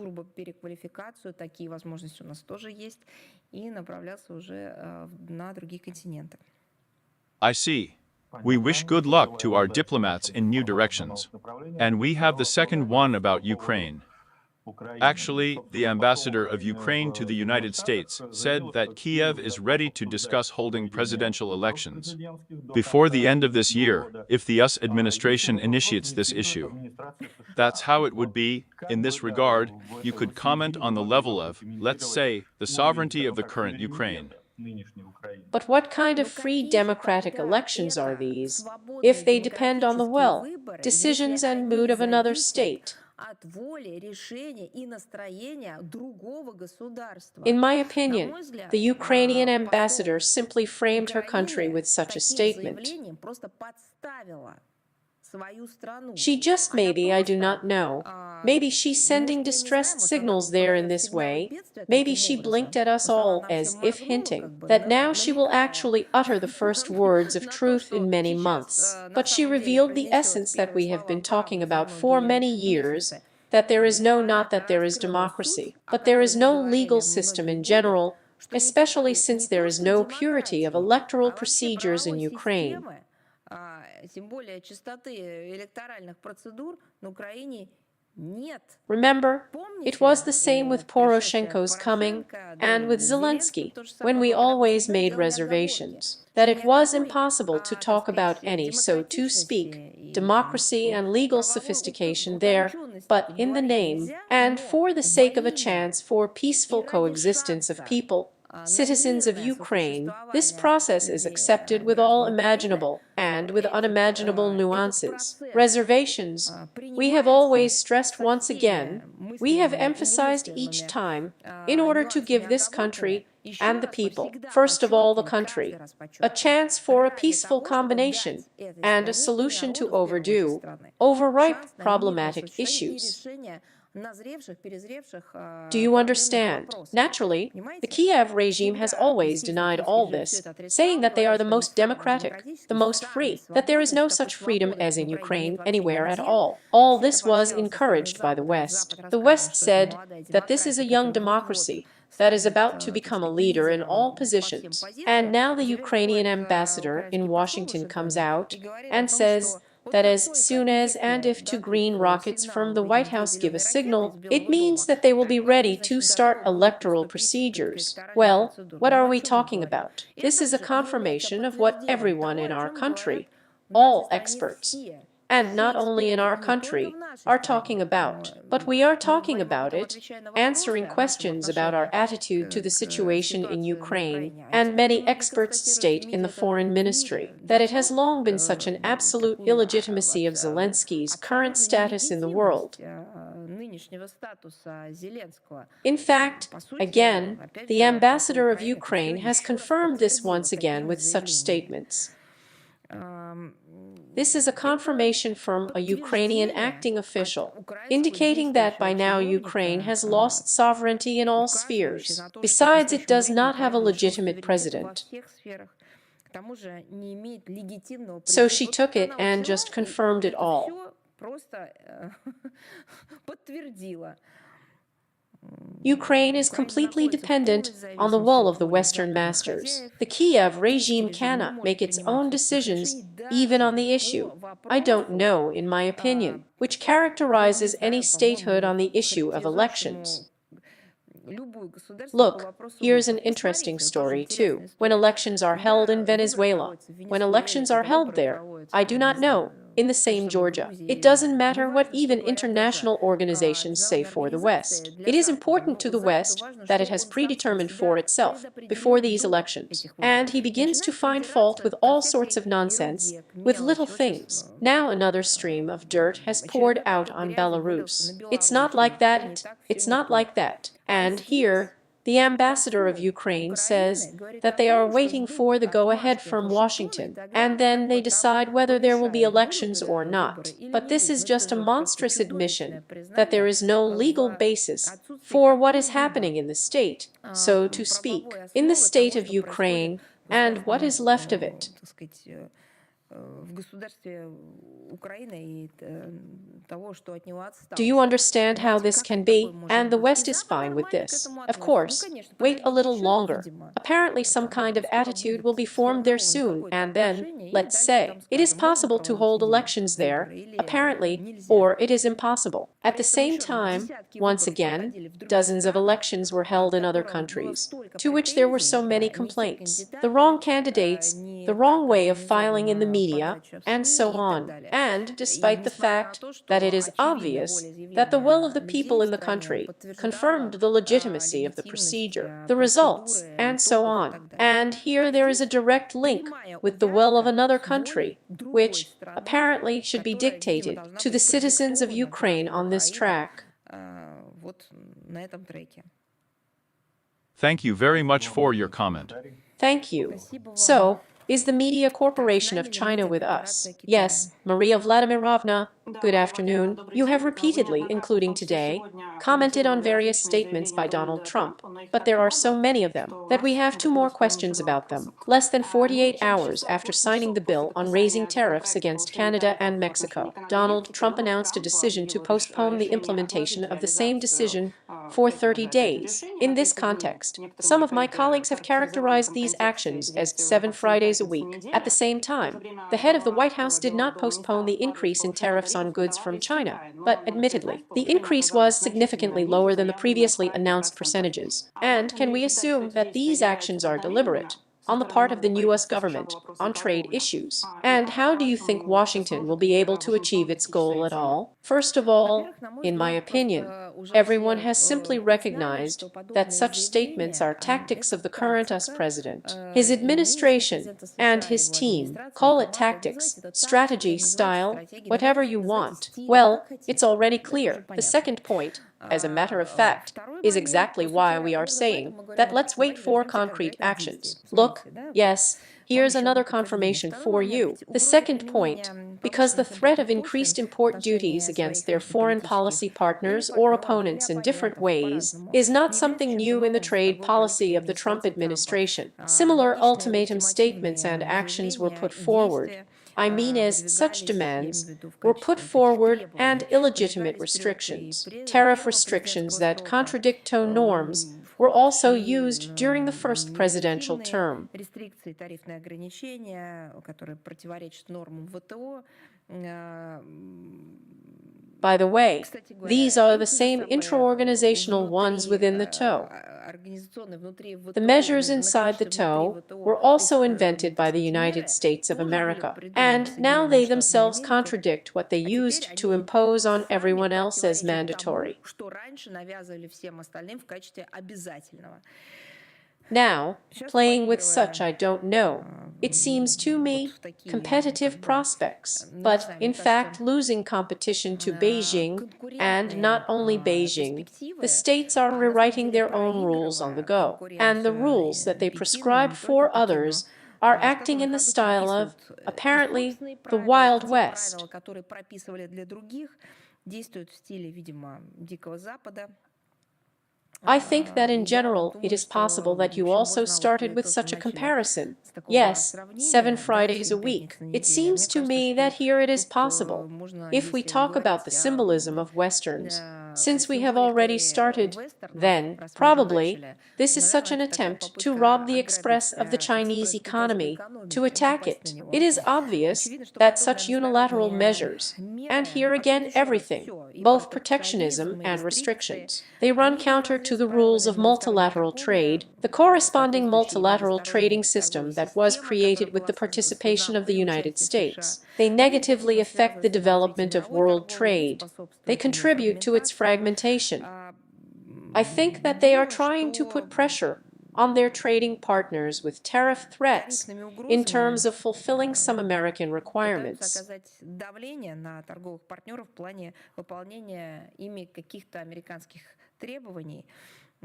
I see. We wish good luck to our diplomats in new directions. And we have the second one about Ukraine. Actually, the ambassador of Ukraine to the United States said that Kiev is ready to discuss holding presidential elections before the end of this year if the US administration initiates this issue. That's how it would be. In this regard, you could comment on the level of, let's say, the sovereignty of the current Ukraine. But what kind of free democratic elections are these, if they depend on the will, decisions and mood of another state? In my opinion, the Ukrainian ambassador simply framed her country with such a statement. She just maybe, I do not know, maybe she's sending distress signals there in this way, maybe she blinked at us all as if hinting that now she will actually utter the first words of truth in many months. But she revealed the essence that we have been talking about for many years, that there is not that there is democracy, but there is no legal system in general, especially since there is no purity of electoral procedures in Ukraine. Remember, it was the same with Poroshenko's coming and with Zelensky, when we always made reservations, that it was impossible to talk about any, so to speak, democracy and legal sophistication there, but in the name, and for the sake of a chance for peaceful coexistence of people, citizens of Ukraine, this process is accepted with all imaginable and with unimaginable nuances, reservations. We have always stressed once again, we have emphasized each time, in order to give this country and the people, first of all the country, a chance for a peaceful combination and a solution to overdue, overripe problematic issues. Do you understand? Naturally, the Kiev regime has always denied all this, saying that they are the most democratic, the most free, that there is no such freedom as in Ukraine anywhere at all. All this was encouraged by the West. The West said that this is a young democracy that is about to become a leader in all positions. And now the Ukrainian ambassador in Washington comes out and says that as soon as and if two green rockets from the White House give a signal, it means that they will be ready to start electoral procedures. Well, what are we talking about? This is a confirmation of what everyone in our country, all experts, and not only in our country, are talking about. But we are talking about it, answering questions about our attitude to the situation in Ukraine, and many experts state in the foreign ministry that it has long been such an absolute illegitimacy of Zelensky's current status in the world. In fact, again, the ambassador of Ukraine has confirmed this once again with such statements. This is a confirmation from a Ukrainian acting official, indicating that by now Ukraine has lost sovereignty in all spheres. Besides, it does not have a legitimate president. So she took it and just confirmed it all. Ukraine is completely dependent on the will of the Western masters. The Kiev regime cannot make its own decisions even on the issue, I don't know, in my opinion, which characterizes any statehood on the issue of elections. Look, here's an interesting story too. When elections are held in Venezuela, when elections are held there, I do not know, in the same Georgia. It doesn't matter what even international organizations say for the West. It is important to the West that it has predetermined for itself before these elections. And he begins to find fault with all sorts of nonsense, with little things. Now another stream of dirt has poured out on Belarus. It's not like that. It's not like that. And here, the ambassador of Ukraine says that they are waiting for the go-ahead from Washington, and then they decide whether there will be elections or not. But this is just a monstrous admission that there is no legal basis for what is happening in the state, so to speak, in the state of Ukraine, and what is left of it. Do you understand how this can be? And the West is fine with this. Of course, wait a little longer. Apparently some kind of attitude will be formed there soon, and then, let's say, it is possible to hold elections there, apparently, or it is impossible. At the same time, once again, dozens of elections were held in other countries, to which there were so many complaints. The wrong candidates, the wrong way of filing in the media, and so on. And despite the fact that it is obvious that the will of the people in the country confirmed the legitimacy of the procedure, the results, and so on. And here there is a direct link with the will of another country, which apparently should be dictated to the citizens of Ukraine on this track. Thank you very much for your comment. Thank you. So, is the Media Corporation of China with us? Yes, Maria Vladimirovna, good afternoon. You have repeatedly, including today, commented on various statements by Donald Trump, but there are so many of them that we have two more questions about them. Less than 48 hours after signing the bill on raising tariffs against Canada and Mexico, Donald Trump announced a decision to postpone the implementation of the same decision for 30 days. In this context, some of my colleagues have characterized these actions as 7 Fridays a week. At the same time, the head of the White House did not postpone the increase in tariffs on goods from China, but admittedly, the increase was significantly lower than the previously announced percentages. And can we assume that these actions are deliberate on the part of the U.S. government on trade issues? And how do you think Washington will be able to achieve its goal at all? First of all, in my opinion, everyone has simply recognized that such statements are tactics of the current US president. His administration and his team, call it tactics, strategy, style, whatever you want. Well, it's already clear. The second point, as a matter of fact, is exactly why we are saying that let's wait for concrete actions. Look, yes, here's another confirmation for you. The second point, because the threat of increased import duties against their foreign policy partners or opponents in different ways is not something new in the trade policy of the Trump administration. Similar ultimatum statements and actions were put forward. I mean, as such demands were put forward and illegitimate restrictions, tariff restrictions that contradict norms, were also used during the first presidential term. By the way, these are the same intra-organizational ones within the TO. The measures inside the TO were also invented by the United States of America, and now they themselves contradict what they used to impose on everyone else as mandatory. Now, playing with such, I don't know, it seems to me, competitive prospects, but in fact losing competition to Beijing, and not only Beijing, the states are rewriting their own rules on the go, and the rules that they prescribe for others are acting in the style of, apparently, the Wild West. I think that in general it is possible that you also started with such a comparison. Yes, 7 Fridays a week. It seems to me that here it is possible, if we talk about the symbolism of Westerns, Since we have already started, then, probably, this is such an attempt to rob the express of the Chinese economy, to attack it. It is obvious that such unilateral measures, and here again everything, both protectionism and restrictions, they run counter to the rules of multilateral trade, the corresponding multilateral trading system that was created with the participation of the United States. They negatively affect the development of world trade. They contribute to its fragmentation. I think that they are trying to put pressure on their trading partners with tariff threats in terms of fulfilling some American requirements.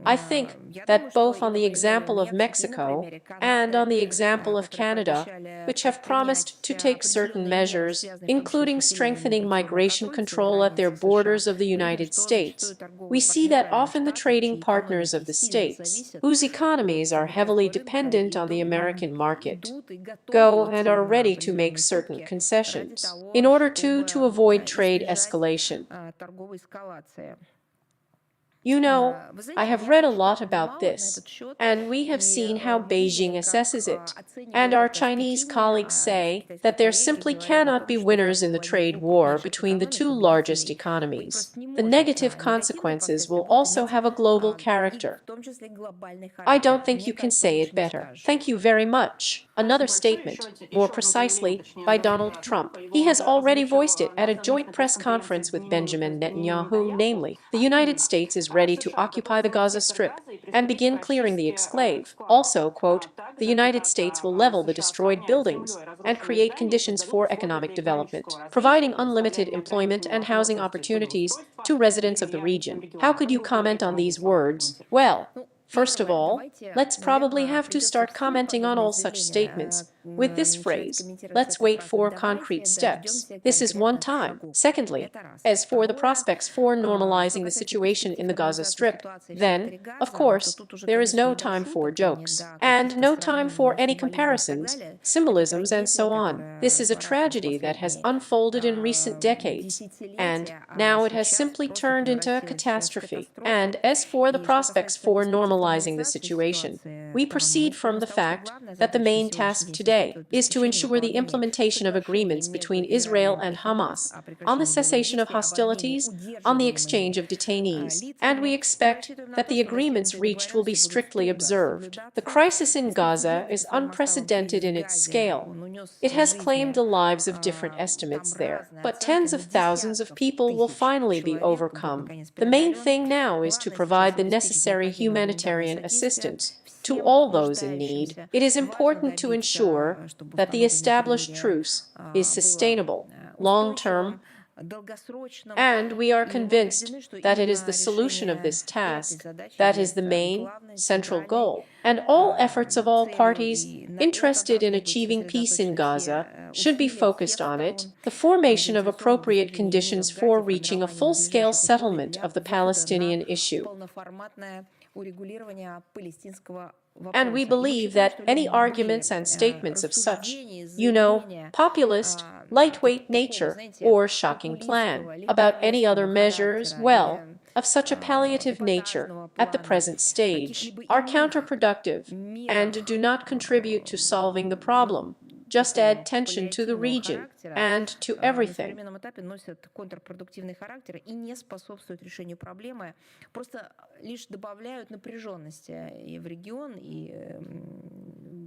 I think that both on the example of Mexico and on the example of Canada, which have promised to take certain measures, including strengthening migration control at their borders of the United States, we see that often the trading partners of the states, whose economies are heavily dependent on the American market, go and are ready to make certain concessions in order to avoid trade escalation. You know, I have read a lot about this, and we have seen how Beijing assesses it, and our Chinese colleagues say that there simply cannot be winners in the trade war between the two largest economies. The negative consequences will also have a global character. I don't think you can say it better. Thank you very much. Another statement, more precisely, by Donald Trump. He has already voiced it at a joint press conference with Benjamin Netanyahu, namely, the United States is ready to occupy the Gaza Strip and begin clearing the exclave. Also, quote, the United States will level the destroyed buildings and create conditions for economic development, providing unlimited employment and housing opportunities to residents of the region. How could you comment on these words? Well, first of all, let's probably have to start commenting on all such statements with this phrase, let's wait for concrete steps. This is one time. Secondly, as for the prospects for normalizing the situation in the Gaza Strip, then, of course, there is no time for jokes, and no time for any comparisons, symbolisms, and so on. This is a tragedy that has unfolded in recent decades, and now it has simply turned into a catastrophe. And as for the prospects for normalizing the situation, we proceed from the fact that the main task today is to ensure the implementation of agreements between Israel and Hamas on the cessation of hostilities, on the exchange of detainees, and we expect that the agreements reached will be strictly observed. The crisis in Gaza is unprecedented in its scale. It has claimed the lives of different estimates there, but tens of thousands of people will finally be overcome. The main thing now is to provide the necessary humanitarian assistance to all those in need. It is important to ensure that the established truce is sustainable, long-term, and we are convinced that it is the solution of this task that is the main, central goal. And all efforts of all parties interested in achieving peace in Gaza should be focused on it, the formation of appropriate conditions for reaching a full-scale settlement of the Palestinian issue. And we believe that any arguments and statements of such, populist, lightweight nature or shocking plan about any other measures, well, of such a palliative nature at the present stage, are counterproductive and do not contribute to solving the problem. Just add tension to the region and to everything.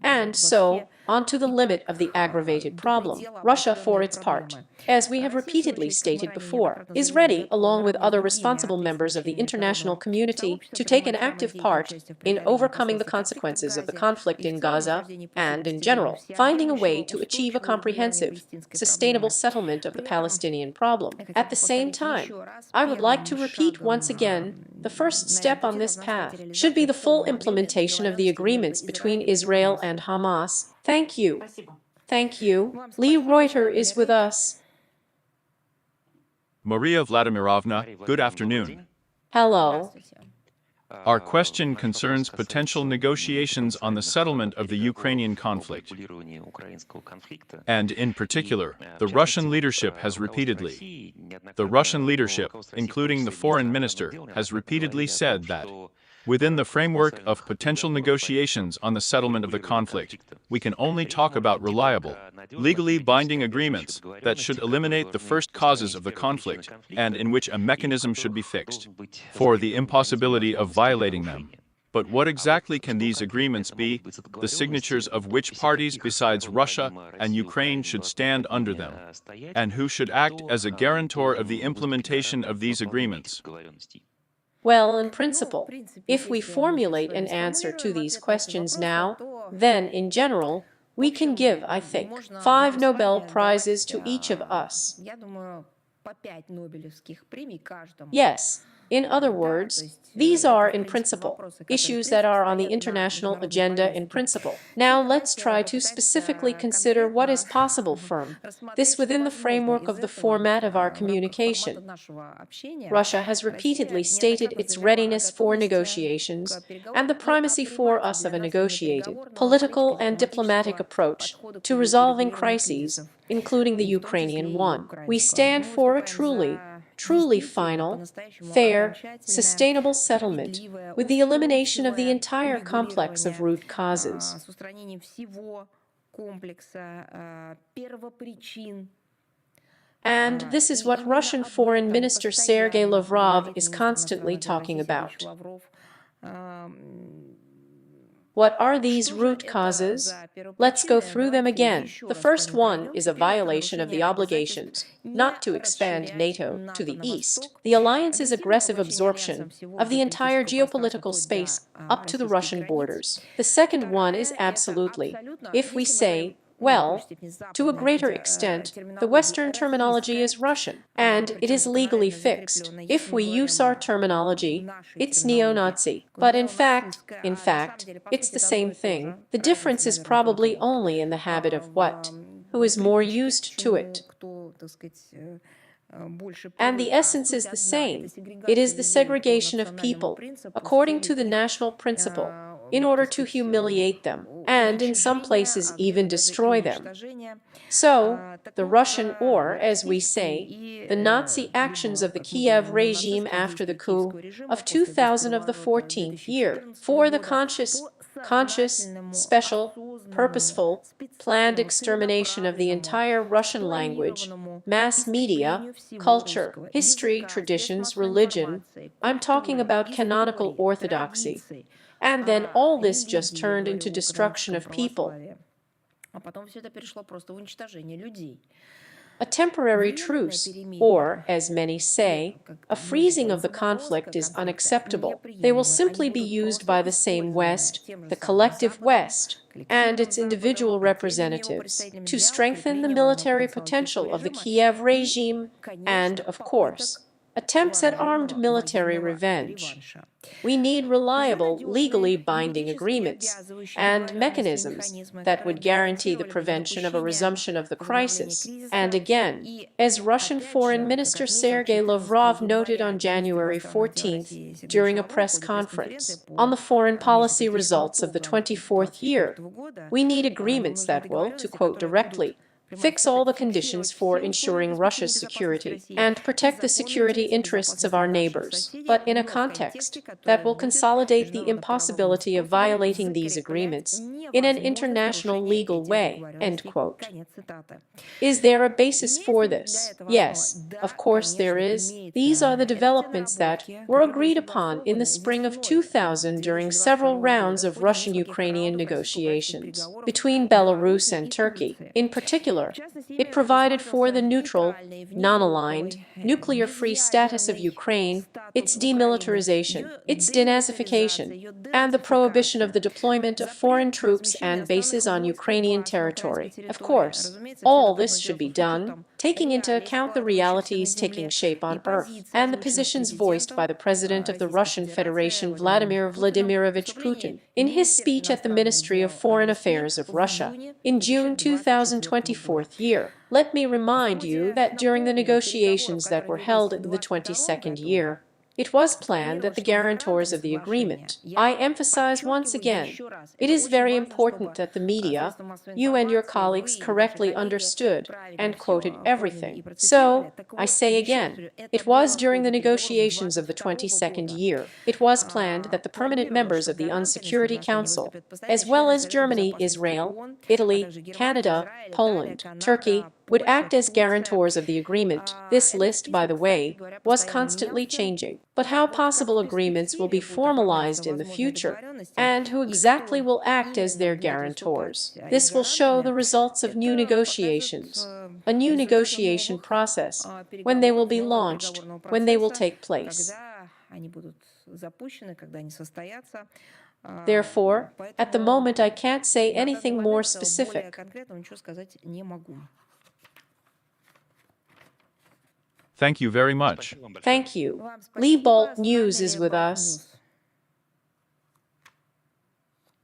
And so, on to the limit of the aggravated problem. Russia, for its part, as we have repeatedly stated before, is ready, along with other responsible members of the international community, to take an active part in overcoming the consequences of the conflict in Gaza and, in general, finding a way to achieve a comprehensive, sustainable settlement of the Palestinian problem. At the same time, I would like to repeat once again, the first step on this path should be the full implementation of the agreements between Israel and Hamas. Thank you. Thank you. Lee Reuter is with us. Maria Vladimirovna, good afternoon. Hello. Our question concerns potential negotiations on the settlement of the Ukrainian conflict. And in particular, the Russian leadership has repeatedly, including the foreign minister, has repeatedly said that, within the framework of potential negotiations on the settlement of the conflict, we can only talk about reliable, legally binding agreements that should eliminate the first causes of the conflict and in which a mechanism should be fixed for the impossibility of violating them. But what exactly can these agreements be, the signatures of which parties besides Russia and Ukraine should stand under them, and who should act as a guarantor of the implementation of these agreements? Well, in principle, if we formulate an answer to these questions now, then, in general, we can give, I think, 5 Nobel Prizes to each of us. Yes. In other words, these are, in principle, issues that are on the international agenda in principle. Now let's try to specifically consider what is possible from this within the framework of the format of our communication. Russia has repeatedly stated its readiness for negotiations and the primacy for us of a negotiated, political and diplomatic approach to resolving crises, including the Ukrainian one. We stand for a truly final, fair, sustainable settlement with the elimination of the entire complex of root causes. And this is what Russian Foreign Minister Sergei Lavrov is constantly talking about. What are these root causes? Let's go through them again. The first one is a violation of the obligations not to expand NATO to the east, the alliance's aggressive absorption of the entire geopolitical space up to the Russian borders. The second one is absolutely, if we say, well, to a greater extent, the Western terminology is Russian, and it is legally fixed. If we use our terminology, it's neo-Nazi. But in fact, it's the same thing. The difference is probably only in the habit of who is more used to it. And the essence is the same. It is the segregation of people, according to the national principle, in order to humiliate them, and in some places even destroy them. So, the Russian, or, as we say, the Nazi actions of the Kiev regime after the coup of 2000 of the 14th year, for the conscious, special, purposeful, planned extermination of the entire Russian language, mass media, culture, history, traditions, religion. I'm talking about canonical orthodoxy. And then all this just turned into destruction of people. A temporary truce, or, as many say, a freezing of the conflict is unacceptable. They will simply be used by the same West, the collective West, and its individual representatives to strengthen the military potential of the Kiev regime and, of course, attempts at armed military revenge. We need reliable, legally binding agreements and mechanisms that would guarantee the prevention of a resumption of the crisis. And again, as Russian Foreign Minister Sergei Lavrov noted on January 14th during a press conference on the foreign policy results of the 24th year, we need agreements that will, to quote directly, fix all the conditions for ensuring Russia's security and protect the security interests of our neighbors, but in a context that will consolidate the impossibility of violating these agreements in an international legal way." End quote. Is there a basis for this? Yes, of course there is. These are the developments that were agreed upon in the spring of 2000 during several rounds of Russian-Ukrainian negotiations between Belarus and Turkey. In particular, it provided for the neutral, non-aligned, nuclear-free status of Ukraine, its demilitarization, its denazification, and the prohibition of the deployment of foreign troops and bases on Ukrainian territory. Of course, all this should be done, taking into account the realities taking shape on Earth and the positions voiced by the President of the Russian Federation Vladimir Vladimirovich Putin in his speech at the Ministry of Foreign Affairs of Russia in June 2024 year. Let me remind you that during the negotiations that were held in the 22nd year, It was planned that the guarantors of the agreement, I emphasize once again, it is very important that the media, you and your colleagues correctly understood and quoted everything. So, I say again, it was during the negotiations of the 22nd year. It was planned that the permanent members of the Unsecurity Council, as well as Germany, Israel, Italy, Canada, Poland, Turkey, would act as guarantors of the agreement. This list, by the way, was constantly changing. But how possible agreements will be formalized in the future, and who exactly will act as their guarantors? This will show the results of new negotiations, a new negotiation process, when they will be launched, when they will take place. Therefore, at the moment I can't say anything more specific. Thank you very much. Thank you. Lee Bolt News is with us.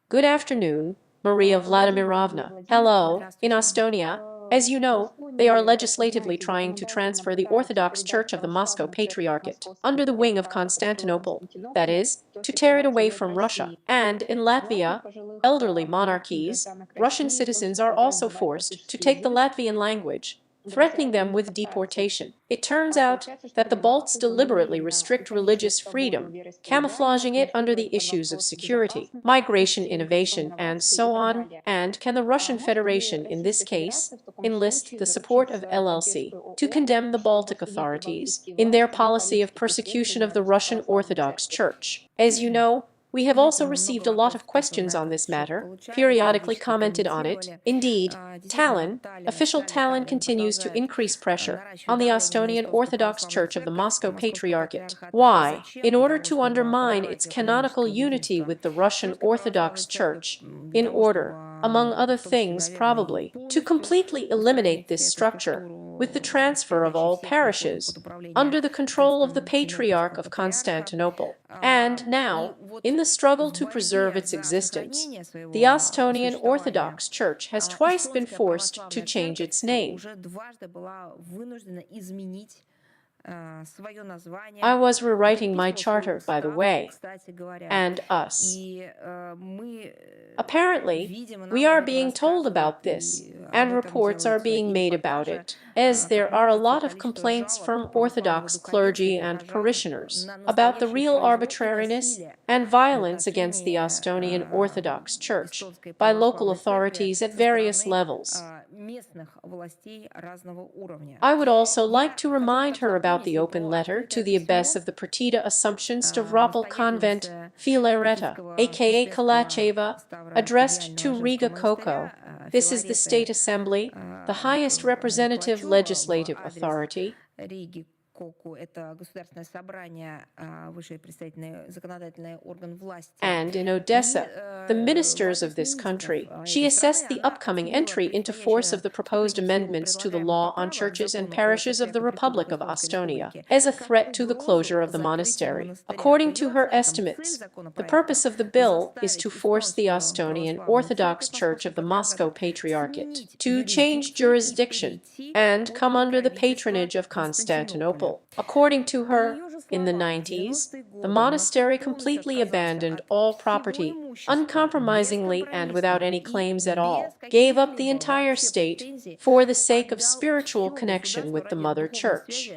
Good afternoon, Maria Vladimirovna. Hello. In Estonia, as you know, they are legislatively trying to transfer the Orthodox Church of the Moscow Patriarchate under the wing of Constantinople, that is, to tear it away from Russia. And in Latvia, elderly monarchies, Russian citizens are also forced to take the Latvian language, threatening them with deportation. It turns out that the Balts deliberately restrict religious freedom, camouflaging it under the issues of security, migration, innovation, and so on. And can the Russian Federation, in this case, enlist the support of LLC to condemn the Baltic authorities in their policy of persecution of the Russian Orthodox Church? As you know, we have also received a lot of questions on this matter, periodically commented on it. Indeed, Tallinn, official Tallinn continues to increase pressure on the Estonian Orthodox Church of the Moscow Patriarchate. Why? In order to undermine its canonical unity with the Russian Orthodox Church, in order, among other things probably, to completely eliminate this structure with the transfer of all parishes under the control of the Patriarch of Constantinople. And now, in the struggle to preserve its existence, the Estonian Orthodox Church has twice been forced to change its name. I was rewriting my charter, by the way, and us. Apparently, we are being told about this, and reports are being made about it, as there are a lot of complaints from Orthodox clergy and parishioners about the real arbitrariness and violence against the Estonian Orthodox Church by local authorities at various levels. I would also like to remind her about the open letter to the abbess of the Pretida Assumption Stavropol Convent, Filareta, aka Kalacheva, addressed to Riga Koko. This is the State Assembly, the highest representative legislative authority. And in Odessa, the ministers of this country, she assessed the upcoming entry into force of the proposed amendments to the law on churches and parishes of the Republic of Estonia as a threat to the closure of the monastery. According to her estimates, the purpose of the bill is to force the Estonian Orthodox Church of the Moscow Patriarchate to change jurisdiction and come under the patronage of Constantinople. According to her, in the 90s, the monastery completely abandoned all property, uncompromisingly and without any claims at all, gave up the entire state for the sake of spiritual connection with the Mother Church.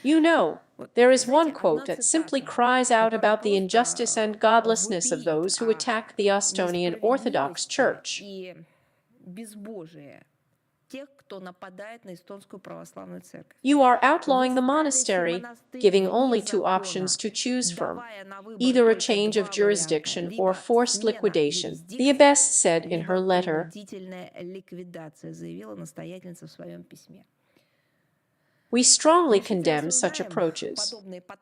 You know, there is one quote that simply cries out about the injustice and godlessness of those who attack the Estonian Orthodox Church. You are outlawing the monastery, giving only two options to choose from, either a change of jurisdiction or forced liquidation, the abbess said in her letter. We strongly condemn such approaches.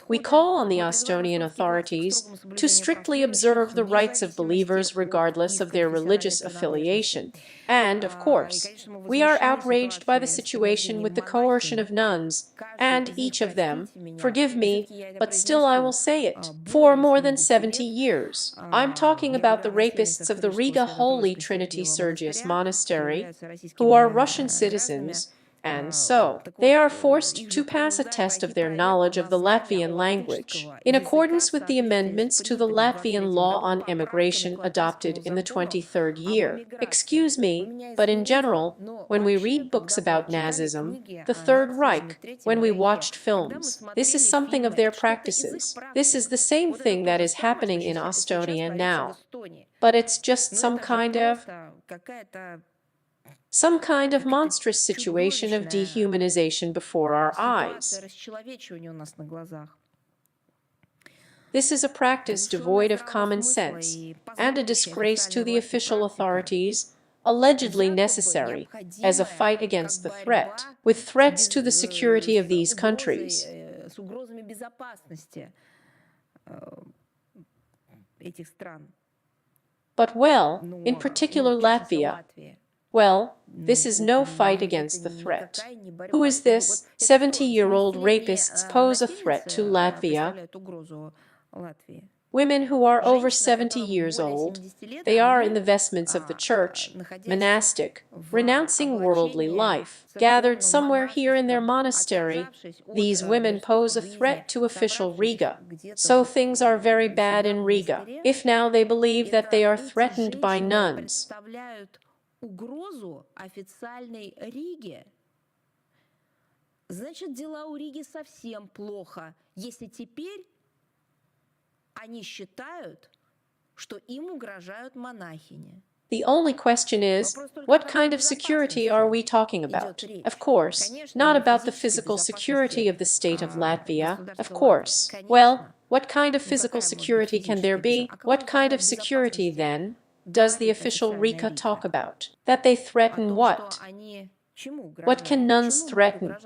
We call on the Estonian authorities to strictly observe the rights of believers regardless of their religious affiliation. And, of course, we are outraged by the situation with the coercion of nuns, and each of them, forgive me, but still I will say it, for more than 70 years. I'm talking about the rapists of the Riga Holy Trinity Sergius Monastery, who are Russian citizens, and so they are forced to pass a test of their knowledge of the Latvian language, in accordance with the amendments to the Latvian law on immigration adopted in the 23rd year. Excuse me, but in general, when we read books about Nazism, the Third Reich, when we watched films, this is something of their practices. This is the same thing that is happening in Estonia now. But it's just some kind of monstrous situation of dehumanization before our eyes. This is a practice devoid of common sense and a disgrace to the official authorities, allegedly necessary as a fight against the threat, with threats to the security of these countries. But well, in particular Latvia, well, this is no fight against the threat. Who is this? 70-year-old rapists pose a threat to Latvia. Women who are over 70 years old, they are in the vestments of the church, monastic, renouncing worldly life, gathered somewhere here in their monastery. These women pose a threat to official Riga. So things are very bad in Riga, if now they believe that they are threatened by nuns. Значит, дела у Риги совсем плохо, если теперь они считают, что им угрожают монахини. The only question is, what kind of security are we talking about? Of course, not about the physical security of the state of Latvia, of course. Well, what kind of physical security can there be? What kind of security, then, does the official Riga talk about? That they threaten what? What can nuns threaten?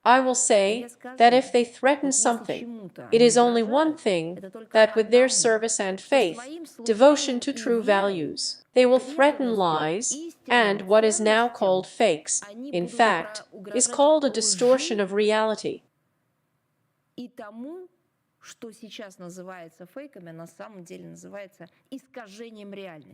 I will say that if they threaten something, it is only one thing, that with their service and faith, devotion to true values, they will threaten lies, and what is now called fakes, in fact, is called a distortion of reality.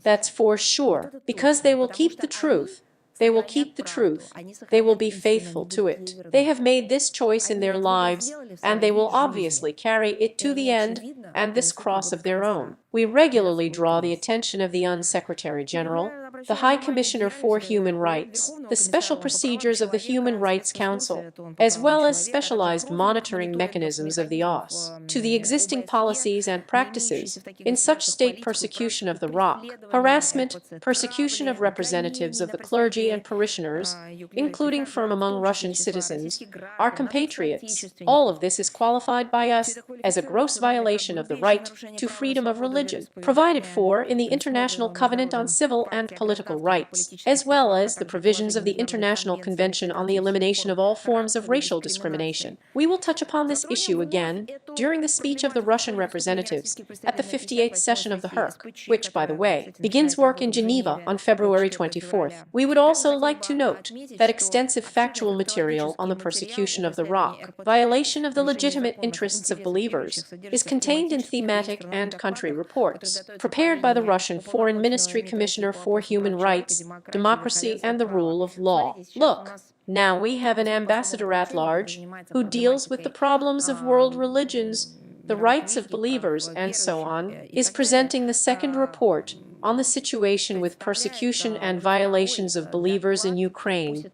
That's for sure, because they will keep the truth. They will keep the truth. They will be faithful to it. They have made this choice in their lives, and they will obviously carry it to the end, and this cross of their own. We regularly draw the attention of the UN Secretary-General, the High Commissioner for Human Rights, the special procedures of the Human Rights Council, as well as specialized monitoring mechanisms of the OSCE, to the existing policies and practices in such state persecution of the ROC, harassment, persecution of representatives of the clergy and parishioners, including from among Russian citizens, our compatriots. All of this is qualified by us as a gross violation of the right to freedom of religion, provided for in the International Covenant on Civil and Political Rights, as well as the provisions of the International Convention on the Elimination of All Forms of Racial Discrimination. We will touch upon this issue again during the speech of the Russian representatives at the 58th session of the HERC, which, by the way, begins work in Geneva on February 24th. We would also like to note that extensive factual material on the persecution of the ROC, violation of the legitimate interests of believers, is contained in thematic and country reports, prepared by the Russian Foreign Ministry Commissioner for Human Rights, Democracy and the Rule of Law. Look, now we have an ambassador at large who deals with the problems of world religions, the rights of believers, and so on, is presenting the second report on the situation with persecution and violations of believers in Ukraine.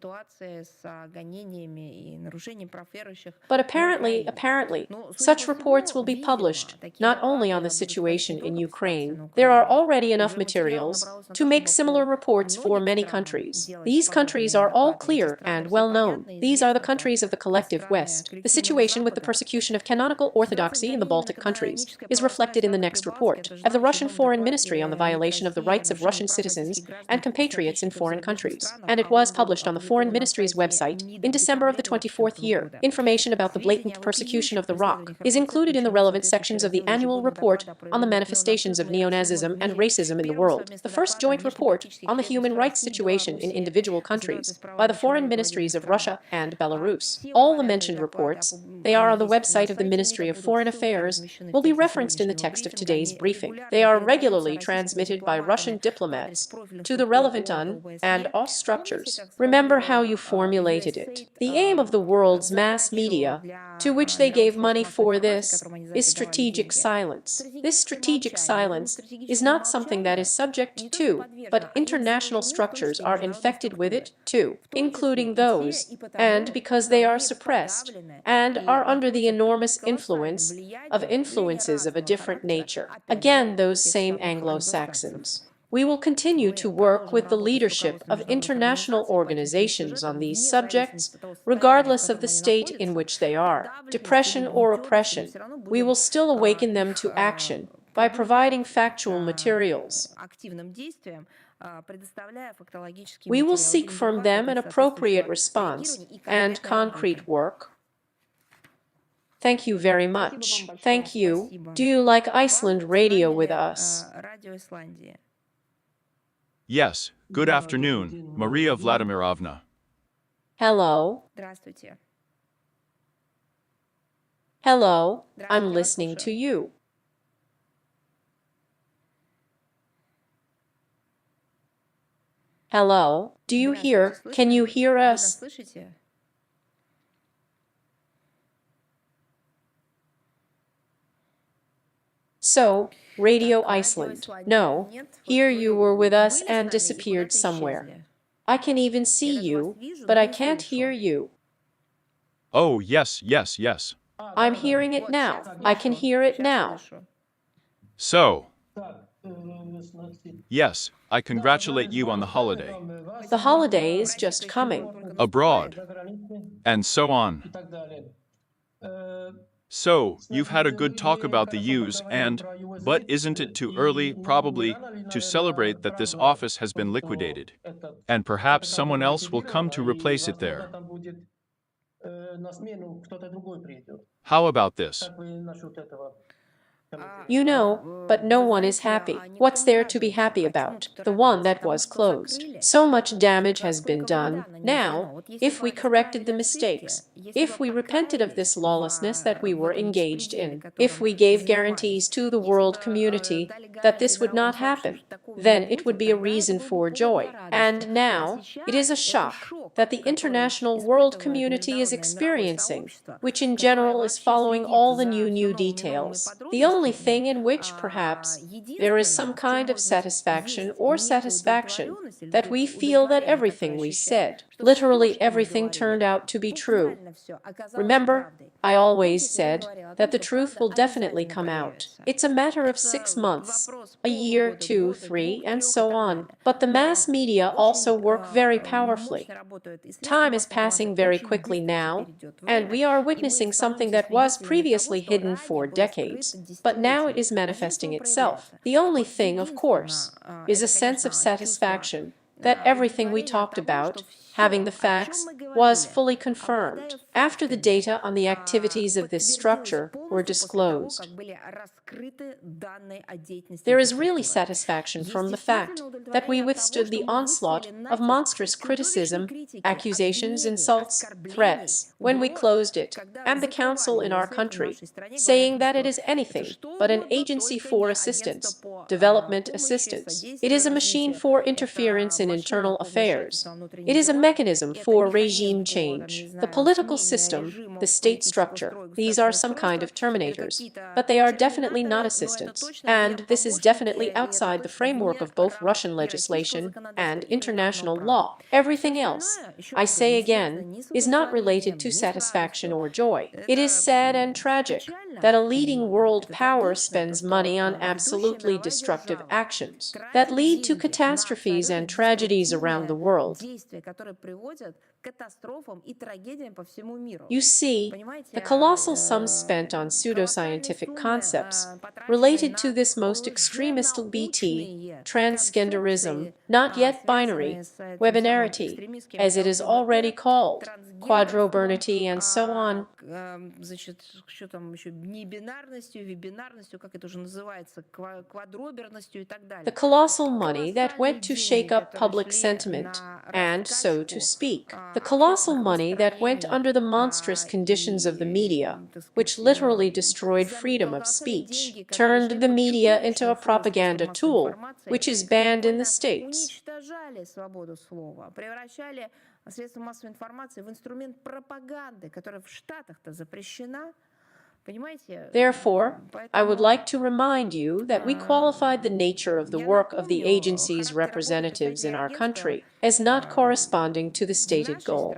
But apparently, such reports will be published not only on the situation in Ukraine. There are already enough materials to make similar reports for many countries. These countries are all clear and well known. These are the countries of the collective West. The situation with the persecution of canonical orthodoxy in the Baltic countries is reflected in the next report of the Russian Foreign Ministry on the violation of the rights of Russian citizens and compatriots in foreign countries, and it was published on the Foreign Ministry's website in December of the 24th year. Information about the blatant persecution of the ROC is included in the relevant sections of the annual report on the manifestations of neo-Nazism and racism in the world, the first joint report on the human rights situation in individual countries by the foreign ministries of Russia and Belarus. All the mentioned reports, they are on the website of the Ministry of Foreign Affairs, will be referenced in the text of today's briefing. They are regularly transmitted contributed by Russian diplomats to the relevant UN and OSCE structures. Remember how you formulated it. The aim of the world's mass media, to which they gave money for this, is strategic silence. This strategic silence is not something that is subject to, but international structures are infected with it too, including those, and because they are suppressed, and are under the enormous influence of influences of a different nature. Again, those same Anglo-Saxons. We will continue to work with the leadership of international organizations on these subjects, regardless of the state in which they are, depression or oppression. We will still awaken them to action by providing factual materials. We will seek from them an appropriate response and concrete work. Thank you very much. Thank you. Do you like Iceland radio with us? Yes, good afternoon, Maria Vladimirovna. Hello. Hello, I'm listening to you. Hello, do you hear? Can you hear us? So, Radio Iceland. No, here you were with us and disappeared somewhere. I can even see you, but I can't hear you. Oh, yes, yes, yes. I'm hearing it now. I can hear it now. So, yes, I congratulate you on the holiday. The holiday is just coming. Abroad. And so on. So, you've had a good talk about the use but isn't it too early, probably, to celebrate that this office has been liquidated? And perhaps someone else will come to replace it there. How about this? You know, but no one is happy. What's there to be happy about? The one that was closed. So much damage has been done. Now, if we corrected the mistakes, if we repented of this lawlessness that we were engaged in, if we gave guarantees to the world community that this would not happen, then it would be a reason for joy. And now, it is a shock that the international world community is experiencing, which in general is following all the new details. The only thing in which, perhaps, there is some kind of satisfaction that we feel that everything we said, literally everything, turned out to be true. Remember, I always said that the truth will definitely come out. It's a matter of 6 months, a year, 2, 3, and so on. But the mass media also work very powerfully. Time is passing very quickly now, and we are witnessing something that was previously hidden for decades, but now it is manifesting itself. The only thing, of course, is a sense of satisfaction that everything we talked about, having the facts, was fully confirmed after the data on the activities of this structure were disclosed. There is really satisfaction from the fact that we withstood the onslaught of monstrous criticism, accusations, insults, threats, when we closed it, and the council in our country, saying that it is anything but an agency for assistance, development assistance. It is a machine for interference in internal affairs. It is a mechanism for regime change. The political system, the state structure, these are some kind of terminators, but they are definitely not assistants, and this is definitely outside the framework of both Russian legislation and international law. Everything else, I say again, is not related to satisfaction or joy. It is sad and tragic that a leading world power spends money on absolutely destructive actions that lead to catastrophes and tragedies around the world. You see, the colossal sums spent on pseudoscientific concepts related to this most extremist LBT, transgenderism, not yet binary, webinarity, as it is already called, quadrobernity, and so on. The colossal money that went to shake up public sentiment and so so to speak. The colossal money that went under the monstrous conditions of the media, which literally destroyed freedom of speech, turned the media into a propaganda tool, which is banned in the States. Средства массовой информации в инструмент пропаганды, которая в Штатах-то запрещена. Therefore, I would like to remind you that we qualified the nature of the work of the agency's representatives in our country as not corresponding to the stated goal.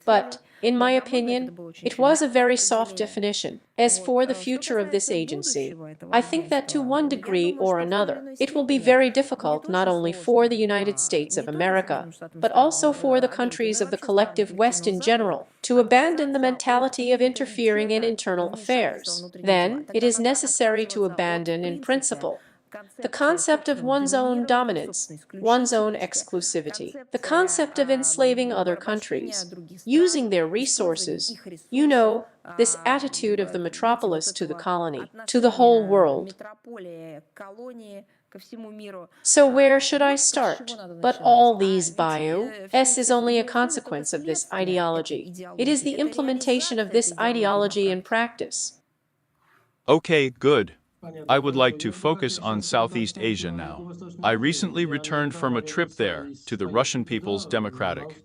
But, in my opinion, it was a very soft definition. As for the future of this agency, I think that to one degree or another, it will be very difficult not only for the United States of America, but also for the countries of the collective West in general, to abandon the mentality of interfering in internal affairs. Then, it is necessary to abandon in principle the concept of one's own dominance, one's own exclusivity, the concept of enslaving other countries, using their resources, you know, this attitude of the metropolis to the colony, to the whole world. So where should I start? But all these S is only a consequence of this ideology. It is the implementation of this ideology in practice. Okay, good. I would like to focus on Southeast Asia now. I recently returned from a trip there to the Russian People's Democratic,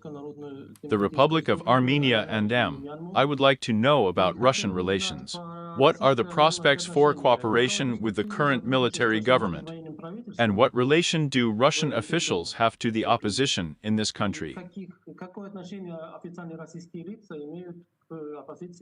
the Republic of Armenia and I would like to know about Russian relations. What are the prospects for cooperation with the current military government? And what relation do Russian officials have to the opposition in this country?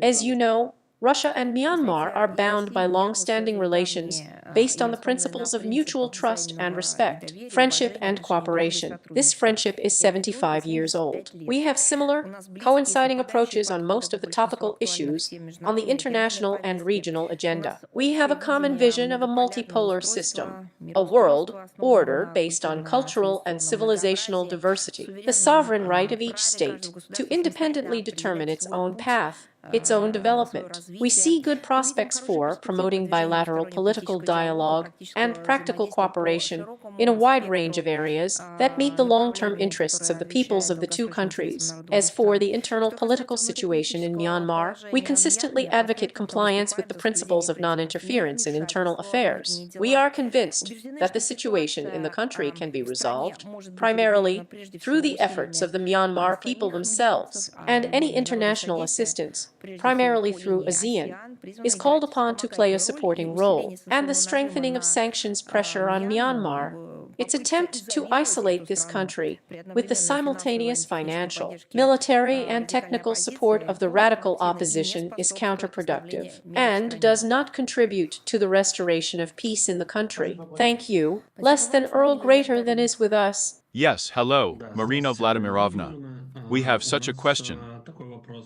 As you know, Russia and Myanmar are bound by long-standing relations based on the principles of mutual trust and respect, friendship and cooperation. This friendship is 75 years old. We have similar, coinciding approaches on most of the topical issues on the international and regional agenda. We have a common vision of a multipolar system, a world order based on cultural and civilizational diversity, the sovereign right of each state to independently determine its own path, its own development. We see good prospects for promoting bilateral political dialogue and practical cooperation in a wide range of areas that meet the long-term interests of the peoples of the two countries. As for the internal political situation in Myanmar, we consistently advocate compliance with the principles of non-interference in internal affairs. We are convinced that the situation in the country can be resolved primarily through the efforts of the Myanmar people themselves, and any international assistance, primarily through ASEAN, is called upon to play a supporting role, and the strengthening of sanctions pressure on Myanmar, its attempt to isolate this country with the simultaneous financial, military, and technical support of the radical opposition is counterproductive and does not contribute to the restoration of peace in the country. Thank you. Less than Earl greater than is with us. Yes, hello, Marina Vladimirovna. We have such a question.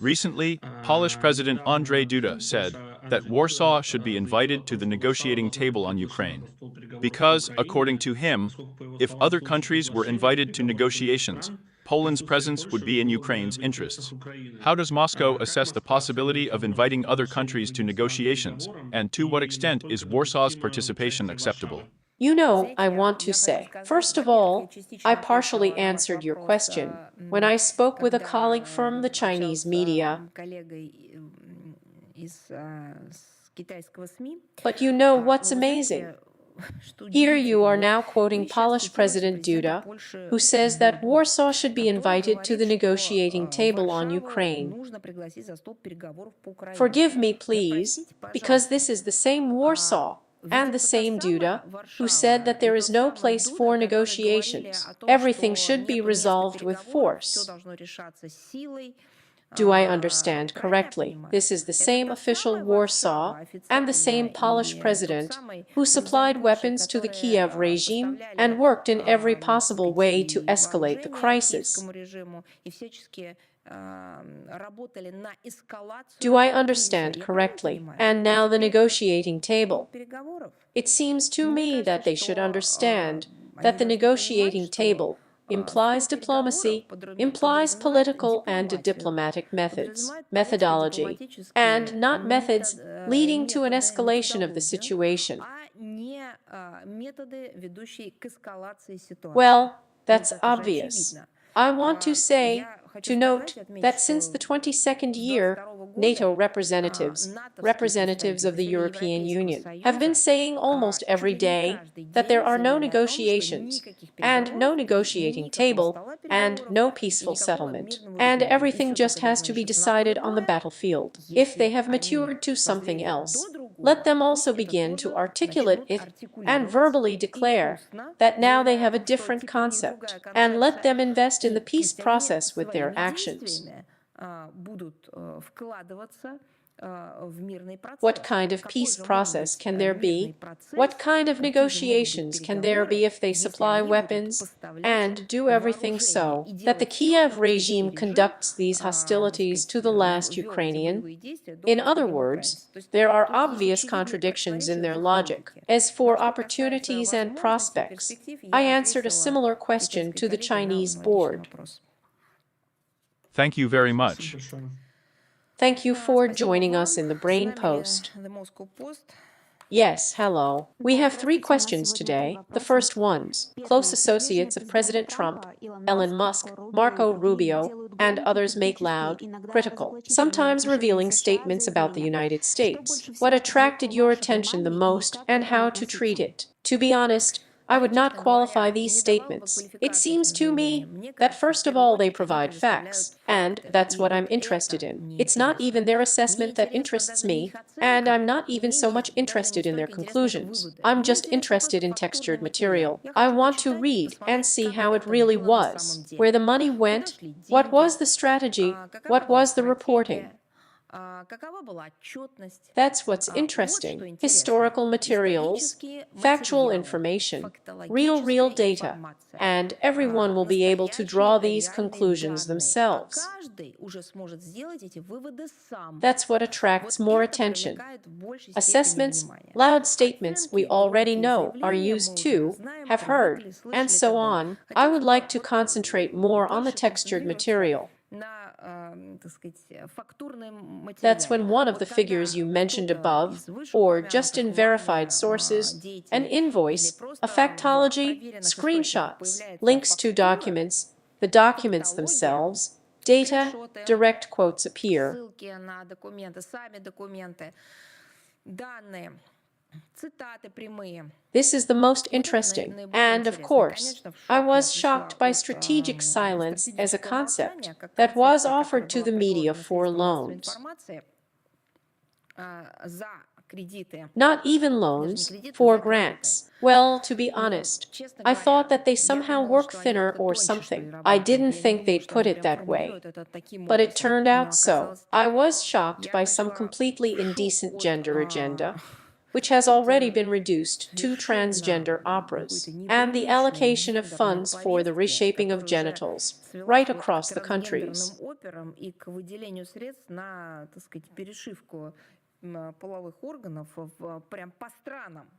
Recently, Polish President Andrzej Duda said that Warsaw should be invited to the negotiating table on Ukraine, because, according to him, if other countries were invited to negotiations, Poland's presence would be in Ukraine's interests. How does Moscow assess the possibility of inviting other countries to negotiations, and to what extent is Warsaw's participation acceptable? You know, I want to say, first of all, I partially answered your question when I spoke with a colleague from the Chinese media. But you know what's amazing? Here you are now quoting Polish President Duda, who says that Warsaw should be invited to the negotiating table on Ukraine. Forgive me, please, because this is the same Warsaw and the same Duda, who said that there is no place for negotiations. Everything should be resolved with force. Do I understand correctly? This is the same official Warsaw and the same Polish president who supplied weapons to the Kiev regime and worked in every possible way to escalate the crisis. Do I understand correctly? And now the negotiating table. It seems to me that they should understand that the negotiating table implies diplomacy, implies political and diplomatic methodology, and not methods leading to an escalation of the situation. Well, that's obvious. I want to say, to note, that since the 22nd year, NATO representatives, representatives of the European Union, have been saying almost every day that there are no negotiations, and no negotiating table, and no peaceful settlement, and everything just has to be decided on the battlefield. If they have matured to something else, let them also begin to articulate it and verbally declare that now they have a different concept, and let them invest in the peace process with their actions. What kind of peace process can there be? What kind of negotiations can there be if they supply weapons and do everything so that the Kiev regime conducts these hostilities to the last Ukrainian? In other words, there are obvious contradictions in their logic. As for opportunities and prospects, I answered a similar question to the Chinese board. Thank you very much. Thank you for joining us in the Brain Post. Yes, hello. We have 3 questions today. The first ones, close associates of President Trump, Elon Musk, Marco Rubio, and others make loud, critical, sometimes revealing statements about the United States. What attracted your attention the most and how to treat it? To be honest, I would not qualify these statements. It seems to me that first of all they provide facts, and that's what I'm interested in. It's not even their assessment that interests me, and I'm not even so much interested in their conclusions. I'm just interested in textured material. I want to read and see how it really was, where the money went, what was the strategy, what was the reporting. That's what's interesting. Historical materials, factual information, real data, and everyone will be able to draw these conclusions themselves. That's what attracts more attention. Assessments, loud statements we already know are used to, have heard, and so on. I would like to concentrate more on the textured material. That's when one of the figures you mentioned above, or just in verified sources, an invoice, a factology, screenshots, links to documents, the documents themselves, data, direct quotes appear. This is the most interesting, and of course, I was shocked by strategic silence as a concept that was offered to the media for loans. Not even loans, for grants. Well, to be honest, I thought that they somehow work thinner or something. I didn't think they'd put it that way. But it turned out so. I was shocked by some completely indecent gender agenda, which has already been reduced to transgender operas, and the allocation of funds for the reshaping of genitals right across the countries.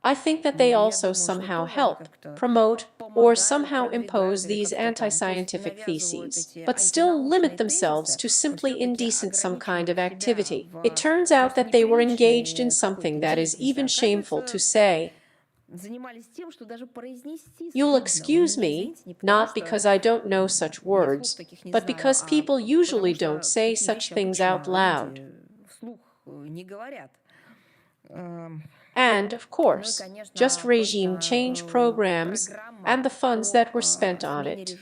I think that they also somehow help, promote, or somehow impose these anti-scientific theses, but still limit themselves to simply indecent some kind of activity. It turns out that they were engaged in something that is even shameful to say. You'll excuse me, not because I don't know such words, but because people usually don't say such things out loud. And, of course, just regime change programs and the funds that were spent on it.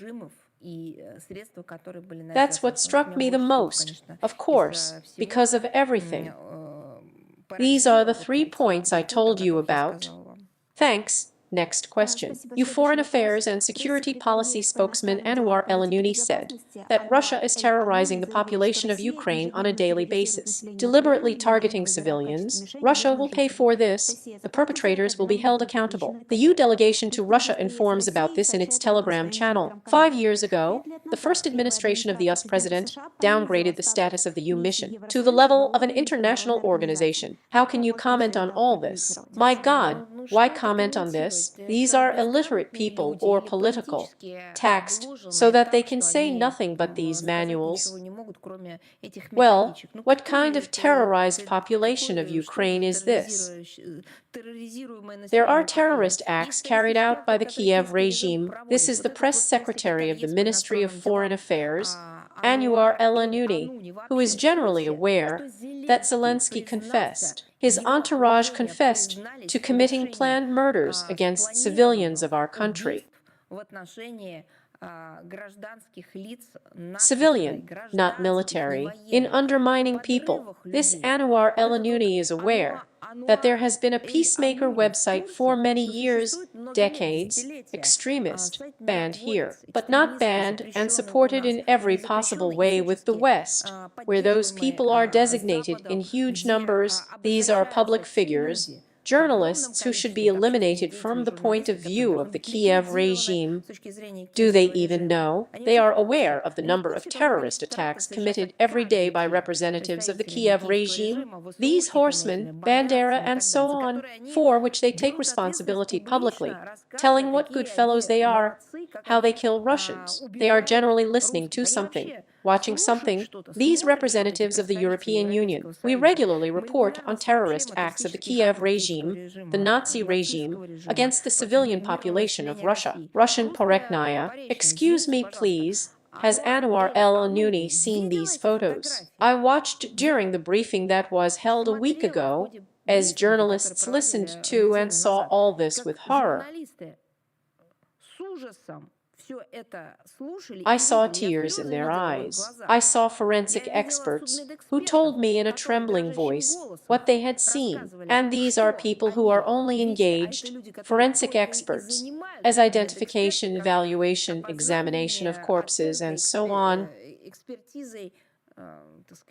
That's what struck me the most, of course, because of everything. These are the 3 points I told you about. Thanks. Next question. You Foreign Affairs and Security Policy spokesman Anwar El-Anouni said that Russia is terrorizing the population of Ukraine on a daily basis, deliberately targeting civilians. Russia will pay for this. The perpetrators will be held accountable. The EU delegation to Russia informs about this in its Telegram channel. 5 years ago, the first administration of the US president downgraded the status of the EU mission to the level of an international organization. How can you comment on all this? My God, Why comment on this? These are illiterate people or political, taxed, so that they can say nothing but these manuals. Well, what kind of terrorized population of Ukraine is this? There are terrorist acts carried out by the Kiev regime. This is the press secretary of the Ministry of Foreign Affairs, Anwar El-Anouni, who is generally aware that Zelensky confessed. His entourage confessed to committing planned murders against civilians of our country. Civilian, not military, in undermining people. This Anwar El-Anouni is aware that there has been a peacemaker website for many years, decades, extremist, banned here, but not banned and supported in every possible way with the West, where those people are designated in huge numbers. These are public figures, journalists who should be eliminated from the point of view of the Kiev regime. Do they even know? They are aware of the number of terrorist attacks committed every day by representatives of the Kiev regime. These horsemen, Bandera and so on, for which they take responsibility publicly, telling what good fellows they are, how they kill Russians. They are generally listening to something, watching something. These representatives of the European Union, we regularly report on terrorist acts of the Kiev regime, the Nazi regime, against the civilian population of Russia. Russian poreknaya, excuse me please, has Anwar El-Anouni seen these photos? I watched during the briefing that was held a week ago, as journalists listened to and saw all this with horror. I saw tears in their eyes. I saw forensic experts who told me in a trembling voice what they had seen. And these are people who are only engaged, forensic experts, as identification, evaluation, examination of corpses, and so on.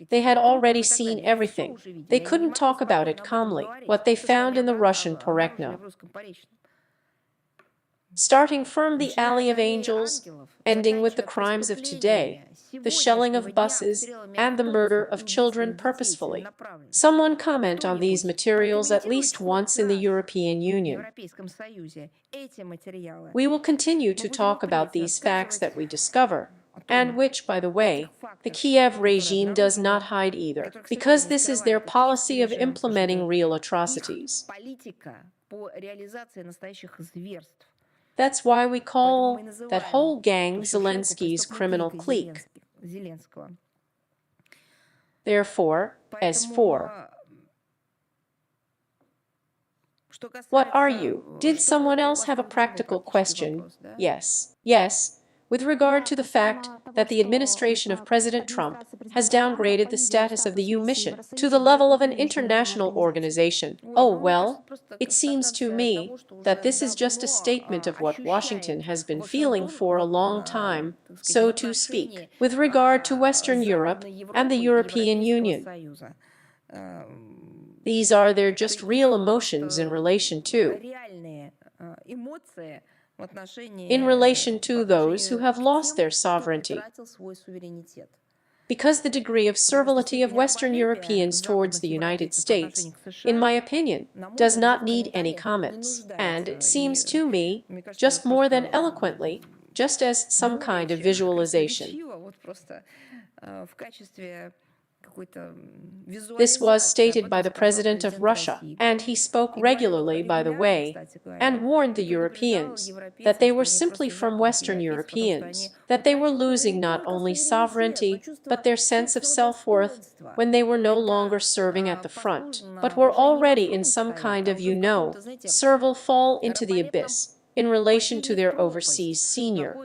They had already seen everything. They couldn't talk about it calmly, what they found in the Russian Porekno. Starting from the Alley of Angels, ending with the crimes of today, the shelling of buses, and the murder of children purposefully. Someone comment on these materials at least once in the European Union. We will continue to talk about these facts that we discover, and which, by the way, the Kiev regime does not hide either, because this is their policy of implementing real atrocities. That's why we call that whole gang Zelensky's criminal clique. Therefore, as for what are you? Did someone else have a practical question? Yes. Yes. With regard to the fact that the administration of President Trump has downgraded the status of the U mission to the level of an international organization. Oh, well, it seems to me that this is just a statement of what Washington has been feeling for a long time, so to speak, with regard to Western Europe and the European Union. These are their just real emotions in relation to those who have lost their sovereignty. Because the degree of servility of Western Europeans towards the United States, in my opinion, does not need any comments, and it seems to me, just more than eloquently, just as some kind of visualization. This was stated by the President of Russia, and he spoke regularly, by the way, and warned the Europeans that they were simply from Western Europeans, that they were losing not only sovereignty, but their sense of self-worth when they were no longer serving at the front, but were already in some kind of, servile fall into the abyss in relation to their overseas senior.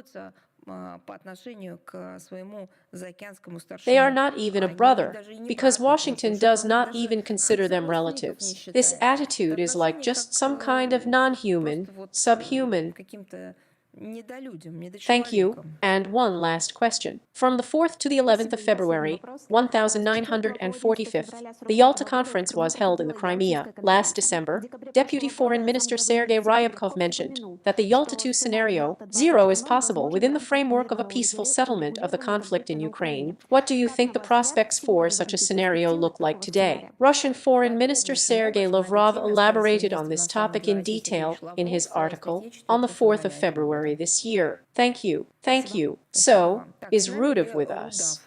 They are not even a brother, because Washington does not even consider them relatives. This attitude is like just some kind of non-human, subhuman Thank you. And one last question. From the 4th to the 11th of February, 1945th, the Yalta Conference was held in the Crimea. Last December, Deputy Foreign Minister Sergei Ryabkov mentioned that the Yalta II scenario, 0, is possible within the framework of a peaceful settlement of the conflict in Ukraine. What do you think the prospects for such a scenario look like today? Russian Foreign Minister Sergei Lavrov elaborated on this topic in detail in his article on the 4th of February this year. Thank you. Thank you. So, is Rudolf with us?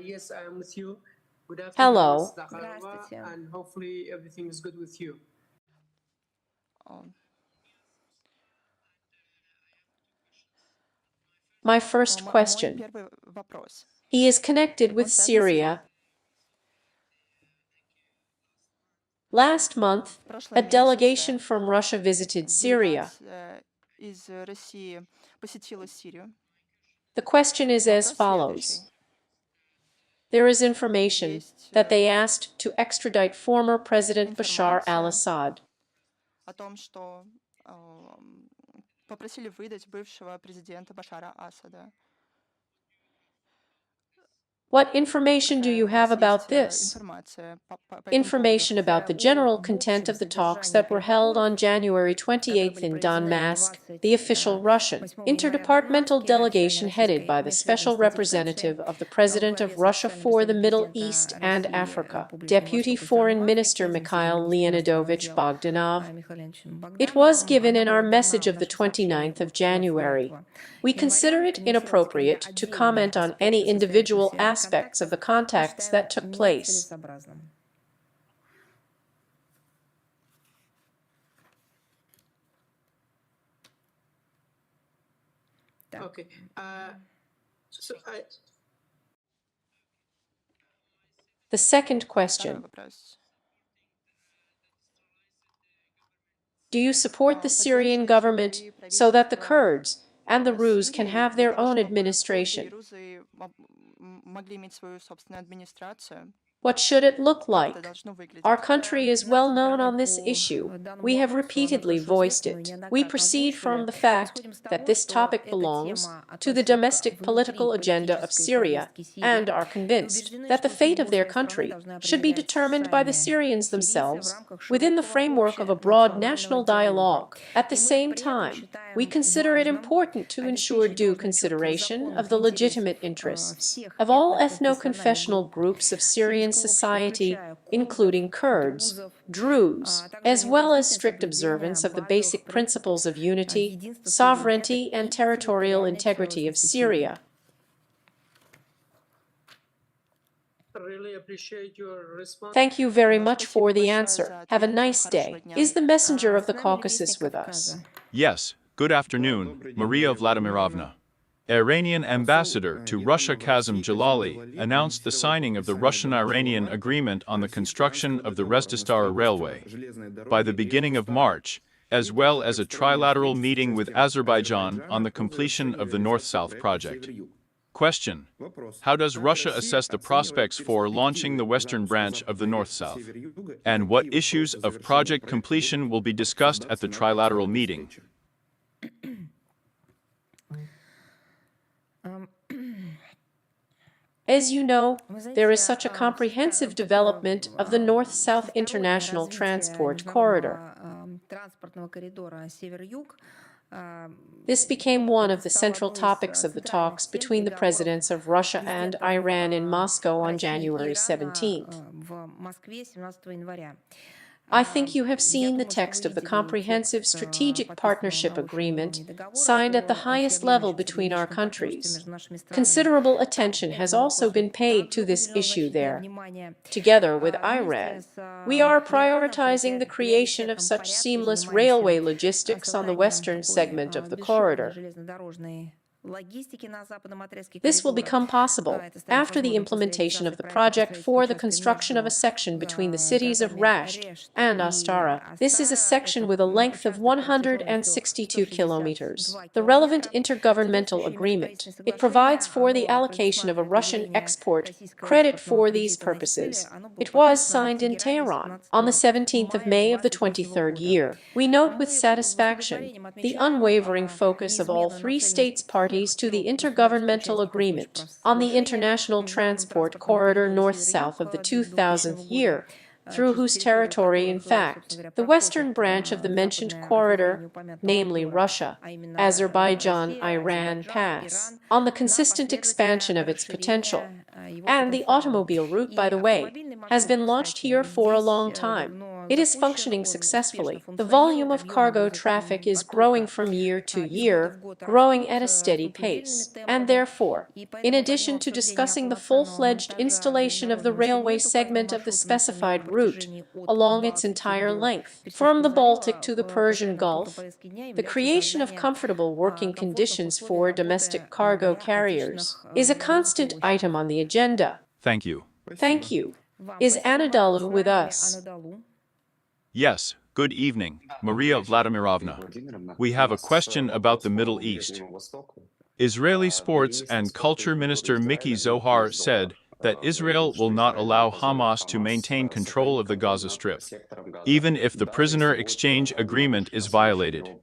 Yes, I am with you. Good afternoon, Hello. Ms. Zakharova, and hopefully everything is good with you. My first question. Первый вопрос. He is connected with Syria. Last month, a delegation from Russia visited Syria. Из России посетила Сирию. The question is as follows. There is information that they asked to extradite former President Bashar al-Assad. О том, что попросили выдать бывшего президента Башара Асада. What information do you have about this? Information about the general content of the talks that were held on January 28th in Donetsk, the official Russian interdepartmental delegation headed by the special representative of the President of Russia for the Middle East and Africa, Deputy Foreign Minister Mikhail Leonidovich Bogdanov. It was given in our message of the 29th of January. We consider it inappropriate to comment on any individual aspects of the contacts that took place. Okay. The second question. Do you support the Syrian government so that the Kurds and the Rus can have their own administration? What should it look like? Our country is well known on this issue. We have repeatedly voiced it. We proceed from the fact that this topic belongs to the domestic political agenda of Syria and are convinced that the fate of their country should be determined by the Syrians themselves within the framework of a broad national dialogue. At the same time, we consider it important to ensure due consideration of the legitimate interests of all ethno-confessional groups of Syrian society, including Kurds, Druze, as well as strict observance of the basic principles of unity, sovereignty, and territorial integrity of Syria. Really appreciate your response. Thank you very much for the answer. Have a nice day. Is the messenger of the Caucasus with us? Yes, good afternoon, Maria Vladimirovna. Iranian ambassador to Russia Kazim Jalali announced the signing of the Russian-Iranian agreement on the construction of the Rezdistara Railway by the beginning of March, as well as a trilateral meeting with Azerbaijan on the completion of the North-South project. Question: how does Russia assess the prospects for launching the western branch of the North-South? And what issues of project completion will be discussed at the trilateral meeting? As you know, there is such a comprehensive development of the North-South International Transport Corridor. This became one of the central topics of the talks between the presidents of Russia and Iran in Moscow on January 17th. I think you have seen the text of the Comprehensive Strategic Partnership Agreement signed at the highest level between our countries. Considerable attention has also been paid to this issue there. Together with Iran, we are prioritizing the creation of such seamless railway logistics on the western segment of the corridor. This will become possible after the implementation of the project for the construction of a section between the cities of Rasht and Astara. This is a section with a length of 162 kilometers. The relevant intergovernmental agreement, it provides for the allocation of a Russian export credit for these purposes. It was signed in Tehran on the 17th of May of the 23rd year. We note with satisfaction the unwavering focus of all three states parties to the intergovernmental agreement on the international transport corridor north-south of the 2000th year, through whose territory, in fact, the western branch of the mentioned corridor, namely Russia, Azerbaijan, Iran, pass, on the consistent expansion of its potential. And the automobile route, by the way, has been launched here for a long time. It is functioning successfully. The volume of cargo traffic is growing from year to year, growing at a steady pace. And therefore, in addition to discussing the full-fledged installation of the railway segment of the specified route along its entire length, from the Baltic to the Persian Gulf, the creation of comfortable working conditions for domestic cargo carriers is a constant item on the agenda. Thank you. Thank you. Is Anadolu with us? Yes, good evening, Maria Vladimirovna. We have a question about the Middle East. Israeli Sports and Culture Minister Miki Zohar said that Israel will not allow Hamas to maintain control of the Gaza Strip, even if the prisoner exchange agreement is violated.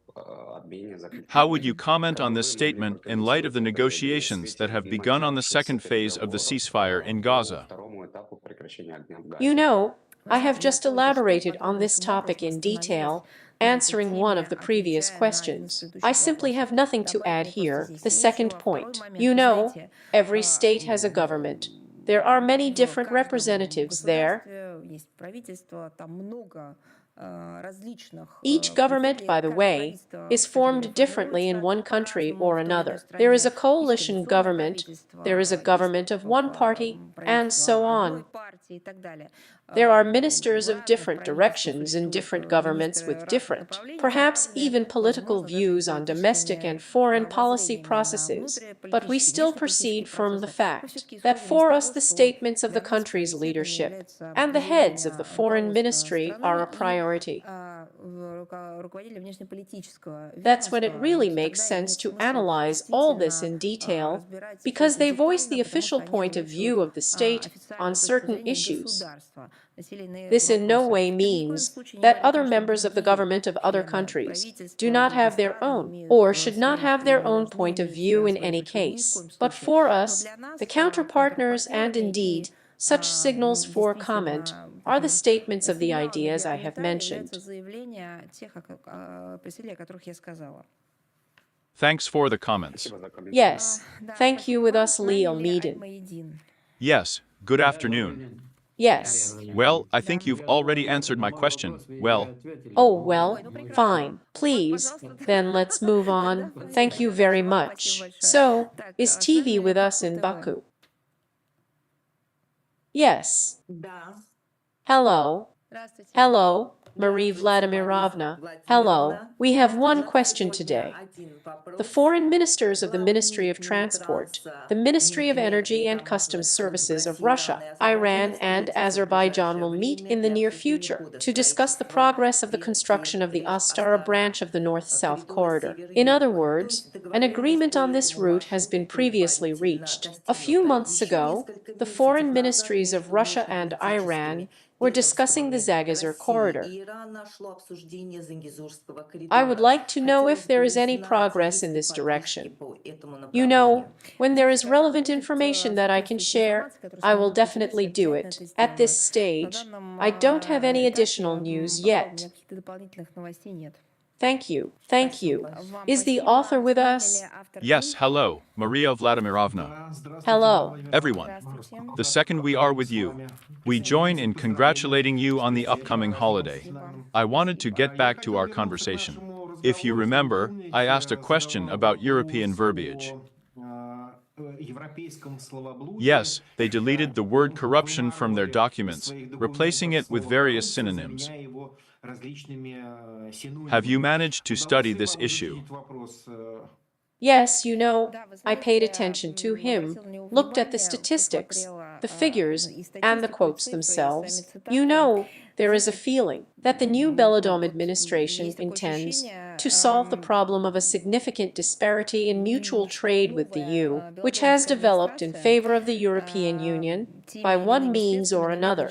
How would you comment on this statement in light of the negotiations that have begun on the second phase of the ceasefire in Gaza? You know, I have just elaborated on this topic in detail, answering one of the previous questions. I simply have nothing to add here. The second point. You know, every state has a government. There are many different representatives there. Each government, by the way, is formed differently in one country or another. There is a coalition government, there is a government of one party, and so on. There are ministers of different directions in different governments with different, perhaps even political views on domestic and foreign policy processes, but we still proceed from the fact that for us the statements of the country's leadership and the heads of the foreign ministry are a priority. That's when it really makes sense to analyze all this in detail, because they voice the official point of view of the state on certain issues. This in no way means that other members of the government of other countries do not have their own, or should not have their own point of view in any case. But for us, the counterpartners, and indeed, such signals for comment are the statements of the ideas I have mentioned. Thanks for the comments. Yes, thank you. With us, Leo Meaden. Yes, good afternoon. Yes. Well, I think you've already answered my question. Well. Oh, well, fine. Please, then let's move on. Thank you very much. So, is TV with us in Baku? Yes. Hello. Hello, Marie Vladimirovna. Hello. We have one question today. The foreign ministers of the Ministry of Transport, the Ministry of Energy and Customs Services of Russia, Iran, and Azerbaijan will meet in the near future to discuss the progress of the construction of the Astara branch of the North-South Corridor. In other words, an agreement on this route has been previously reached. A few months ago, the foreign ministries of Russia and Iran were discussing the Zangezur Corridor. I would like to know if there is any progress in this direction. You know, when there is relevant information that I can share, I will definitely do it. At this stage, I don't have any additional news yet. Thank you. Thank you. Is the author with us? Yes, hello, Maria Vladimirovna. Hello. Everyone. The second we are with you, we join in congratulating you on the upcoming holiday. I wanted to get back to our conversation. If you remember, I asked a question about European verbiage. Yes, they deleted the word corruption from their documents, replacing it with various synonyms. Have you managed to study this issue? Yes, I paid attention to him, looked at the statistics, the figures, and the quotes themselves. There is a feeling that the new Belladom administration intends to solve the problem of a significant disparity in mutual trade with the EU, which has developed in favor of the European Union by one means or another.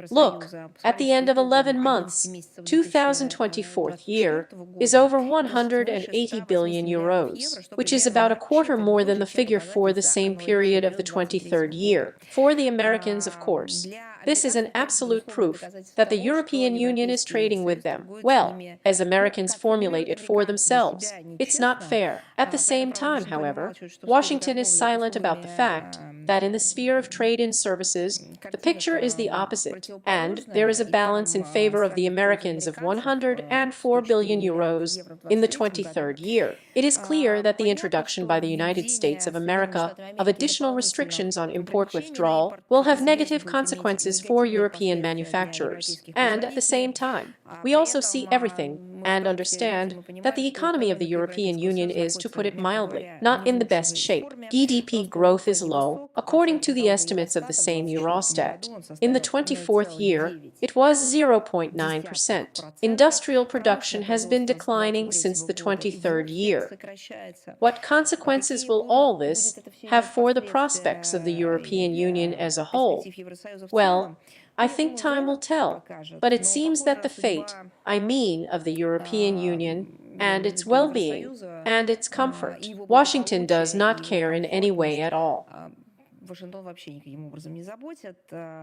Look, at the end of 11 months, 2024 year is over 180 billion euros, which is about a quarter more than the figure for the same period of the 23rd year. For the Americans, of course, this is an absolute proof that the European Union is trading with them. Well, as Americans formulate it for themselves, it's not fair. At the same time, however, Washington is silent about the fact that in the sphere of trade and services, the picture is the opposite, and there is a balance in favor of the Americans of 104 billion euros in the 23rd year. It is clear that the introduction by the United States of America of additional restrictions on import withdrawal will have negative consequences for European manufacturers. And at the same time, we also see everything and understand that the economy of the European Union is, to put it mildly, not in the best shape. GDP growth is low, according to the estimates of the same Eurostat. In the 24th year, it was 0.9%. Industrial production has been declining since the 23rd year. What consequences will all this have for the prospects of the European Union as a whole? Well, I think time will tell, but it seems that the fate, of the European Union and its well-being and its comfort, Washington does not care in any way at all.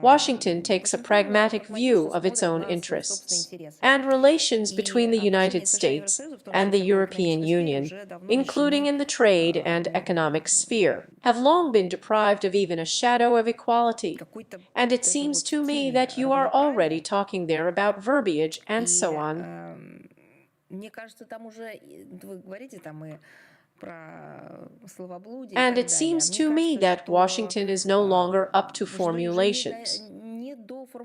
Washington takes a pragmatic view of its own interests, and relations between the United States and the European Union, including in the trade and economic sphere, have long been deprived of even a shadow of equality. And it seems to me that you are already talking there about verbiage and so on. And it seems to me that Washington is no longer up to formulations.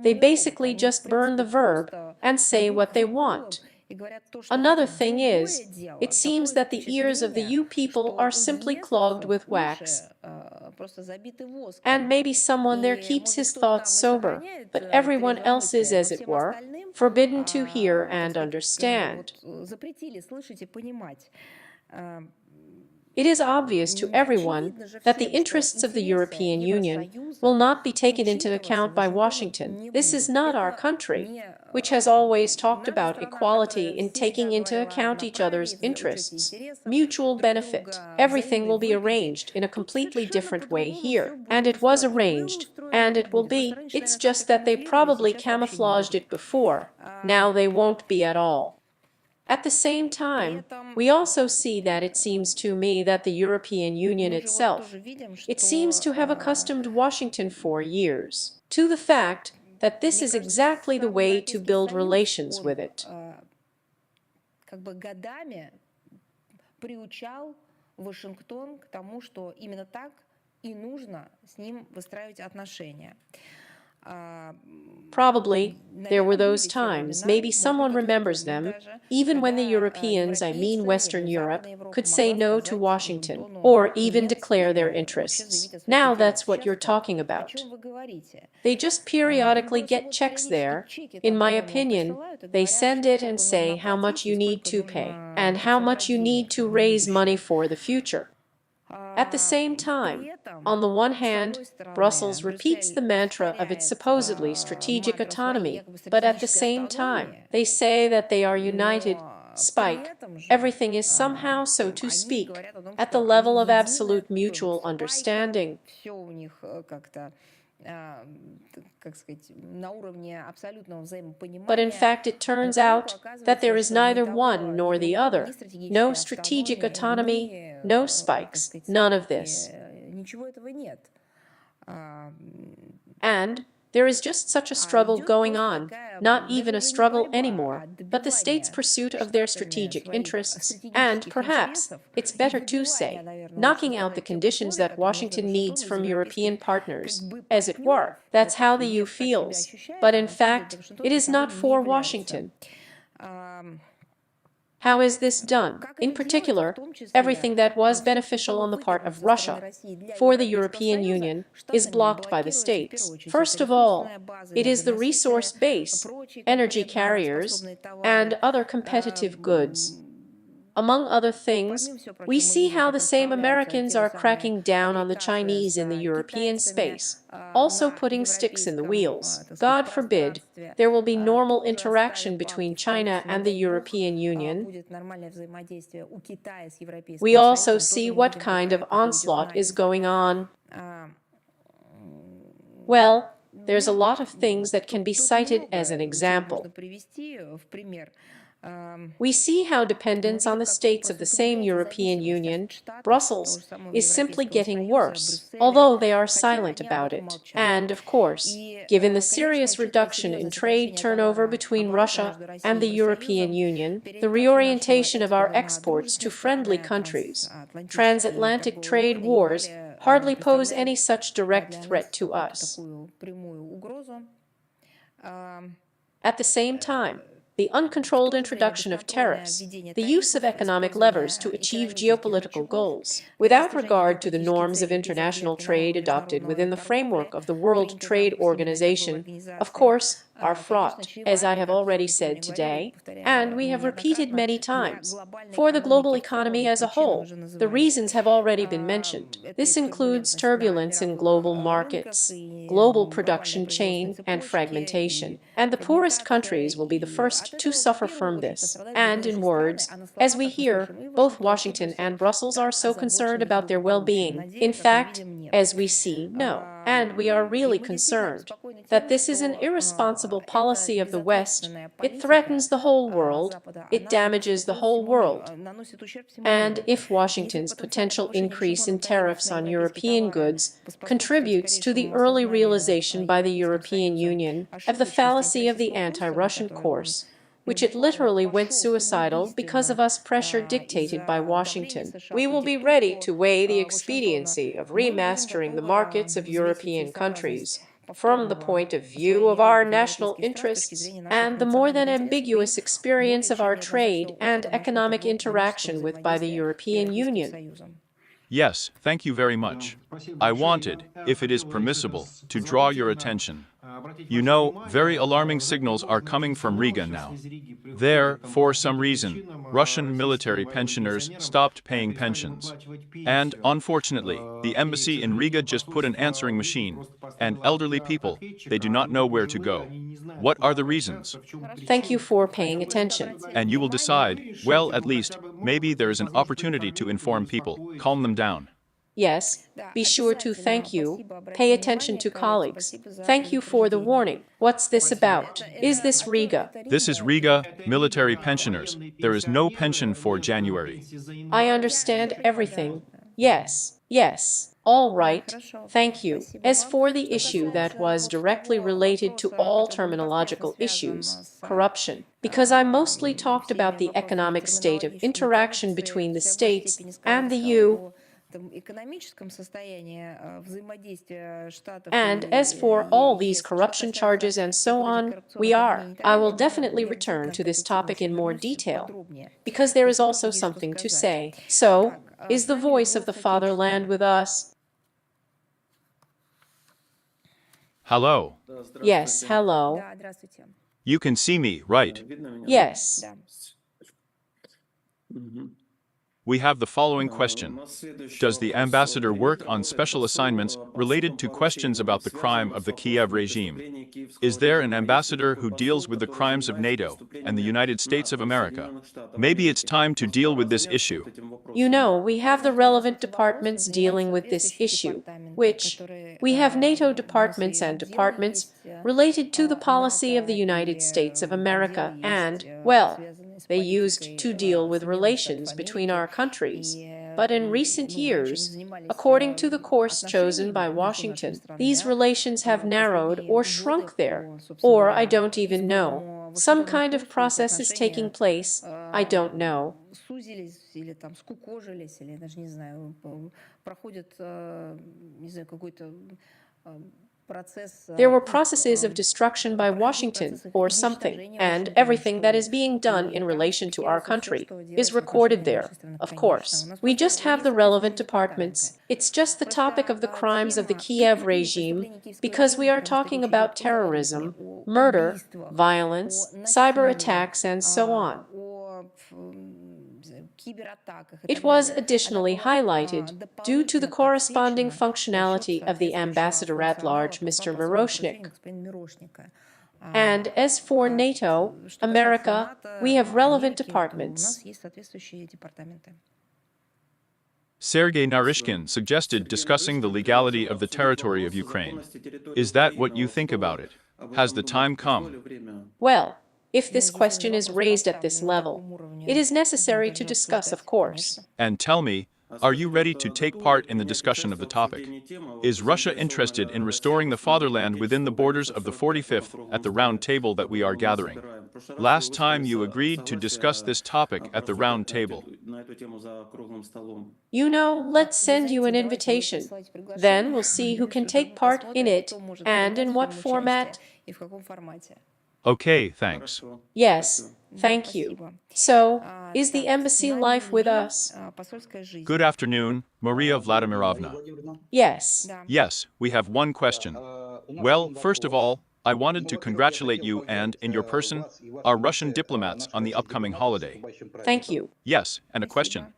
They basically just burn the verb and say what they want. Another thing is, it seems that the ears of the EU people are simply clogged with wax. And maybe someone there keeps his thoughts sober, but everyone else is, as it were, forbidden to hear and understand. It is obvious to everyone that the interests of the European Union will not be taken into account by Washington. This is not our country, which has always talked about equality in taking into account each other's interests, mutual benefit. Everything will be arranged in a completely different way here, and it was arranged, and it will be. It's just that they probably camouflaged it before. Now they won't be at all. At the same time, we also see that it seems to me that the European Union itself, it seems to have accustomed Washington for years to the fact that this is exactly the way to build relations with it. Probably there were those times, maybe someone remembers them, even when the Europeans, Western Europe, could say no to Washington, or even declare their interests. Now that's what you're talking about. They just periodically get checks there. In my opinion, they send it and say how much you need to pay, and how much you need to raise money for the future. At the same time, on the one hand, Brussels repeats the mantra of its supposedly strategic autonomy, but at the same time, they say that they are united. Everything is somehow, so to speak, at the level of absolute mutual understanding. But in fact, it turns out that there is neither one nor the other. No strategic autonomy, no spikes, none of this. And there is just such a struggle going on not even a struggle anymore, but the state's pursuit of their strategic interests, and perhaps, it's better to say, knocking out the conditions that Washington needs from European partners, as it were. That's how the EU feels. But in fact, it is not for Washington. How is this done? In particular, everything that was beneficial on the part of Russia for the European Union is blocked by the states. First of all, it is the resource base, energy carriers, and other competitive goods. Among other things, we see how the same Americans are cracking down on the Chinese in the European space, also putting sticks in the wheels. God forbid there will be normal interaction between China and the European Union. We also see what kind of onslaught is going on. Well, there's a lot of things that can be cited as an example. We see how dependence on the states of the same European Union, Brussels, is simply getting worse, although they are silent about it. And, of course, given the serious reduction in trade turnover between Russia and the European Union, the reorientation of our exports to friendly countries, transatlantic trade wars hardly pose any such direct threat to us. At the same time, the uncontrolled introduction of tariffs, the use of economic levers to achieve geopolitical goals, without regard to the norms of international trade adopted within the framework of the World Trade Organization, of course, are fraught, as I have already said today, and we have repeated many times. For the global economy as a whole, the reasons have already been mentioned. This includes turbulence in global markets, global production chain, and fragmentation. And the poorest countries will be the first to suffer from this. And in words, as we hear, both Washington and Brussels are so concerned about their well-being. In fact, as we see, no. And we are really concerned that this is an irresponsible policy of the West. It threatens the whole world. It damages the whole world. And if Washington's potential increase in tariffs on European goods contributes to the early realization by the European Union of the fallacy of the anti-Russian course, which it literally went suicidal because of us pressure dictated by Washington, we will be ready to weigh the expediency of remastering the markets of European countries from the point of view of our national interests and the more than ambiguous experience of our trade and economic interaction with by the European Union. Yes, thank you very much. I wanted, if it is permissible, to draw your attention. You know, very alarming signals are coming from Riga now. There, for some reason, Russian military pensioners stopped paying pensions. And, unfortunately, the embassy in Riga just put an answering machine, and elderly people, they do not know where to go. What are the reasons? Thank you for paying attention. And you will decide, well, at least, maybe there is an opportunity to inform people, calm them down. Yes, be sure to thank you. Pay attention to colleagues. Thank you for the warning. What's this about? Is this Riga? This is Riga, military pensioners. There is no pension for January. I understand everything. Yes, yes. All right. Thank you. As for the issue that was directly related to all terminological issues, corruption, because I mostly talked about the economic state of interaction between the states and the EU, and as for all these corruption charges and so on, I will definitely return to this topic in more detail, because there is also something to say. So, is the voice of the fatherland with us? Hello. Yes, hello. You can see me, right? Yes. We have the following question. Does the ambassador work on special assignments related to questions about the crime of the Kiev regime? Is there an ambassador who deals with the crimes of NATO and the United States of America? Maybe it's time to deal with this issue. You know, we have the relevant departments dealing with this issue, which we have NATO departments and departments related to the policy of the United States of America and, well, they used to deal with relations between our countries. But in recent years, according to the course chosen by Washington, these relations have narrowed or shrunk there, or I don't even know. Some kind of process is taking place, I don't know. Сузились или там скукожились, или даже не знаю, проходит, не знаю, какой-то процесс. There were processes of destruction by Washington or something, and everything that is being done in relation to our country is recorded there, of course. We just have the relevant departments. It's just the topic of the crimes of the Kiev regime, because we are talking about terrorism, murder, violence, cyber attacks, and so on. It was additionally highlighted due to the corresponding functionality of the ambassador at large, Mr. Miroshnik. And as for NATO, America, we have relevant departments. Sergei Narishkin suggested discussing the legality of the territory of Ukraine. Is that what you think about it? Has the time come? Well, if this question is raised at this level, it is necessary to discuss, of course. And tell me, are you ready to take part in the discussion of the topic? Is Russia interested in restoring the fatherland within the borders of the 45th at the round table that we are gathering? Last time you agreed to discuss this topic at the round table. You know, let's send you an invitation. Then we'll see who can take part in it and in what format. Okay, thanks. Yes, thank you. So, is the embassy life with us? Good afternoon, Maria Vladimirovna. Yes. Yes, we have one question. Well, first of all, I wanted to congratulate you and, in your person, our Russian diplomats on the upcoming holiday. Thank you. Yes, and a question.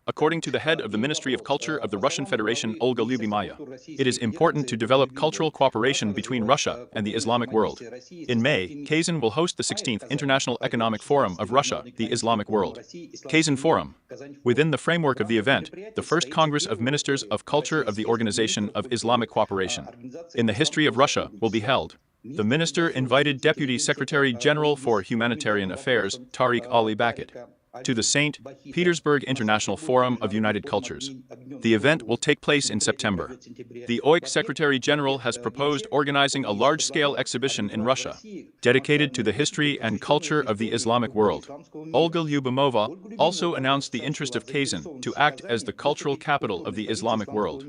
According to the head of the Ministry of Culture of the Russian Federation, Olga Lyubimaya, it is important to develop cultural cooperation between Russia and the Islamic world. In May, Kazan will host the 16th International Economic Forum of Russia, the Islamic World. Kazan Forum. Within the framework of the event, the first Congress of Ministers of Culture of the Organization of Islamic Cooperation in the history of Russia will be held. The minister invited Deputy Secretary General for Humanitarian Affairs, Tariq Ali Bakit, to the St. Petersburg International Forum of United Cultures. The event will take place in September. The OIC Secretary General has proposed organizing a large-scale exhibition in Russia, dedicated to the history and culture of the Islamic world. Olga Lyubimova also announced the interest of Kazan to act as the cultural capital of the Islamic world.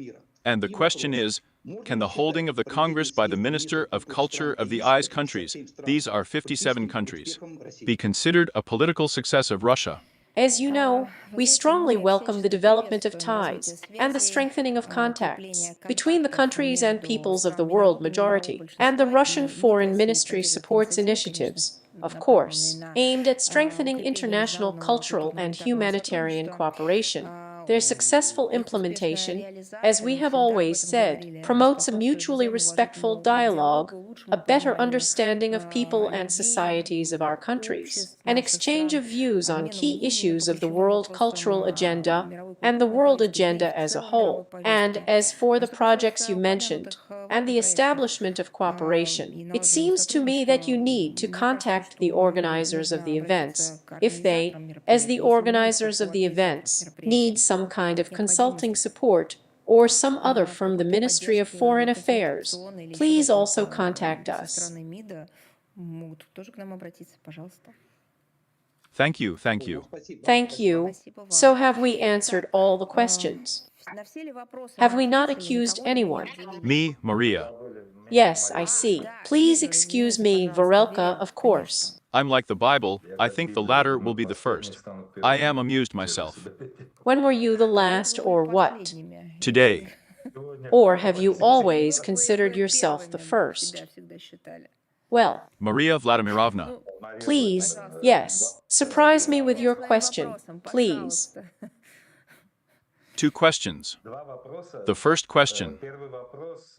And the question is, can the holding of the Congress by the Minister of Culture of the IS countries, these are 57 countries, be considered a political success of Russia? As you know, we strongly welcome the development of ties and the strengthening of contacts between the countries and peoples of the world majority, and the Russian Foreign Ministry supports initiatives, of course, aimed at strengthening international cultural and humanitarian cooperation. Their successful implementation, as we have always said, promotes a mutually respectful dialogue, a better understanding of people and societies of our countries, an exchange of views on key issues of the world cultural agenda and the world agenda as a whole. And as for the projects you mentioned, and the establishment of cooperation, it seems to me that you need to contact the organizers of the events, if they, as the organizers of the events, need some kind of consulting support or some other from the Ministry of Foreign Affairs. Please also contact us. Thank you, thank you. Thank you. So have we answered all the questions? Have we not accused anyone? Me, Maria. Yes, I see. Please excuse me, Varelka, of course. I'm like the Bible, I think the latter will be the first. I am amused myself. When were you the last or what? Today. Or have you always considered yourself the first? Well, Maria Vladimirovna. Please, yes, surprise me with your question, please. Two questions. The first question.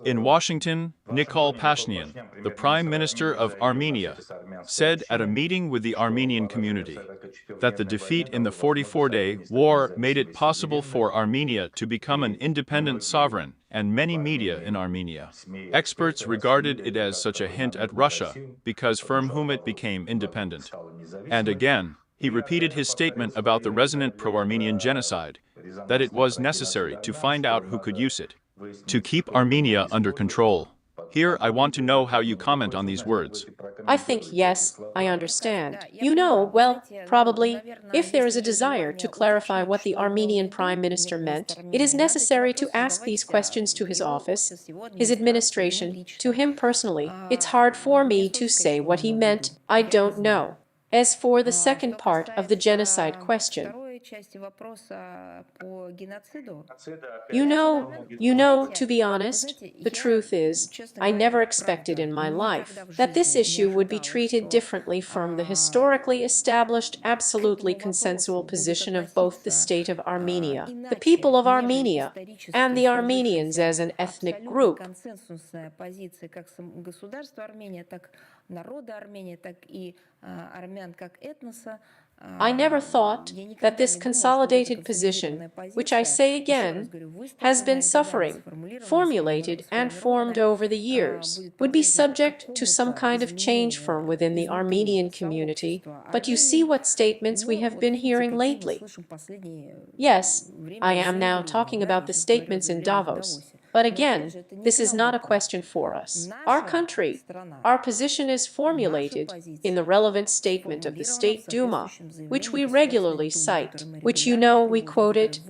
In Washington, Nikol Pashinyan, the Prime Minister of Armenia, said at a meeting with the Armenian community that the defeat in the 44-day war made it possible for Armenia to become an independent sovereign, and many media in Armenia. Experts regarded it as such a hint at Russia, because from whom it became independent. And again, he repeated his statement about the resonant pro-Armenian genocide, that it was necessary to find out who could use it, to keep Armenia under control. Here I want to know how you comment on these words. I think yes, I understand. You know, well, probably, if there is a desire to clarify what the Armenian Prime Minister meant, it is necessary to ask these questions to his office, his administration, to him personally. It's hard for me to say what he meant, I don't know. As for the second part of the genocide question, you know, to be honest, the truth is, I never expected in my life that this issue would be treated differently from the historically established, absolutely consensual position of both the state of Armenia, the people of Armenia, and the Armenians as an ethnic group. I never thought that this consolidated position, which I say again, has been suffering, formulated and formed over the years, would be subject to some kind of change from within the Armenian community, but you see what statements we have been hearing lately. Yes, I am now talking about the statements in Davos. But again, this is not a question for us. Our country, our position is formulated in the relevant statement of the State Duma, which we regularly cite, which you know we quoted.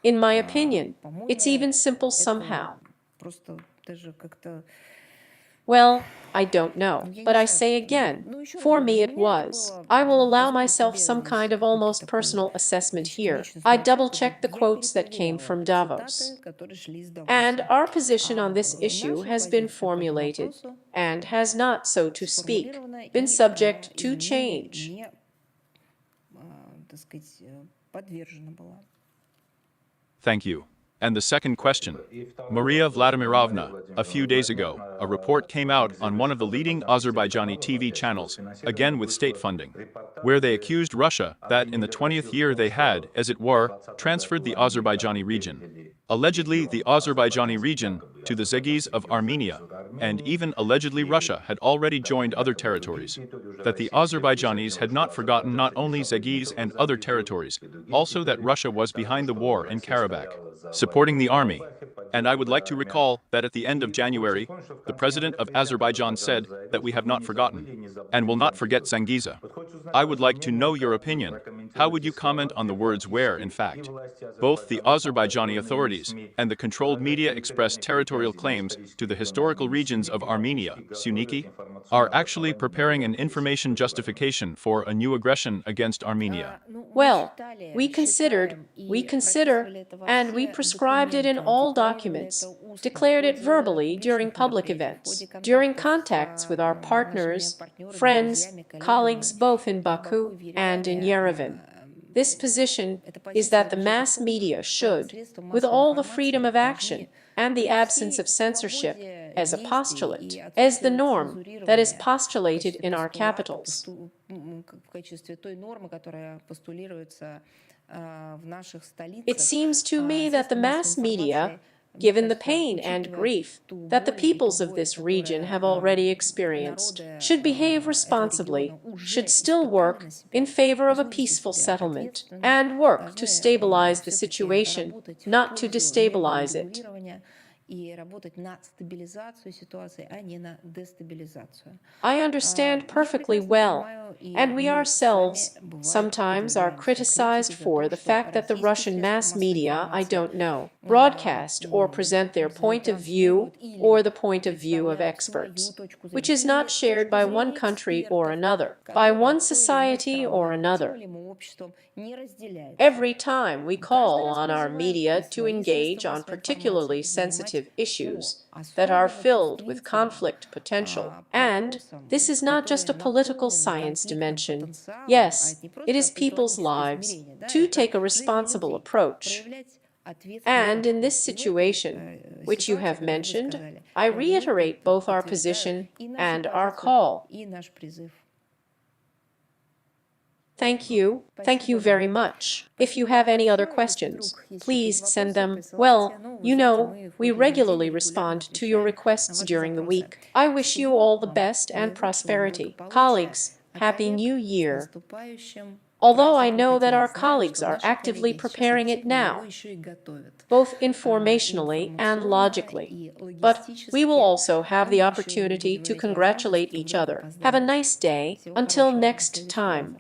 In my opinion, it's even simple somehow. Well, I don't know, but I say again, for me it was. I will allow myself some kind of almost personal assessment here. I double-checked the quotes that came from Davos. And our position on this issue has been formulated, and has not, so to speak, been subject to change. Thank you. And the second question. Maria Vladimirovna, a few days ago, a report came out on one of the leading Azerbaijani TV channels, again with state funding, where they accused Russia that in the 20th year they had, as it were, transferred the Azerbaijani region. Allegedly the Azerbaijani region to the Zagis of Armenia, and even allegedly Russia had already joined other territories. That the Azerbaijanis had not forgotten not only Zagis and other territories, also that Russia was behind the war in Karabakh, supporting the army. And I would like to recall that at the end of January, the president of Azerbaijan said that we have not forgotten, and will not forget Zangezur. I would like to know your opinion. How would you comment on the words where, in fact, both the Azerbaijani authorities and the controlled media expressed territorial claims to the historical regions of Armenia, Suniki, are actually preparing an information justification for a new aggression against Armenia? Well, we consider, and we prescribed it in all documents, declared it verbally during public events, during contacts with our partners, friends, colleagues both in Baku and in Yerevan. This position is that the mass media should, with all the freedom of action and the absence of censorship, as a postulate, as the norm that is postulated in our capitals. It seems to me that the mass media, given the pain and grief that the peoples of this region have already experienced, should behave responsibly, should still work in favor of a peaceful settlement, and work to stabilize the situation, not to destabilize it. I understand perfectly well, and we ourselves sometimes are criticized for the fact that the Russian mass media, I don't know, broadcast or present their point of view or the point of view of experts, which is not shared by one country or another, by one society or another. Every time we call on our media to engage on particularly sensitive issues that are filled with conflict potential, and this is not just a political science dimension, yes, it is people's lives, to take a responsible approach. And in this situation, which you have mentioned, I reiterate both our position and our call. Thank you very much. If you have any other questions, please send them. Well, you know, we regularly respond to your requests during the week. I wish you all the best and prosperity. Colleagues, Happy New Year. although I know that our colleagues are actively preparing it now, both informationally and logically. But we will also have the opportunity to congratulate each other. Have a nice day. Until next time.